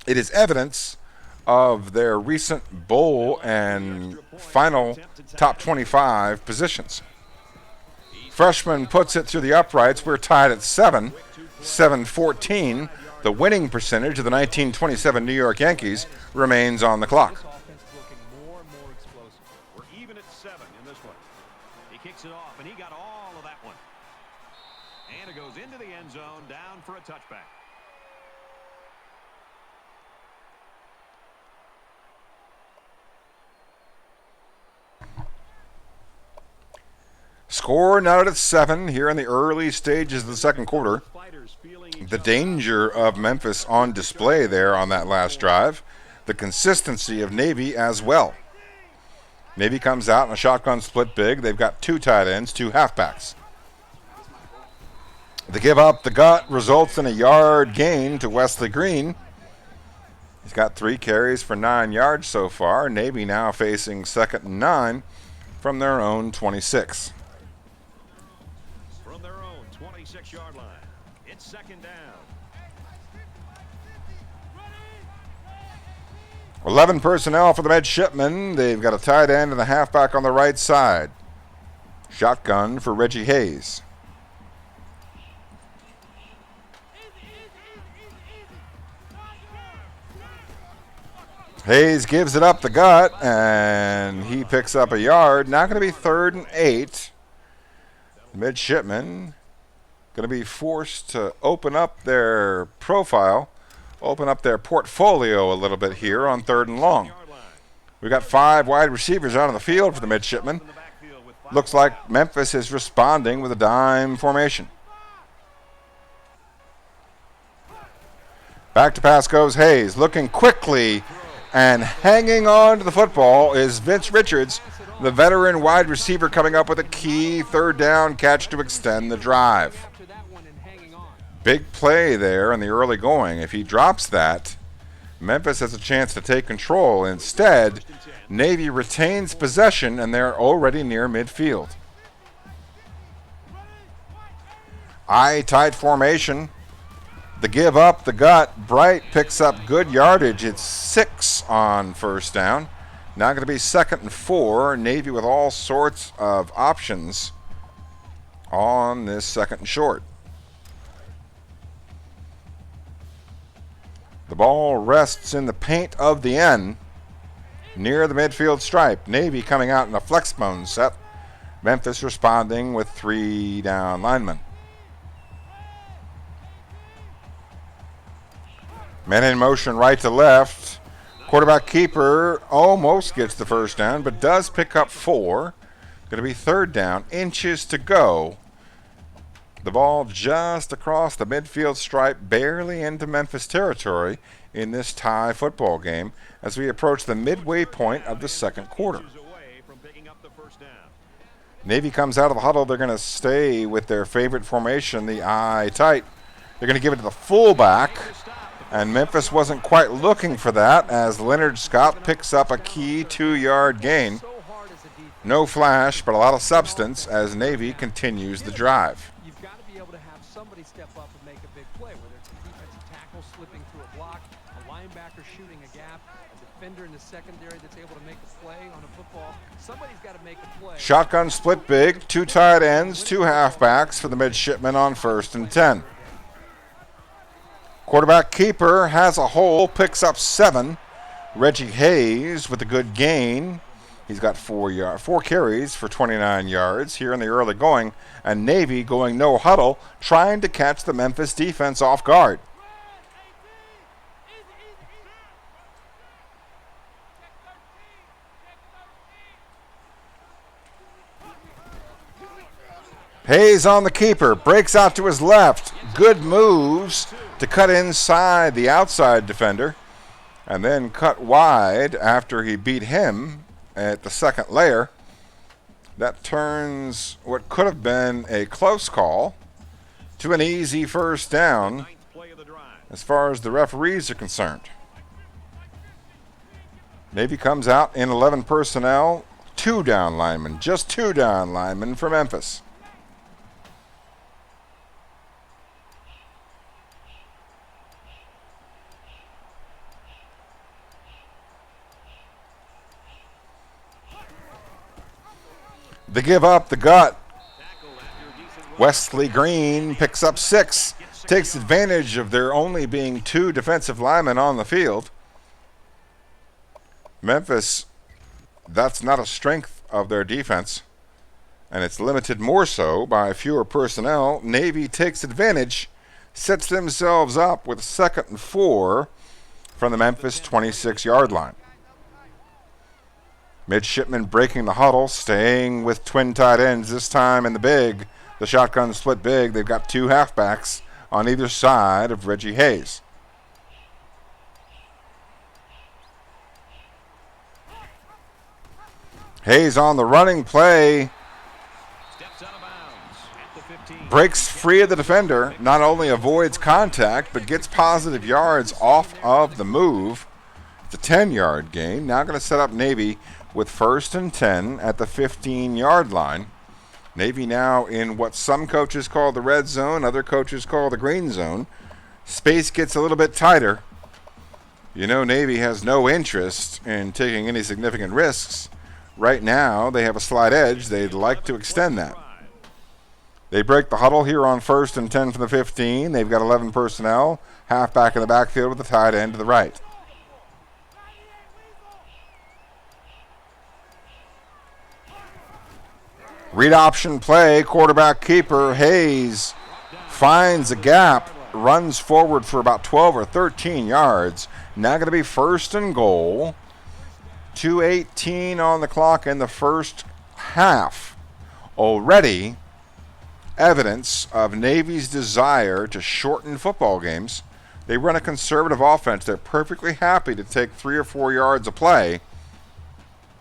It is evidence of their recent bowl and final top 25 positions. Freshman puts it through the uprights. We're tied at 7-14. The winning percentage of the 1927 New York Yankees remains on the clock. We're even at 7 in this one. He kicks it off, and he got all of that one. And it goes into the end zone, down for a touchback. Score now at 7 here in the early stages of the second quarter. The danger of Memphis on display there on that last drive. The consistency of Navy as well. Navy comes out in a shotgun split big. They've got 2 tight ends, 2 halfbacks. The give up the gut results in a yard gain to Wesley Green. He's got 3 carries for 9 yards so far. Navy now facing 2nd and 9 from their own 26. From their own 26-yard line. It's 2nd down. 11 personnel for the midshipmen. They've got a tight end and a halfback on the right side. Shotgun for Reggie Hayes. Hayes gives it up the gut, and he picks up a yard. Now going to be 3rd and 8. The midshipmen going to be forced to open up their profile, open up their portfolio a little bit here on 3rd and long. We've got 5 wide receivers out on the field for the midshipmen. Looks like Memphis is responding with a dime formation. Back to pass goes Hayes, looking quickly, and hanging on to the football is Vince Richards, the veteran wide receiver, coming up with a key 3rd down catch to extend the drive. Big play there in the early going. If he drops that, Memphis has a chance to take control. Instead, Navy retains possession, and they're already near midfield. Eye tight formation. The give up the gut. Bright picks up good yardage. It's 6 on 1st down. Now going to be 2nd and 4. Navy with all sorts of options on this 2nd and short. The ball rests in the paint of the end. near the midfield stripe. Navy coming out in a flex bone set. Memphis responding with 3 down linemen. Men in motion right to left. Quarterback keeper almost gets the first down, but does pick up 4. Going to be 3rd down, inches to go. The ball just across the midfield stripe, barely into Memphis territory in this tie football game as we approach the midway point of the second quarter. Navy comes out of the huddle. They're going to stay with their favorite formation, the eye tight. They're going to give it to the fullback, and Memphis wasn't quite looking for that as Leonard Scott picks up a key 2-yard gain. No flash, but a lot of substance as Navy continues the drive. You've got to be able to have somebody step up and make a big play, whether it's a defensive tackle slipping through a block, a linebacker shooting a gap, a defender in the secondary that's able to make a play on a football. Somebody's got to make a play. Shotgun split big, 2 tight ends, 2 halfbacks for the midshipmen on 1st and 10. Quarterback keeper has a hole, picks up 7. Reggie Hayes with a good gain. He's got 4 carries for 29 yards here in the early going, and Navy going no huddle, trying to catch the Memphis defense off guard. Hayes on the keeper, breaks out to his left. Good moves to cut inside the outside defender, and then cut wide after he beat him at the second layer. That turns what could have been a close call to an easy first down as far as the referees are concerned. Navy comes out in 11 personnel, 2 down linemen, just 2 down linemen for Memphis. They give up the gut. Wesley Green picks up 6, takes advantage of there only being 2 defensive linemen on the field. Memphis, that's not a strength of their defense, and it's limited more so by fewer personnel. Navy takes advantage, sets themselves up with 2nd and 4 from the Memphis 26-yard line. Midshipmen breaking the huddle, staying with twin tight ends this time in the shotgun split big. They've got 2 halfbacks on either side of Reggie Hayes. Hayes on the running play. Breaks free of the defender, not only avoids contact, but gets positive yards off of the move. It's a 10-yard gain. Now going to set up Navy with 1st and 10 at the 15-yard line. Navy now in what some coaches call the red zone, other coaches call the green zone. Space gets a little bit tighter. You know Navy has no interest in taking any significant risks. Right now they have a slight edge. They'd like to extend that. They break the huddle here on 1st and 10 from the 15. They've got 11 personnel, halfback in the backfield with the tight end to the right. Read option play, quarterback keeper Hayes finds a gap, runs forward for about 12 or 13 yards. Now going to be 1st and goal. 2:18 on the clock in the first half. Already evidence of Navy's desire to shorten football games. They run a conservative offense. They're perfectly happy to take 3 or 4 yards of play,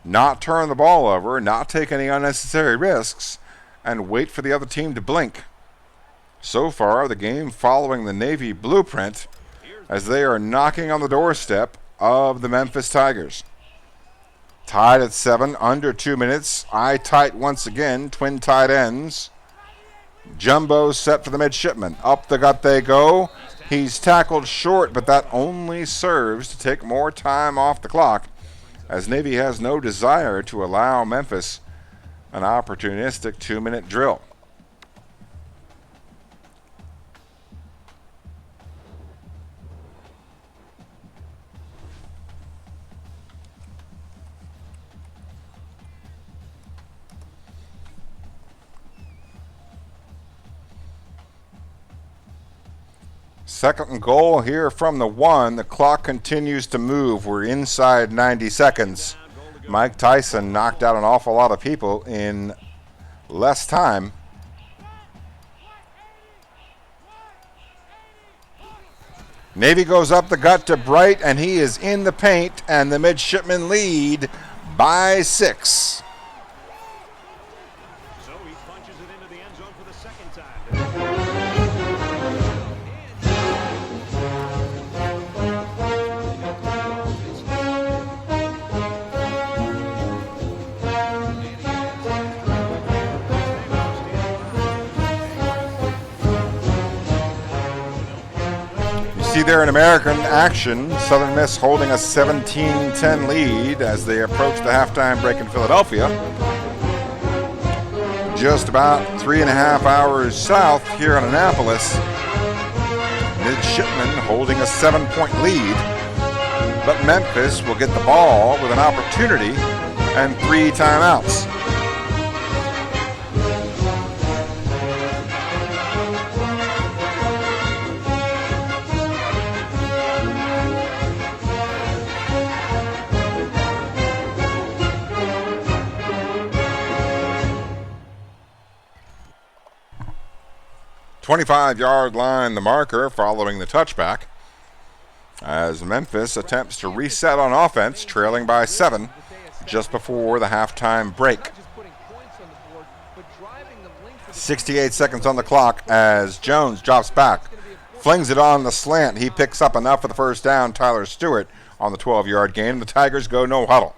not turn the ball over, not take any unnecessary risks, and wait for the other team to blink. So far, the game following the Navy blueprint as they are knocking on the doorstep of the Memphis Tigers. Tied at 7, under 2 minutes. Eye tight once again, twin tight ends. Jumbo set for the midshipmen. Up the gut they go. He's tackled short, but that only serves to take more time off the clock, as Navy has no desire to allow Memphis an opportunistic 2-minute drill. Second and goal here from the 1. The clock continues to move. We're inside 90 seconds. Mike Tyson knocked out an awful lot of people in less time. Navy goes up the gut to Bright, and he is in the paint, and the midshipmen lead by 6. So he punches it into the end zone for the second time. See there in American action, Southern Miss holding a 17-10 lead as they approach the halftime break in Philadelphia. Just about 3.5 hours south here in Annapolis. Midshipmen holding a 7-point lead, but Memphis will get the ball with an opportunity and 3 timeouts. "25-yard line, the marker following the touchback, as Memphis attempts to reset on offense, trailing by 7 just before the halftime break. 68 seconds on the clock as Jones drops back, flings it on the slant. He picks up enough for the first down. Tyler Stewart on the 12-yard gain. The Tigers go no huddle.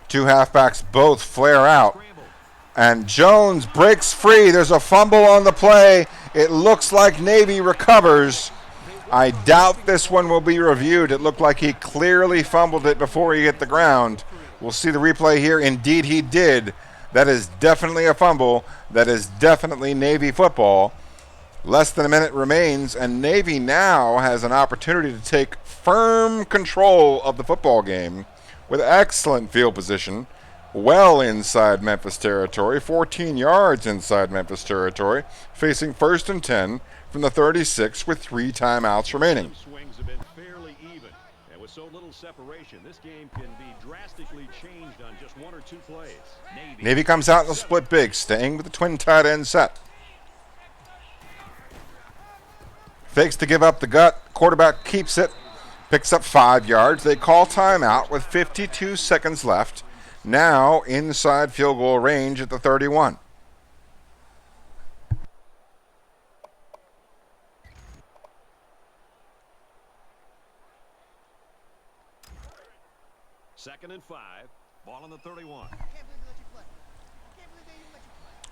Two halfbacks both flare out, and Jones breaks free. There's a fumble on the play. It looks like Navy recovers. I doubt this one will be reviewed. It looked like he clearly fumbled it before he hit the ground. We'll see the replay here. Indeed, he did. That is definitely a fumble. That is definitely Navy football. Less than a minute remains, and Navy now has an opportunity to take firm control of the football game with excellent field position, well inside Memphis territory, 14 yards inside Memphis territory, facing 1st and 10 from the 36 with 3 timeouts remaining. Swings have been fairly even, and with so little separation, this game can be drastically changed on just 1 or 2 plays. Navy comes out in the split big, staying with the twin tight end set. Fakes to give up the gut. Quarterback keeps it. Picks up 5 yards. They call timeout with 52 seconds left. Now inside field goal range at the 31. Second and 5. Ball on the 31.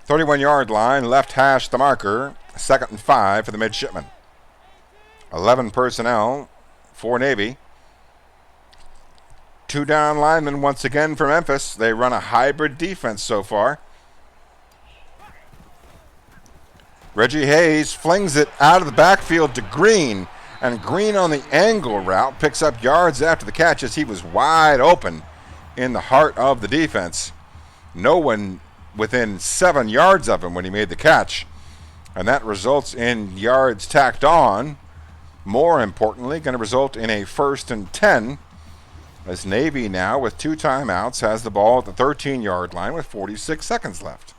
31-yard line. Left hash the marker. 2nd and 5 for the midshipmen. 11 personnel for Navy. 2 down linemen once again for Memphis. They run a hybrid defense so far. Reggie Hayes flings it out of the backfield to Green, and Green on the angle route picks up yards after the catch as he was wide open in the heart of the defense. No one within 7 yards of him when he made the catch, and that results in yards tacked on. More importantly, going to result in a 1st and 10 as Navy now with 2 timeouts has the ball at the 13-yard line with 46 seconds left.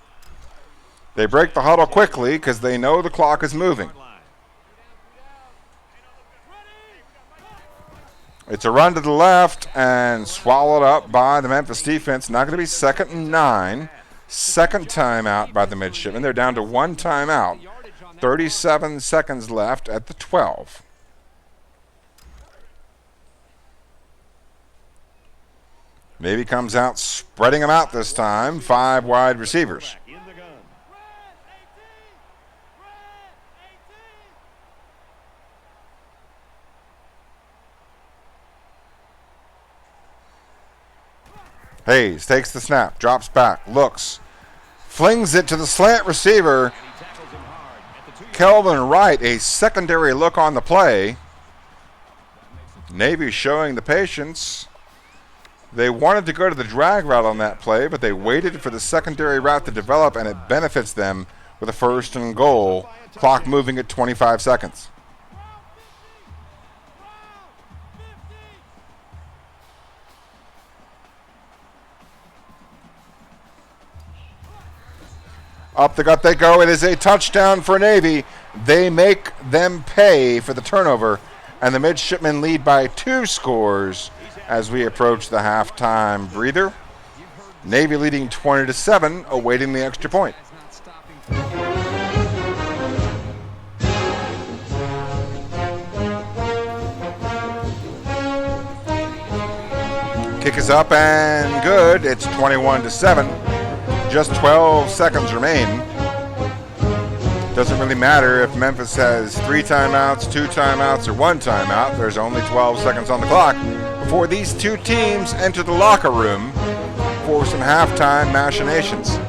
They break the huddle quickly because they know the clock is moving. It's a run to the left and swallowed up by the Memphis defense. Now going to be 2nd and 9. Second timeout by the midshipmen. They're down to 1 timeout. 37 seconds left at the 12. Navy comes out spreading them out this time. 5 wide receivers. Hayes takes the snap, drops back, looks, flings it to the slant receiver. Kelvin Wright, a secondary look on the play. Navy showing the patience. They wanted to go to the drag route on that play, but they waited for the secondary route to develop, and it benefits them with a 1st and goal. Clock moving at 25 seconds. Up the gut they go. It is a touchdown for Navy. They make them pay for the turnover, and the midshipmen lead by 2 scores as we approach the halftime breather. Navy leading 20-7, awaiting the extra point. Kick is up and good. It's 21-7. Just 12 seconds remain. Doesn't really matter if Memphis has 3 timeouts, 2 timeouts, or 1 timeout. There's only 12 seconds on the clock before these 2 teams enter the locker room for some halftime machinations.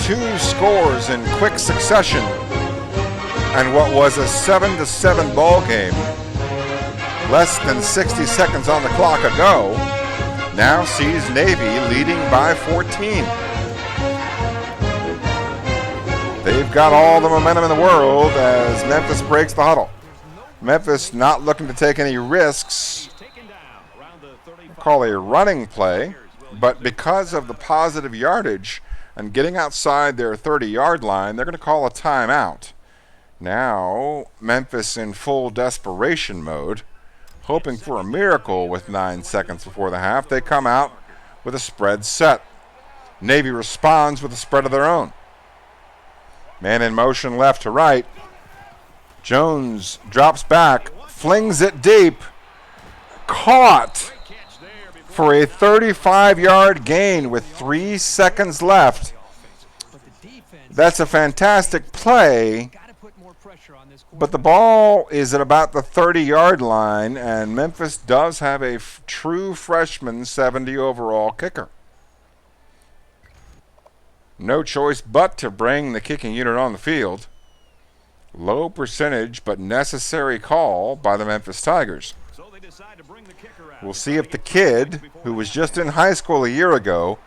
Two scores in quick succession, and what was a 7-7 ball game less than 60 seconds on the clock ago now sees Navy leading by 14. They've got all the momentum in the world as Memphis breaks the huddle. Memphis not looking to take any risks, call a running play, but because of the positive yardage and getting outside their 30-yard line, they're going to call a timeout. Now, Memphis in full desperation mode, hoping for a miracle with 9 seconds before the half. They come out with a spread set. Navy responds with a spread of their own. Man in motion left to right. Jones drops back, flings it deep, caught for a 35-yard gain with 3 seconds left. That's a fantastic play, but the ball is at about the 30-yard line, and Memphis does have a true freshman 70 overall kicker. No choice but to bring the kicking unit on the field. Low percentage but necessary call by the Memphis Tigers. We'll see if the kid, who was just in high school a year ago,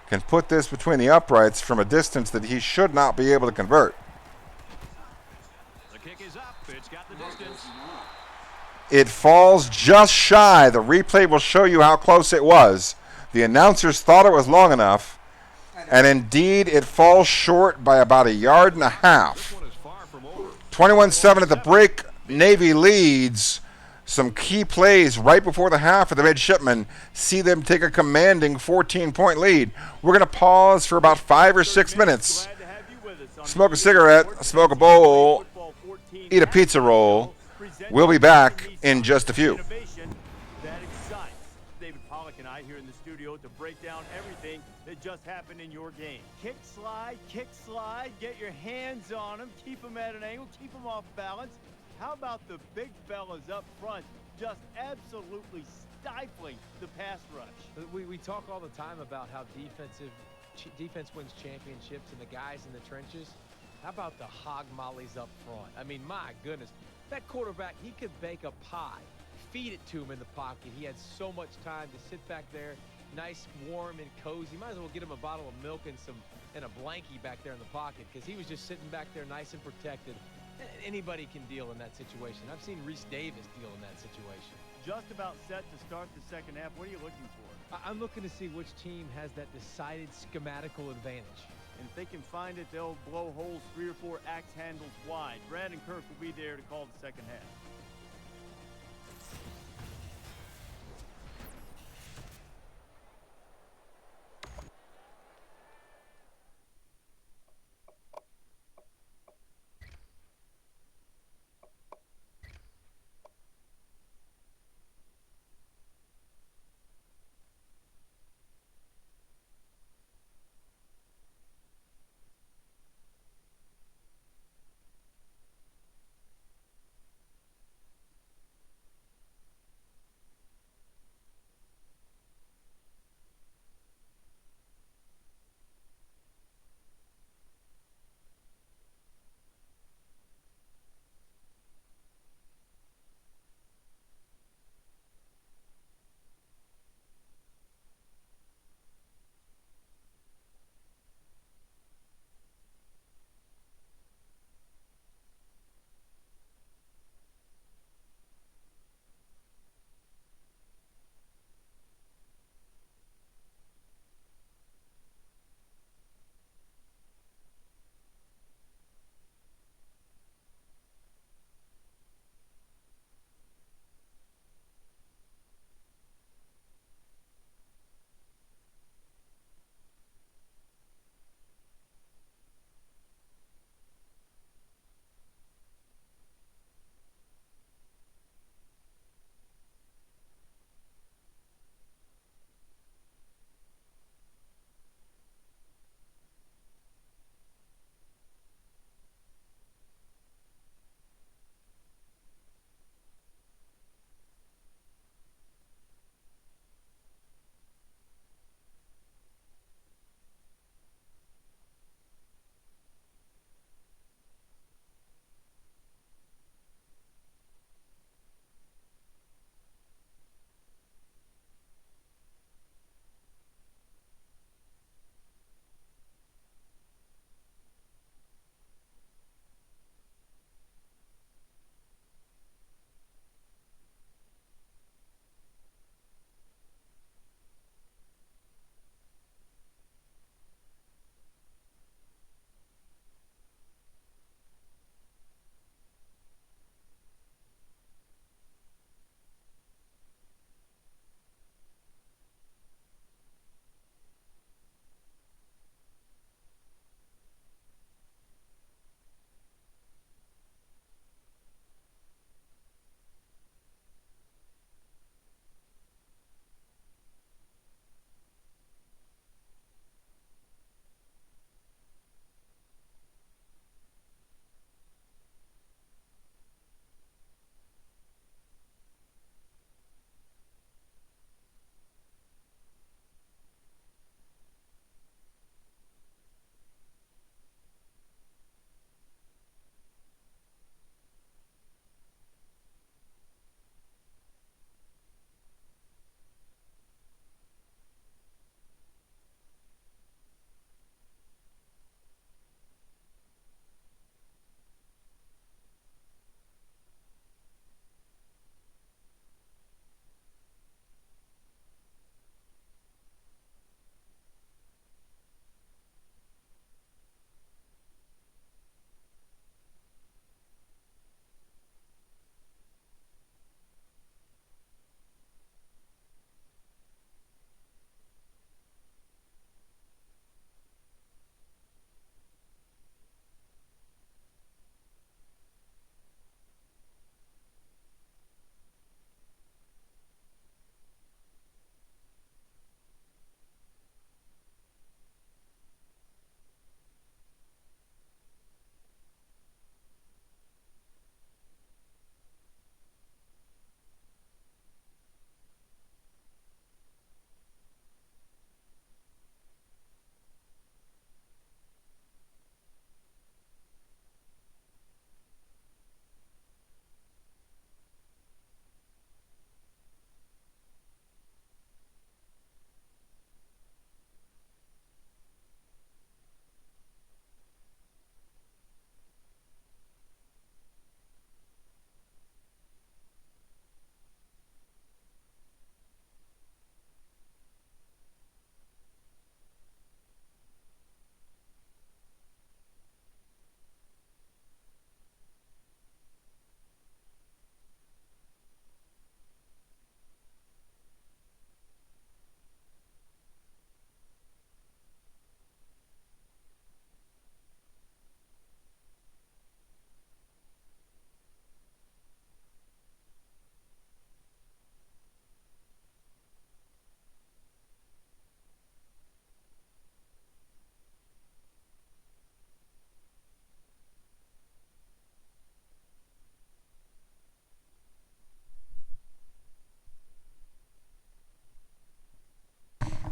can put this between the uprights from a distance that he should not be able to convert. The kick is up. It's got the distance. It falls just shy. The replay will show you how close it was. The announcers thought it was long enough, and indeed it falls short by about 1.5 yards. 21-7 at the break. Navy leads. Some key plays right before the half of the midshipmen see them take a commanding 14-point lead. We're going to pause for about 5 or 6 minutes. Smoke a cigarette, smoke a bowl, eat a pizza roll. We'll be back in just a few. That excites David Pollock and I here in the studio to break down everything that just happened in your game. Kick slide, get your hands on them, keep them at an angle, keep them off balance. How about the big fellas up front just absolutely stifling the pass rush? We talk all the time about how defense wins championships and the guys in the trenches. How about the hog mollies up front? I mean, my goodness. That quarterback, he could bake a pie, feed it to him in the pocket. He had so much time to sit back there, nice, warm, and cozy. Might as well get him a bottle of milk and a blankie back there in the pocket, because he was just sitting back there nice and protected. Anybody can deal in that situation. I've seen Reese Davis deal in that situation. Just about set to start the second half. What are you looking for? I'm looking to see which team has that decided schematical advantage. And if they can find it, they'll blow holes 3 or 4 axe handles wide. Brandon Kirk will be there to call the second half.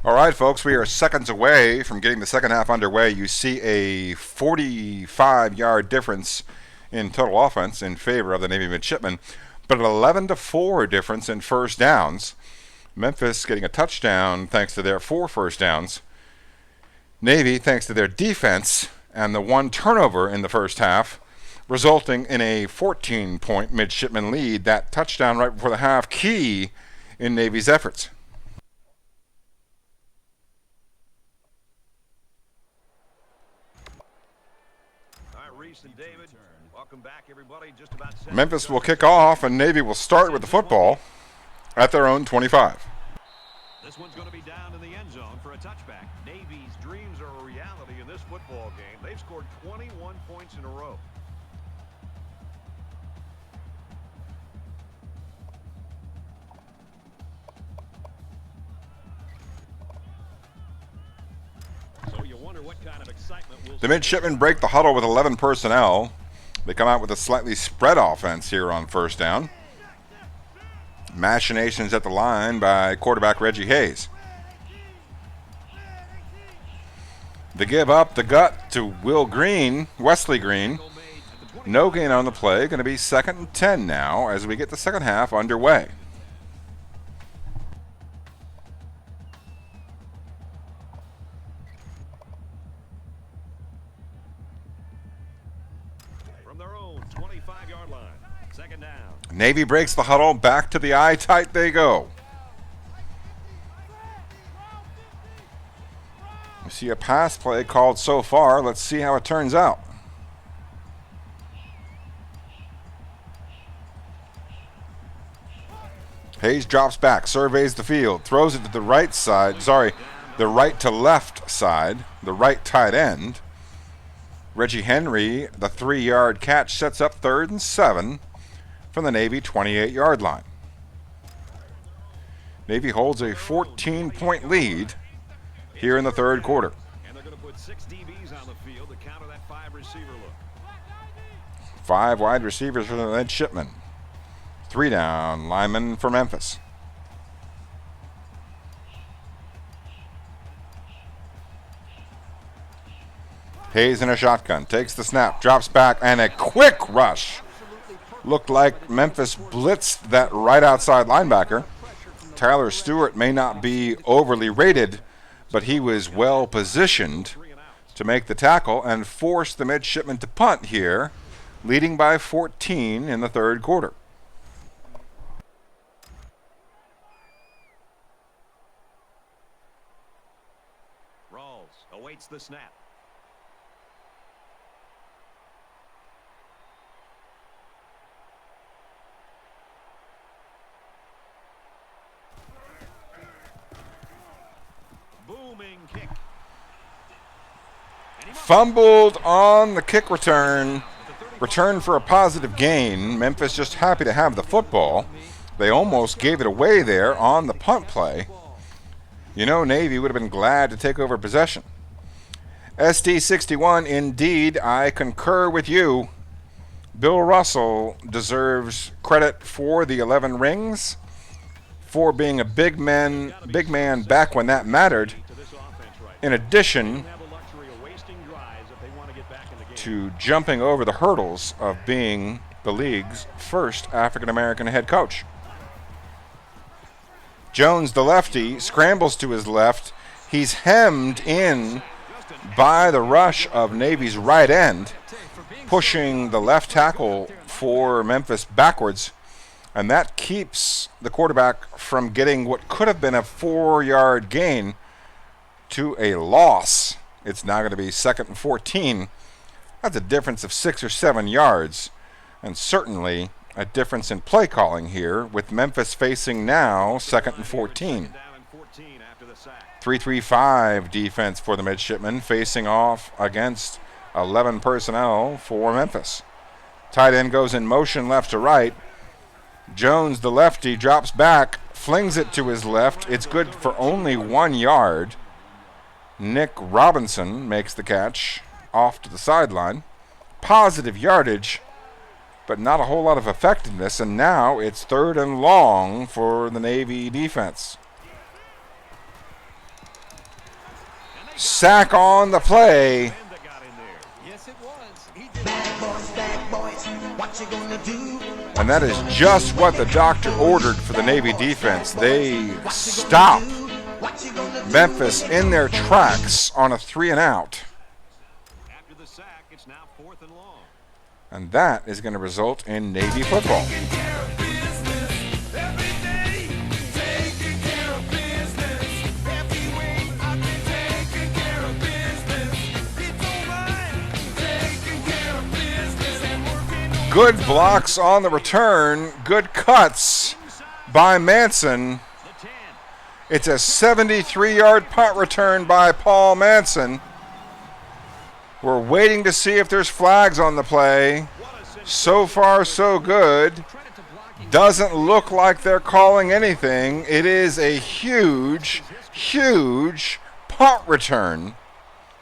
All right, folks, we are seconds away from getting the second half underway. You see a 45-yard difference in total offense in favor of the Navy midshipmen, but an 11-4 difference in first downs. Memphis getting a touchdown thanks to their 4 first downs. Navy, thanks to their defense and the 1 turnover in the first half, resulting in a 14-point midshipman lead. That touchdown right before the half, key in Navy's efforts. David, welcome back, everybody. Just about Memphis will kick off, and Navy will start with the football at their own 25. This one's going to be down in the end zone for a touchback. Navy's dreams are a reality in this football game. They've scored 21 points in a row. So you wonder what kind of excitement will The midshipmen break the huddle with 11 personnel. They come out with a slightly spread offense here on first down. Machinations at the line by quarterback Reggie Hayes. They give up the gut to Wesley Green. No gain on the play. Going to be 2nd and 10 now as we get the second half underway. from their own 25-yard line. Second down. Navy breaks the huddle. Back to the eye tight they go. We see a pass play called so far. Let's see how it turns out. Hayes drops back, surveys the field, throws it to the right side, the right to left side, the right tight end. Reggie Henry, the 3-yard catch, sets up 3rd and 7 from the Navy 28-yard line. Navy holds a 14-point lead here in the third quarter. And they're going to put 6 DBs on the field to counter that 5-receiver look. 5 wide receivers for the midshipmen. 3 down linemen for Memphis. Hayes in a shotgun, takes the snap, drops back, and a quick rush. Looked like Memphis blitzed that right outside linebacker. Tyler Stewart may not be overly rated, but he was well positioned to make the tackle and force the midshipmen to punt here, leading by 14 in the third quarter. Rawls awaits the snap. Booming kick. Fumbled on the kick return. Return for a positive gain. Memphis just happy to have the football. They almost gave it away there on the punt play. You know, Navy would have been glad to take over possession. SD61, indeed, I concur with you. Bill Russell deserves credit for the 11 rings, for being a big man back when that mattered, in addition to jumping over the hurdles of being the league's first African-American head coach. Jones, the lefty, scrambles to his left. He's hemmed in by the rush of Navy's right end, pushing the left tackle for Memphis backwards, and that keeps the quarterback from getting what could have been a 4-yard gain to a loss. It's now going to be 2nd and 14. That's a difference of 6 or 7 yards, and certainly a difference in play calling here, with Memphis facing now 2nd and 14. 3-3-5 defense for the midshipmen, facing off against 11 personnel for Memphis. Tight end goes in motion left to right. Jones, the lefty, drops back, flings it to his left. It's good for only 1 yard. Nick Robinson makes the catch off to the sideline. Positive yardage, but not a whole lot of effectiveness, and now it's 3rd and long for the Navy defense. sack on the play. Yes, it was. He Bad boys, what you gonna do? And that is just what the doctor ordered for the Navy defense. They stopped Memphis in their tracks on a 3-and-out. After the sack, it's now 4th and long. And that is going to result in Navy football. Good blocks on the return. Good cuts by Manson. It's a 73-yard punt return by Paul Manson. We're waiting to see if there's flags on the play. So far, so good. Doesn't look like they're calling anything. It is a huge, huge punt return.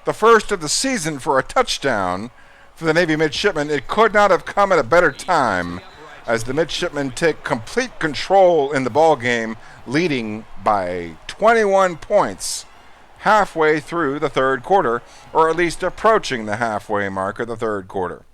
The first of the season for a touchdown for the Navy midshipmen. It could not have come at a better time as the midshipmen take complete control in the ball game, leading by 21 points halfway through the third quarter, or at least approaching the halfway mark of the third quarter.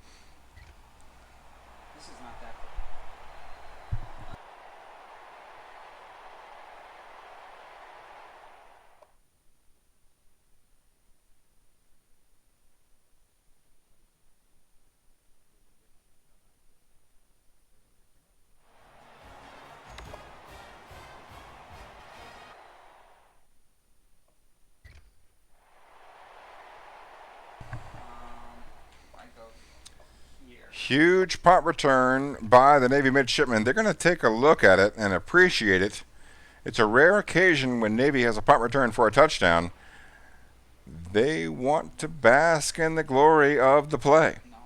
Huge punt return by the Navy midshipmen. They're going to take a look at it and appreciate it. It's a rare occasion when Navy has a punt return for a touchdown. They want to bask in the glory of the play. No,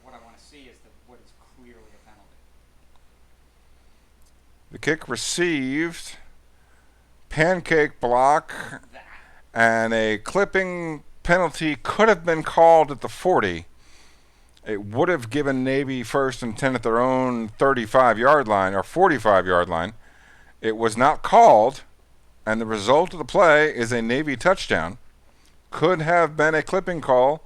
what I want to see is what is clearly a penalty. The kick received, pancake block, and a clipping penalty could have been called at the 40. It would have given Navy 1st and 10 at their own 35-yard line or 45-yard line. It was not called, and the result of the play is a Navy touchdown. Could have been a clipping call,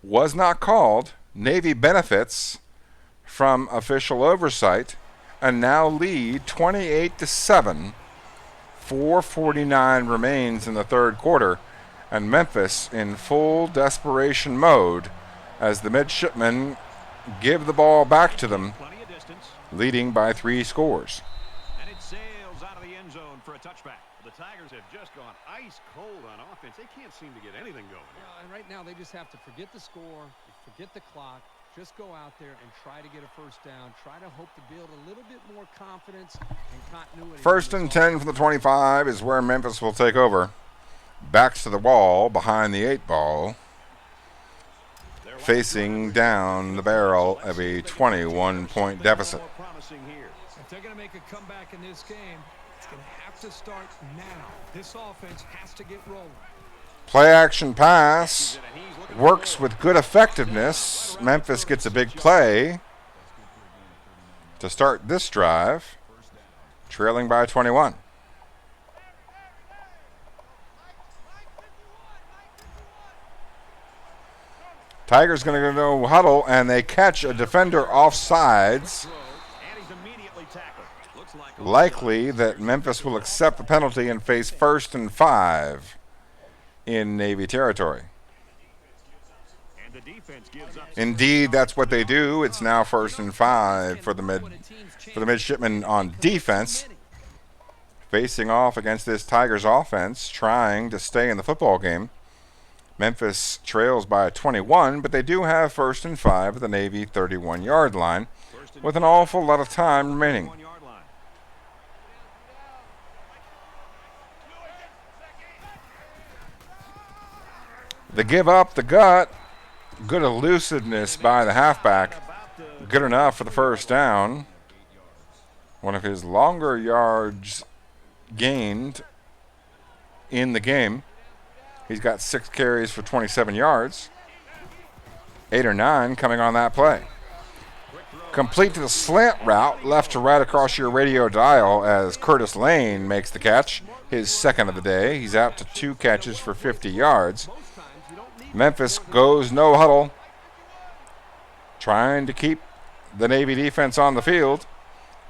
was not called. Navy benefits from official oversight and now lead 28-7. 4:49 remains in the third quarter, and Memphis in full desperation mode as the midshipmen give the ball back to them, leading by 3 scores. And it sails out of the end zone for a touchback. The Tigers have just gone ice cold on offense. They can't seem to get anything going. And right now they just have to forget the score, forget the clock, just go out there and try to get a first down, try to hope to build a little bit more confidence and continuity. 1st and 10 from the 25 is where Memphis will take over. Backs to the wall behind the 8 ball, facing down the barrel of a 21-point deficit. If they're going to make a comeback in this game, it's going to have to start now. This offense has to get rolling. Play action pass works with good effectiveness. Memphis gets a big play to start this drive, trailing by 21. Tigers going to go huddle, and they catch a defender offsides. Likely that Memphis will accept the penalty and face 1st and 5 in Navy territory. Indeed, that's what they do. It's now 1st and 5 for the midshipmen on defense, facing off against this Tigers offense, trying to stay in the football game. Memphis trails by 21, but they do have 1st and 5 at the Navy 31-yard line with an awful lot of time remaining. The give up the gut, good elusiveness by the halfback, good enough for the first down. One of his longer yards gained in the game. He's got 6 carries for 27 yards. 8 or 9 coming on that play. Complete to the slant route, left to right across your radio dial as Curtis Lane makes the catch, his second of the day. He's out to 2 catches for 50 yards. Memphis goes no huddle, trying to keep the Navy defense on the field.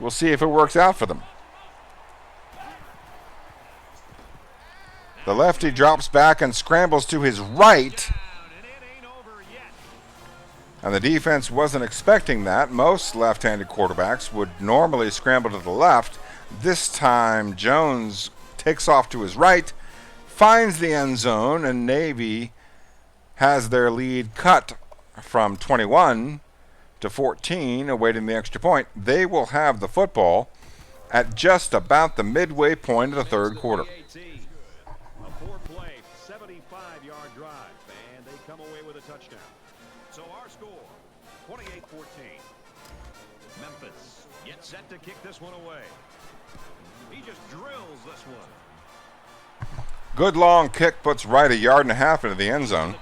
We'll see if it works out for them. The lefty drops back and scrambles to his right. And the defense wasn't expecting that. Most left-handed quarterbacks would normally scramble to the left. This time, Jones takes off to his right, finds the end zone, and Navy has their lead cut from 21 to 14, awaiting the extra point. They will have the football at just about the midway point of the third quarter. A 4-play, 75-yard drive, and they come away with a touchdown. So our score, 28-14. Memphis gets set to kick this one away. He just drills this one. Good long kick puts Wright a yard and a half into the end zone,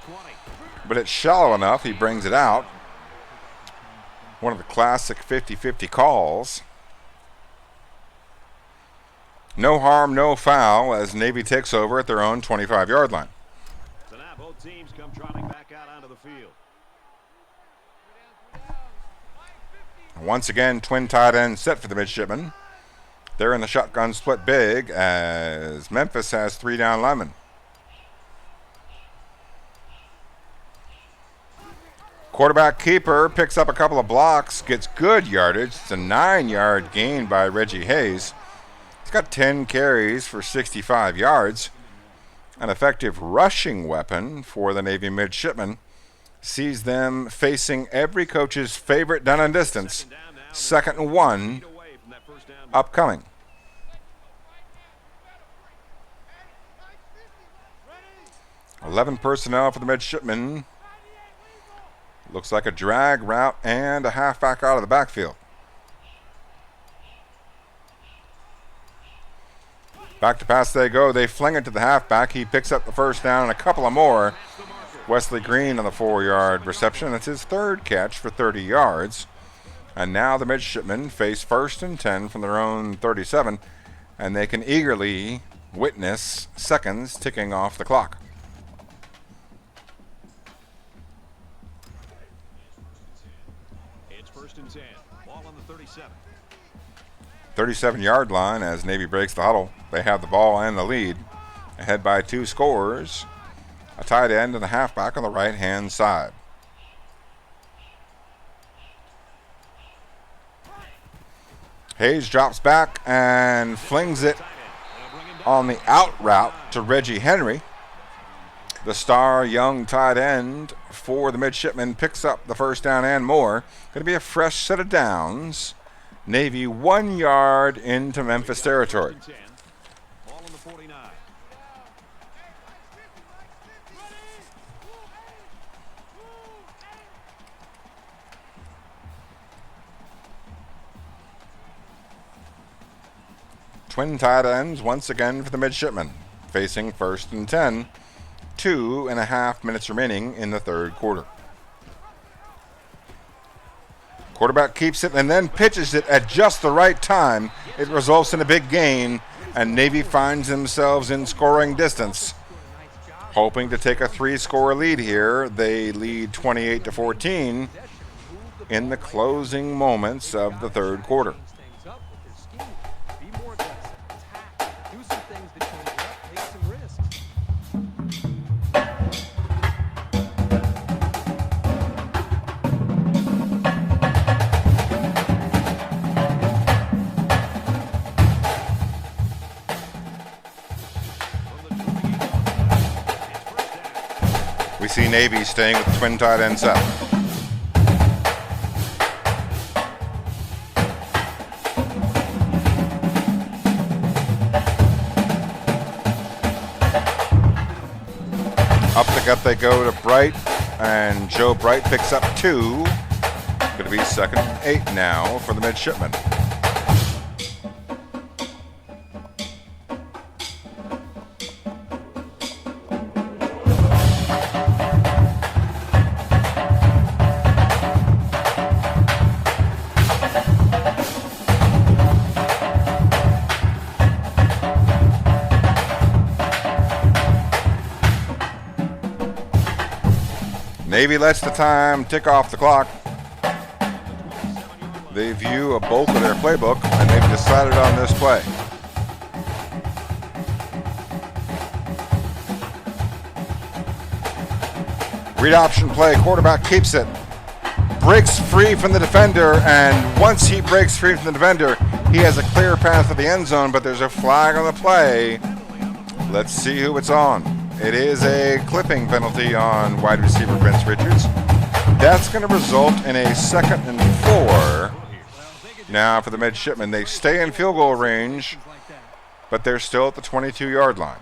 but it's shallow enough he brings it out. One of the classic 50-50 calls. No harm, no foul as Navy takes over at their own 25-yard line. So now both teams come trotting back out onto the field. Once again, twin tight end set for the midshipmen. They're in the shotgun split big as Memphis has 3 down linemen. Quarterback keeper picks up a couple of blocks, gets good yardage. It's a 9-yard gain by Reggie Hayes. He's got 10 carries for 65 yards. An effective rushing weapon for the Navy midshipmen. Sees them facing every coach's favorite down and distance. 2nd and 1 upcoming. Eleven personnel for the midshipmen. Looks like a drag route and a halfback out of the backfield. Back to pass they go. They fling it to the halfback. He picks up the first down and a couple of more. Wesley Green on the 4-yard reception. It's his 3rd catch for 30 yards. And now the midshipmen face 1st and 10 from their own 37, and they can eagerly witness seconds ticking off the clock. It's 1st and 10. Ball on the 37. 37-yard line as Navy breaks the huddle. They have the ball and the lead. Ahead by 2 scores. A tight end and a halfback on the right-hand side. Hayes drops back and flings it on the out route to Reggie Henry. The star young tight end for the midshipmen picks up the first down and more. Going to be a fresh set of downs. Navy 1 yard into Memphis territory. Ball on the 49. Twin tight ends once again for the midshipmen, facing 1st and 10. 2.5 minutes remaining in the third quarter. Quarterback keeps it and then pitches it at just the right time. It results in a big gain, and Navy finds themselves in scoring distance. Hoping to take a 3-score lead here. They lead 28-14 in the closing moments of the third quarter. We see Navy staying with the twin tight end set. Up the gut they go to Bright, and Joe Bright picks up 2. Going to be 2nd and 8 now for the midshipmen. Navy lets the time tick off the clock. They view a bulk of their playbook, and they've decided on this play. Read option play, quarterback keeps it. Breaks free from the defender, and once he breaks free from the defender, he has a clear path to the end zone, but there's a flag on the play. Let's see who it's on. It is a clipping penalty on wide receiver Vince Richards. That's going to result in a 2nd and 4. Now for the midshipmen, they stay in field goal range, but they're still at the 22-yard line.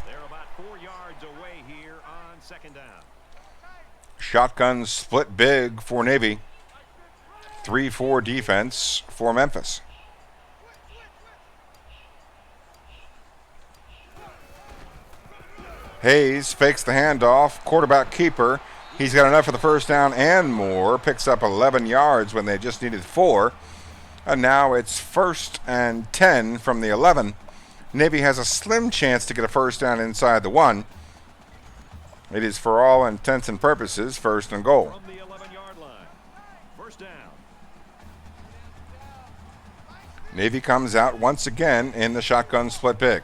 They're about 4 yards away here on 2nd down. Shotgun split big for Navy. 3-4 defense for Memphis. Hayes fakes the handoff. Quarterback keeper. He's got enough for the first down and more. Picks up 11 yards when they just needed 4. And now it's 1st and 10 from the 11. Navy has a slim chance to get a first down inside the 1. It is, for all intents and purposes, 1st and goal. From the 11-yard line. First down. Navy comes out once again in the shotgun split big.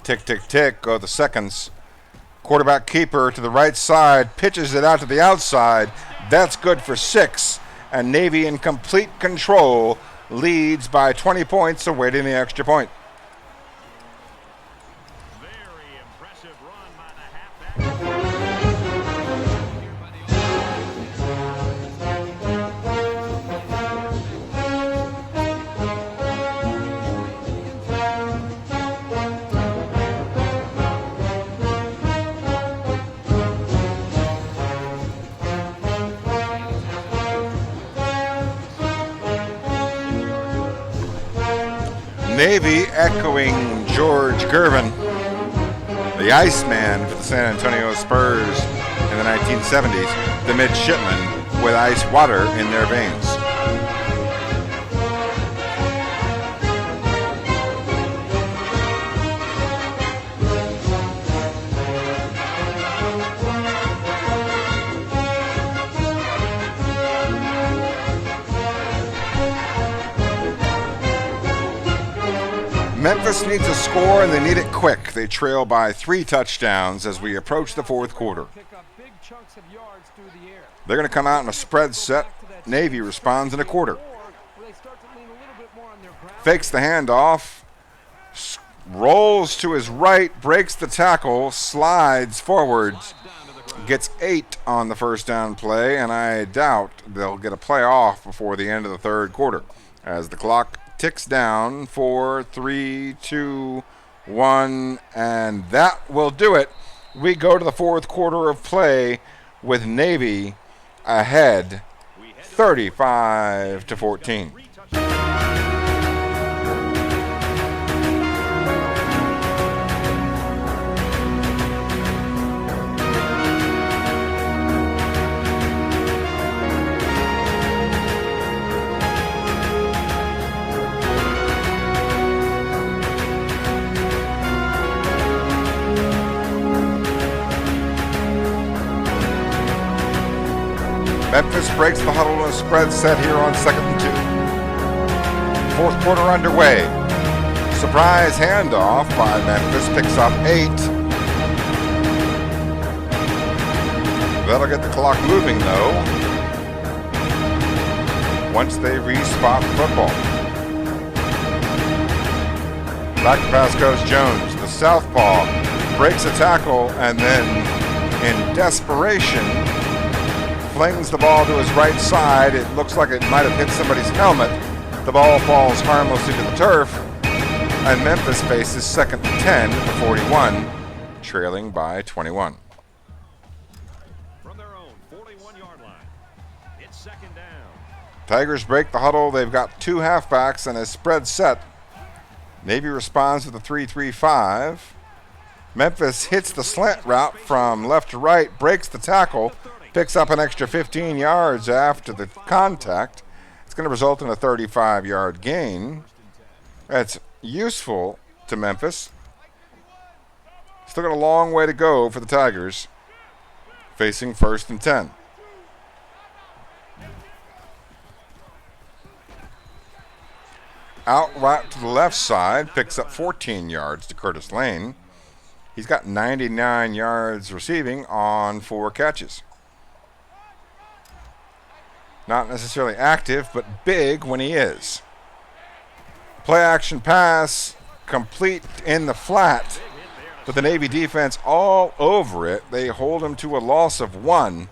Tick, tick, tick go the seconds. Quarterback keeper to the right side, pitches it out to the outside. That's good for 6. And Navy in complete control leads by 20 points, awaiting the extra point. Very impressive run by the halfback. Navy echoing George Gervin, the Iceman for the San Antonio Spurs in the 1970s, the midshipmen with ice water in their veins. Memphis needs a score, and they need it quick. They trail by 3 touchdowns as we approach the 4th quarter. They're going to come out in a spread set. Navy responds in a quarter. Fakes the handoff, rolls to his right, breaks the tackle, slides forwards, gets 8 on the first down play, and I doubt they'll get a play off before the end of the 3rd quarter as the clock ticks down. 4, 3, 2, 1, and that will do it. We go to the 4th quarter of play with Navy ahead 35-14. Memphis breaks the huddle in a spread set here on 2nd and 2. 4th quarter underway. Surprise handoff by Memphis, picks up 8. That'll get the clock moving, though, once they re-spot the football. Back to pass goes Jones. The southpaw breaks a tackle and then, in desperation, flings the ball to his right side. It looks like it might have hit somebody's helmet. The ball falls harmlessly to the turf, and Memphis faces 2nd and 10 at the 41, trailing by 21. From their own 41-yard line, it's 2nd down. Tigers break the huddle. They've got 2 halfbacks and a spread set. Navy responds with a 3-3-5. Memphis hits the slant route from left to right, breaks the tackle, picks up an extra 15 yards after the contact. It's going to result in a 35-yard gain. That's useful to Memphis. Still got a long way to go for the Tigers, facing 1st and 10. Out right to the left side, picks up 14 yards to Curtis Lane. He's got 99 yards receiving on 4 catches. Not necessarily active, but big when he is. Play action pass, complete in the flat, but the Navy defense all over it. They hold him to a loss of 1.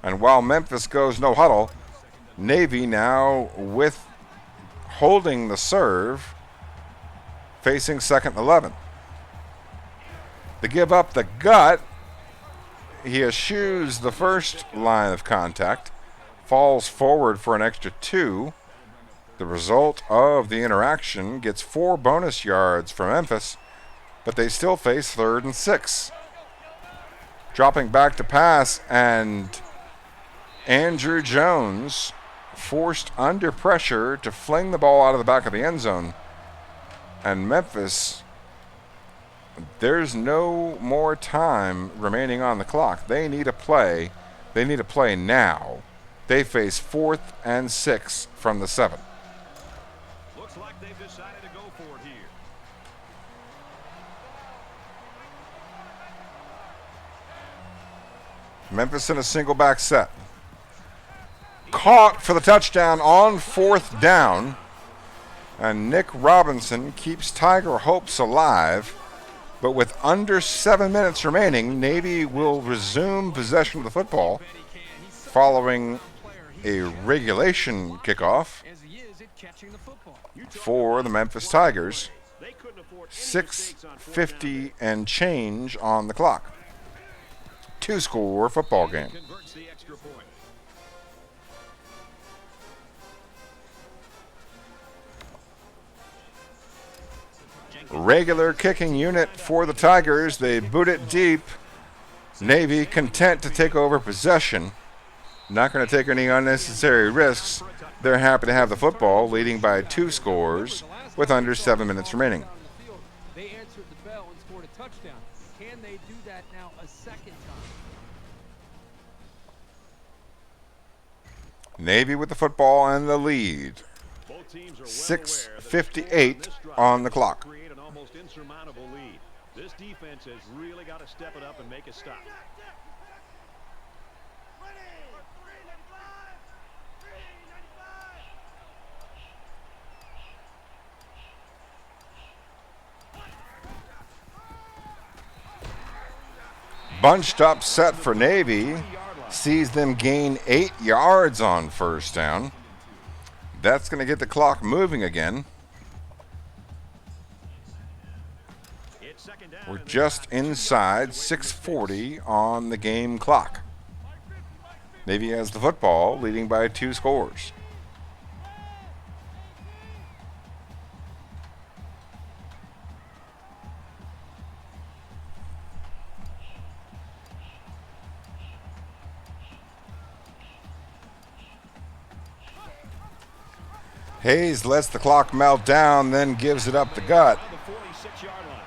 And while Memphis goes no huddle, Navy now with holding the serve, facing 2nd and 11. They give up the gut. He eschews the first line of contact, falls forward for an extra 2. The result of the interaction gets 4 bonus yards for Memphis, but they still face 3rd and 6. Dropping back to pass, and Andrew Jones forced under pressure to fling the ball out of the back of the end zone. And Memphis, there's no more time remaining on the clock. They need a play. They need a play now. They face 4th and 6 from the 7. Looks like they've decided to go for it here. Memphis in a single back set. Caught for the touchdown on 4th down. And Nick Robinson keeps Tiger hopes alive. But with under 7 minutes remaining, Navy will resume possession of the football following a regulation kickoff for the Memphis Tigers. 6:50 and change on the clock. 2-score football game. Regular kicking unit for the Tigers. They boot it deep. Navy content to take over possession. Not going to take any unnecessary risks. They're happy to have the football, leading by 2 scores with under 7 minutes remaining. They answered the bell and scored a touchdown. Can they do that now a second time? Navy with the football and the lead. 6:58 on the clock. Create an almost insurmountable lead. This defense has really got to step it up and make a stop. Bunched up set for Navy. Sees them gain 8 yards on 1st down. That's going to get the clock moving again. We're just inside 6:40 on the game clock. Navy has the football, leading by 2 scores. Hayes lets the clock melt down, then gives it up the gut.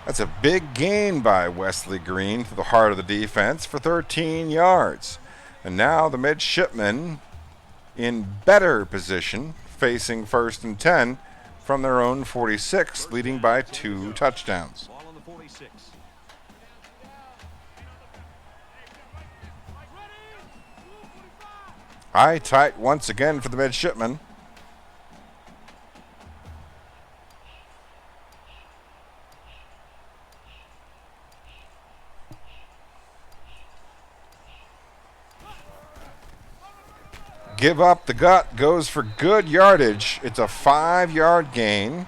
That's a big gain by Wesley Green to the heart of the defense for 13 yards. And now the midshipmen in better position, facing 1st and 10 from their own 46, leading by 2 touchdowns. Eye tight once again for the midshipmen. Give up the gut, goes for good yardage. It's a 5-yard gain.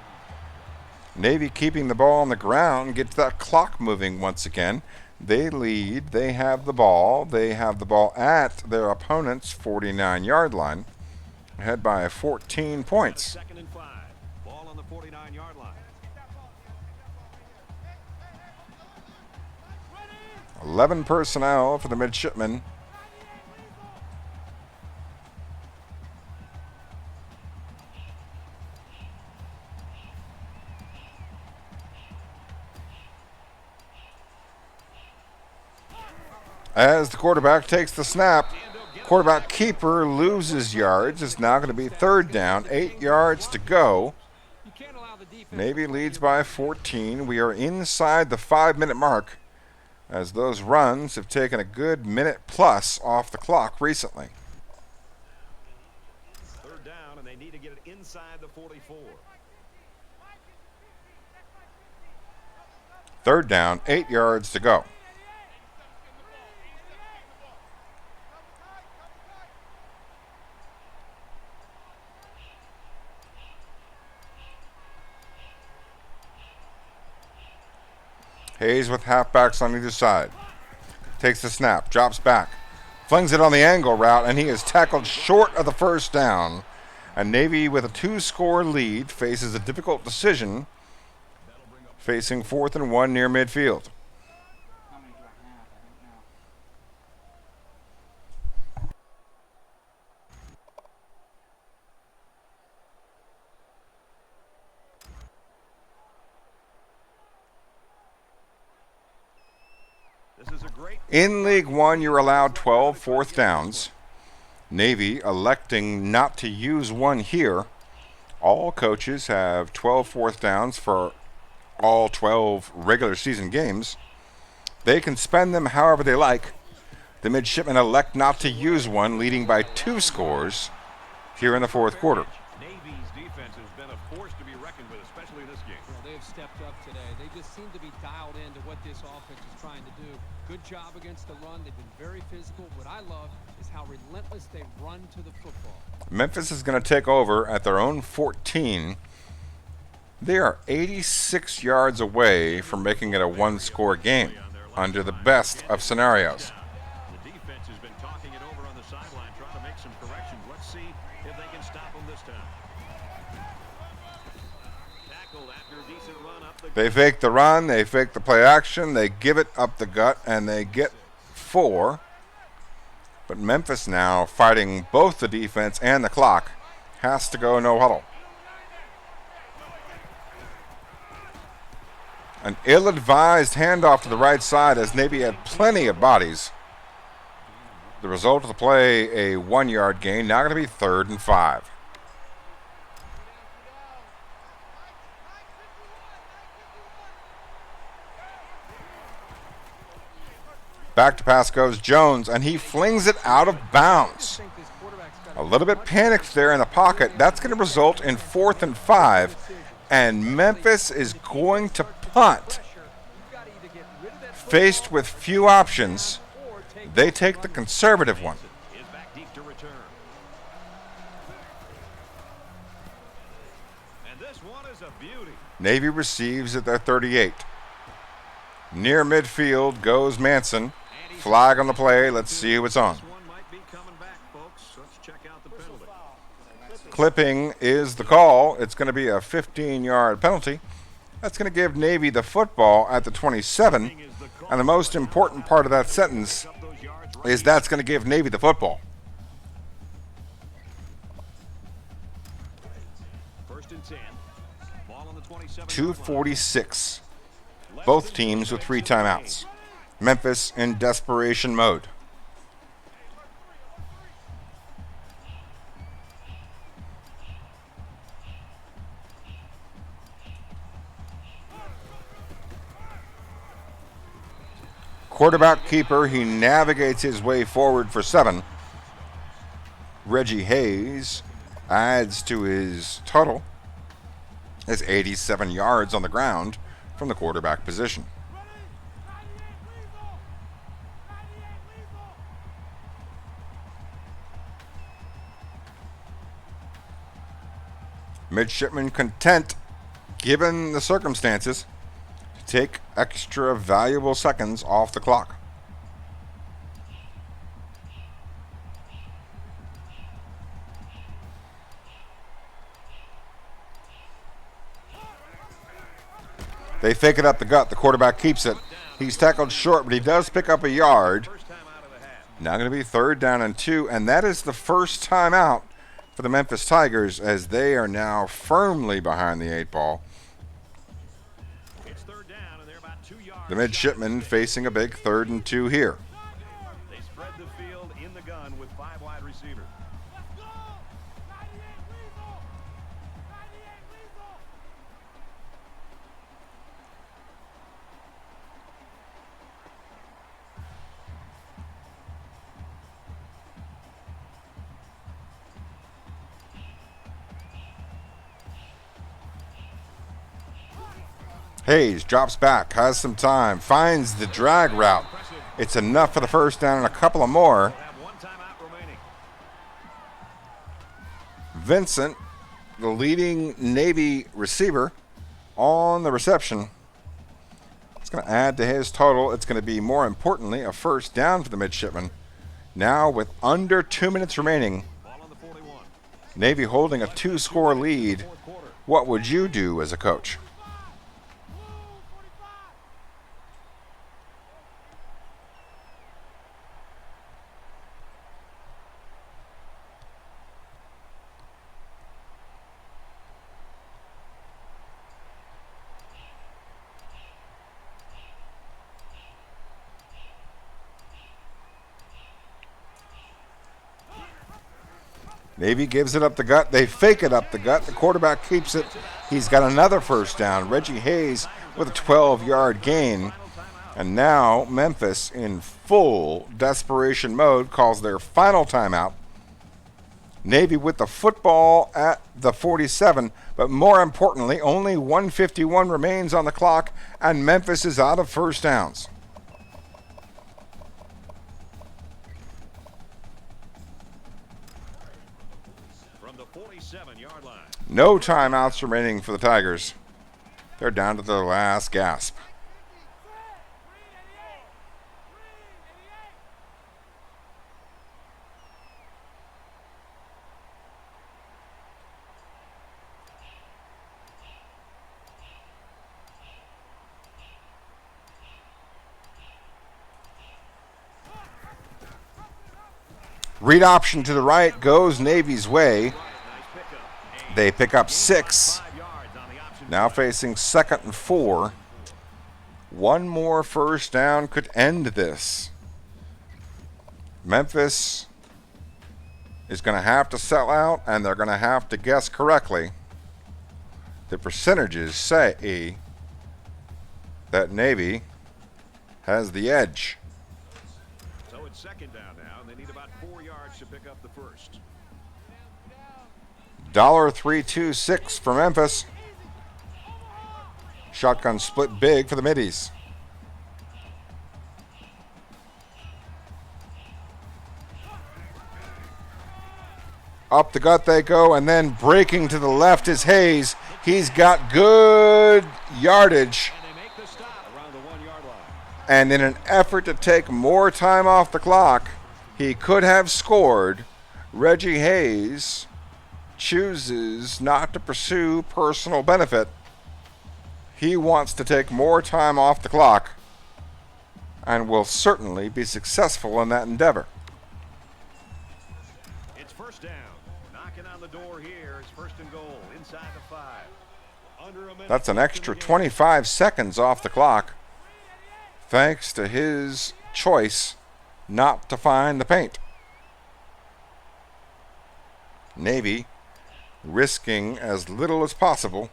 Navy keeping the ball on the ground, gets that clock moving once again. They lead, they have the ball. They have the ball at their opponent's 49-yard line, ahead by 14 points. 2nd and 5. Ball on the 49-yard line. 11 personnel for the midshipmen. As the quarterback takes the snap, quarterback keeper loses yards. It's now going to be third down, 8 yards to go. Navy leads by 14. We are inside the 5-minute mark, as those runs have taken a good minute plus off the clock recently. Third down, and they need to get it inside the 44. Third down, 8 yards to go. Hayes with halfbacks on either side. Takes the snap, drops back, flings it on the angle route, and he is tackled short of the first down. And Navy, with a 2-score lead, faces a difficult decision, facing 4th and 1 near midfield. How many do I have? I don't know. This is a great In League 1, you're allowed 12 fourth downs. Navy electing not to use one here. All coaches have 12 fourth downs for all 12 regular season games. They can spend them however they like. The midshipmen elect not to use one, leading by 2 scores here in the fourth quarter. Navy's defense has been a force to be reckoned with, especially this game. Well, they have stepped up today. They just seem to be dialed into what this offense is trying to do. Good job against the run. They've been very physical. What I love is how relentless they run to the football. Memphis is going to take over at their own 14. They are 86 yards away from making it a 1-score game under the best of scenarios. The defense has been talking it over on the sideline, trying to make some corrections. Let's see if they can stop them this time. Tackled after a decent run up the They fake the run, they fake the play action, they give it up the gut, and they get 4. But Memphis now, fighting both the defense and the clock, has to go no huddle. An ill-advised handoff to the right side as Navy had plenty of bodies. The result of the play, a 1-yard gain, now going to be 3rd and 5. Back to pass goes Jones, and he flings it out of bounds. A little bit panicked there in the pocket. That's going to result in 4th and 5, and Memphis is going to punt. Faced with few options, they take the conservative one. is back deep to return. And this one is a beauty. Navy receives at their 38. Near midfield goes Manson. Flag on the play. Let's see who it's on. This one might be coming back, folks. Let's check out the penalty. Clipping is the call. It's going to be a 15-yard penalty. That's going to give Navy the football at the 27. And the most important part of that sentence is that's going to give Navy the football. 1st and 10. Ball on the 27. 2:46. Both teams with 3 timeouts. Memphis in desperation mode. Quarterback keeper, he navigates his way forward for 7. Reggie Hayes adds to his total. Has 87 yards on the ground from the quarterback position. Midshipmen content, given the circumstances, to take extra valuable seconds off the clock. They fake it up the gut. The quarterback keeps it. He's tackled short, but he does pick up a yard. First time out of the half. Now going to be 3rd down and 2, and that is the first time out for the Memphis Tigers as they are now firmly behind the 8 ball. It's 3rd down, and they're about 2 yards. The midshipmen facing a big 3rd and 2 here. They spread the field in the gun with 5 wide receivers. Hayes drops back, has some time, finds the drag route. It's enough for the first down and a couple of more. Have 1 timeout remaining. Vincent, the leading Navy receiver, on the reception. It's going to add to his total. It's going to be, more importantly, a first down for the midshipmen. Now with under 2 minutes remaining, Ball on the 41. Navy holding a 2-score lead. What would you do as a coach? Navy gives it up the gut. They fake it up the gut. The quarterback keeps it. He's got another first down. Reggie Hayes with a 12-yard gain. And now Memphis, in full desperation mode, calls their final timeout. Navy with the football at the 47, but more importantly, only 1:51 remains on the clock, and Memphis is out of first downs. From the 47-yard line. No timeouts remaining for the Tigers. They're down to their last gasp. Read option to the right goes Navy's way. They pick up 6. Now facing 2nd and 4. One more first down could end this. Memphis is going to have to sell out, and they're going to have to guess correctly. The percentages say that Navy has the edge. So it's 2nd down now, and they need about 4 yards to pick up the first. $3.26 for Memphis. Shotgun split big for the middies. Up the gut they go, and then breaking to the left is Hayes. He's got good yardage. And they make the stop around the 1-yard line. And in an effort to take more time off the clock, he could have scored. Reggie Hayes chooses not to pursue personal benefit. He wants to take more time off the clock and will certainly be successful in that endeavor. It's first down. Knocking on the door here. It's 1st and goal inside the 5. Under a minute. That's an extra 25 seconds off the clock, thanks to his choice not to find the paint. Navy risking as little as possible,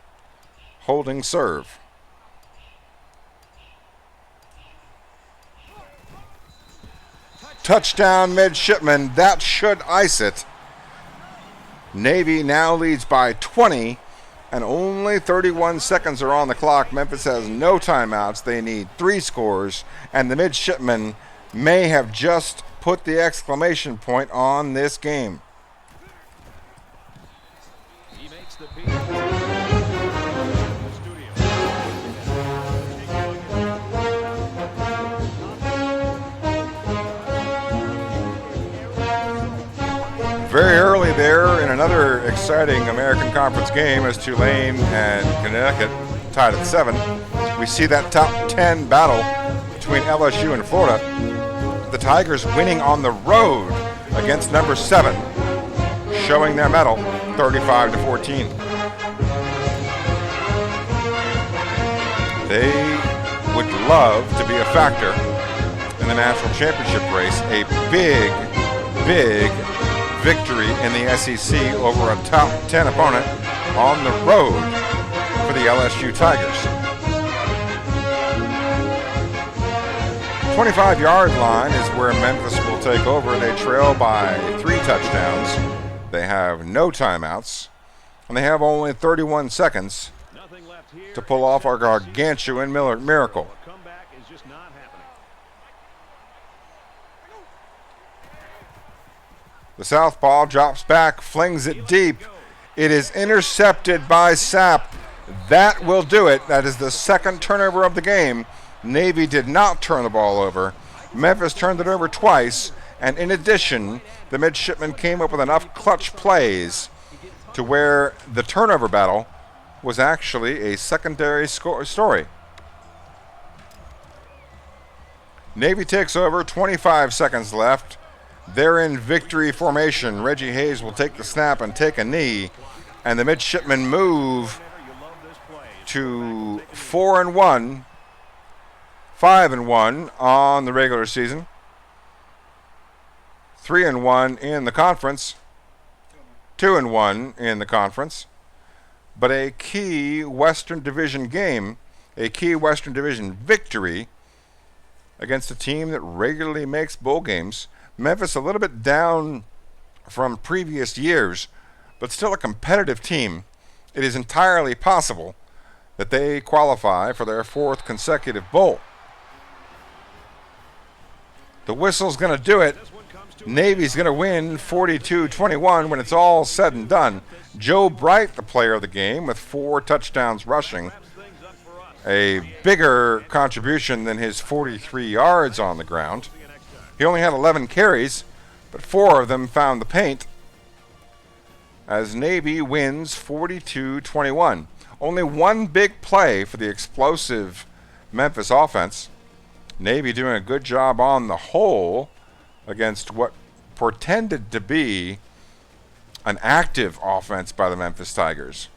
holding serve. Touchdown midshipman, that should ice it. Navy now leads by 20, and only 31 seconds are on the clock. Memphis has no timeouts. They need 3 scores, and the midshipmen may have just put the exclamation point on this game. He makes the beat. The studio. Very early there in another exciting American Conference game as Tulane and Connecticut tied at 7. We see that top 10 battle between LSU and Florida. The Tigers winning on the road against number 7, showing their mettle 35-14. They would love to be a factor in the national championship race. A big, big victory in the SEC over a top 10 opponent on the road for the LSU Tigers. 25-yard line is where Memphis will take over. They trail by 3 touchdowns. They have no timeouts, and they have only 31 seconds to pull off our gargantuan miracle. The southpaw drops back, flings it deep. It is intercepted by Sapp. That will do it. That is the second turnover of the game. Navy did not turn the ball over. Memphis turned it over twice, and in addition, the midshipmen came up with enough clutch plays to where the turnover battle was actually a secondary story. Navy takes over, 25 seconds left. They're in victory formation. Reggie Hayes will take the snap and take a knee, and the midshipmen move to 4-1. 5-1 on the regular season. 3-1 in the conference. 2-1 in the conference. But a key Western Division game, a key Western Division victory against a team that regularly makes bowl games. Memphis a little bit down from previous years, but still a competitive team. It is entirely possible that they qualify for their 4th consecutive bowl. The whistle's going to do it. Navy's going to win 42-21 when it's all said and done. Joe Bright, the player of the game, with 4 touchdowns rushing. A bigger contribution than his 43 yards on the ground. He only had 11 carries, but 4 of them found the paint. As Navy wins 42-21. Only one big play for the explosive Memphis offense. Navy doing a good job on the whole against what portended to be an active offense by the Memphis Tigers.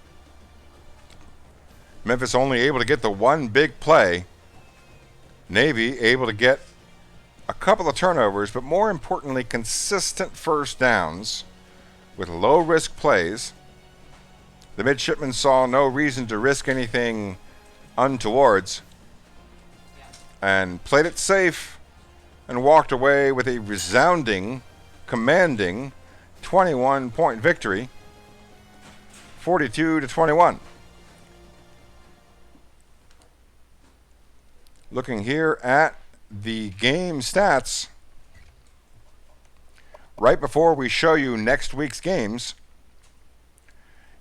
Memphis only able to get the one big play. Navy able to get a couple of turnovers, but more importantly, consistent first downs with low-risk plays. The midshipmen saw no reason to risk anything untowards and played it safe and walked away with a resounding, commanding 21-point victory, 42-21. Looking here at the game stats, right before we show you next week's games,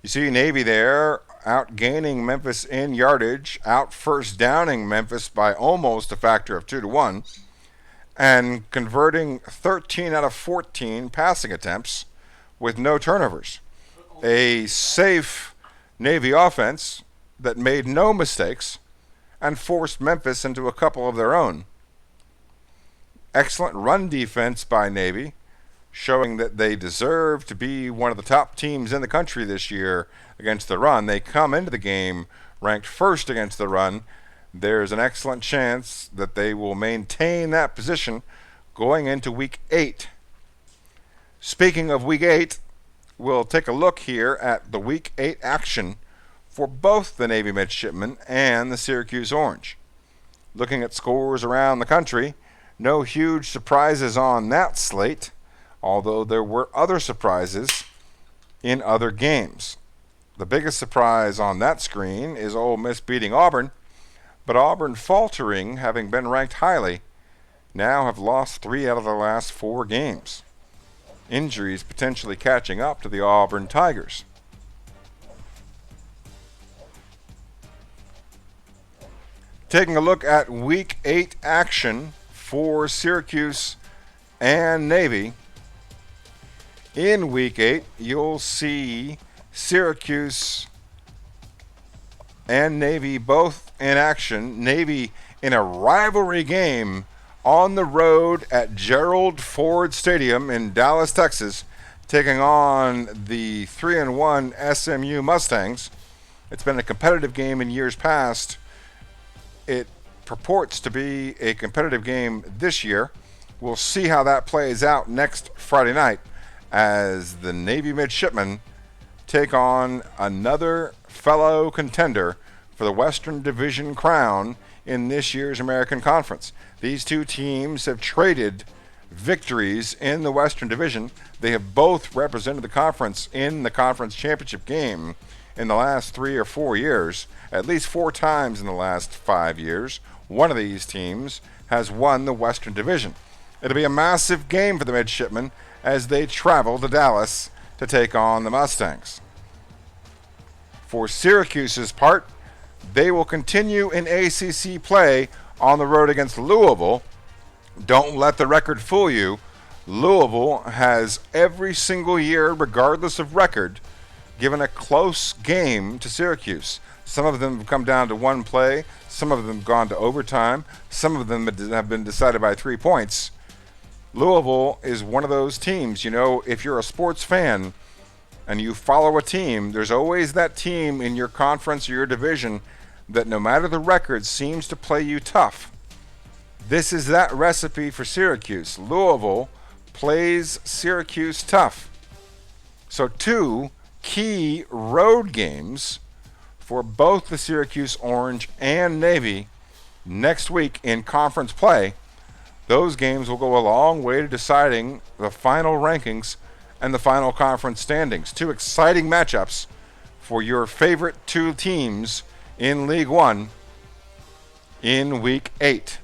you see Navy there outgaining Memphis in yardage, out first downing Memphis by almost a factor of 2-1, and converting 13 out of 14 passing attempts with no turnovers. A safe Navy offense that made no mistakes and forced Memphis into a couple of their own. Excellent run defense by Navy, showing that they deserve to be one of the top teams in the country this year against the run. They come into the game ranked first against the run. There's an excellent chance that they will maintain that position going into Week 8. Speaking of Week 8, we'll take a look here at the Week 8 action for both the Navy Midshipmen and the Syracuse Orange. Looking at scores around the country, no huge surprises on that slate, although there were other surprises in other games. The biggest surprise on that screen is Ole Miss beating Auburn, but Auburn faltering, having been ranked highly, now have lost 3 out of their last 4 games. Injuries potentially catching up to the Auburn Tigers. Taking a look at Week 8 action for Syracuse and Navy. In Week 8, you'll see Syracuse and Navy both in action. Navy in a rivalry game on the road at Gerald Ford Stadium in Dallas, Texas, taking on the 3-1 SMU Mustangs. It's been a competitive game in years past. It purports to be a competitive game this year. We'll see how that plays out next Friday night as the Navy midshipmen take on another fellow contender for the Western Division crown in this year's American Conference. These two teams have traded victories in the Western Division. They have both represented the conference in the conference championship game in the last 3 or 4 years, at least 4 times in the last 5 years. One of these teams has won the Western Division. It'll be a massive game for the midshipmen as they travel to Dallas to take on the Mustangs. For Syracuse's part, they will continue in ACC play on the road against Louisville. Don't let the record fool you. Louisville has every single year, regardless of record, given a close game to Syracuse. Some of them have come down to one play. Some of them have gone to overtime. Some of them have been decided by 3 points. Louisville is one of those teams. You know, if you're a sports fan and you follow a team, there's always that team in your conference or your division that no matter the record seems to play you tough. This is that recipe for Syracuse. Louisville plays Syracuse tough. So 2 key road games for both the Syracuse Orange and Navy next week in conference play. Those games will go a long way to deciding the final rankings and the final conference standings. 2 exciting matchups for your favorite 2 teams in League 1 in Week 8.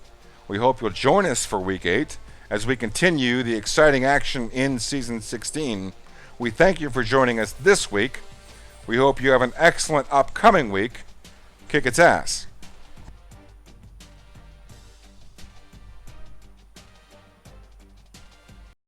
We hope you'll join us for Week 8 as we continue the exciting action in Season 16. We thank you for joining us this week. We hope you have an excellent upcoming week. Kick its ass.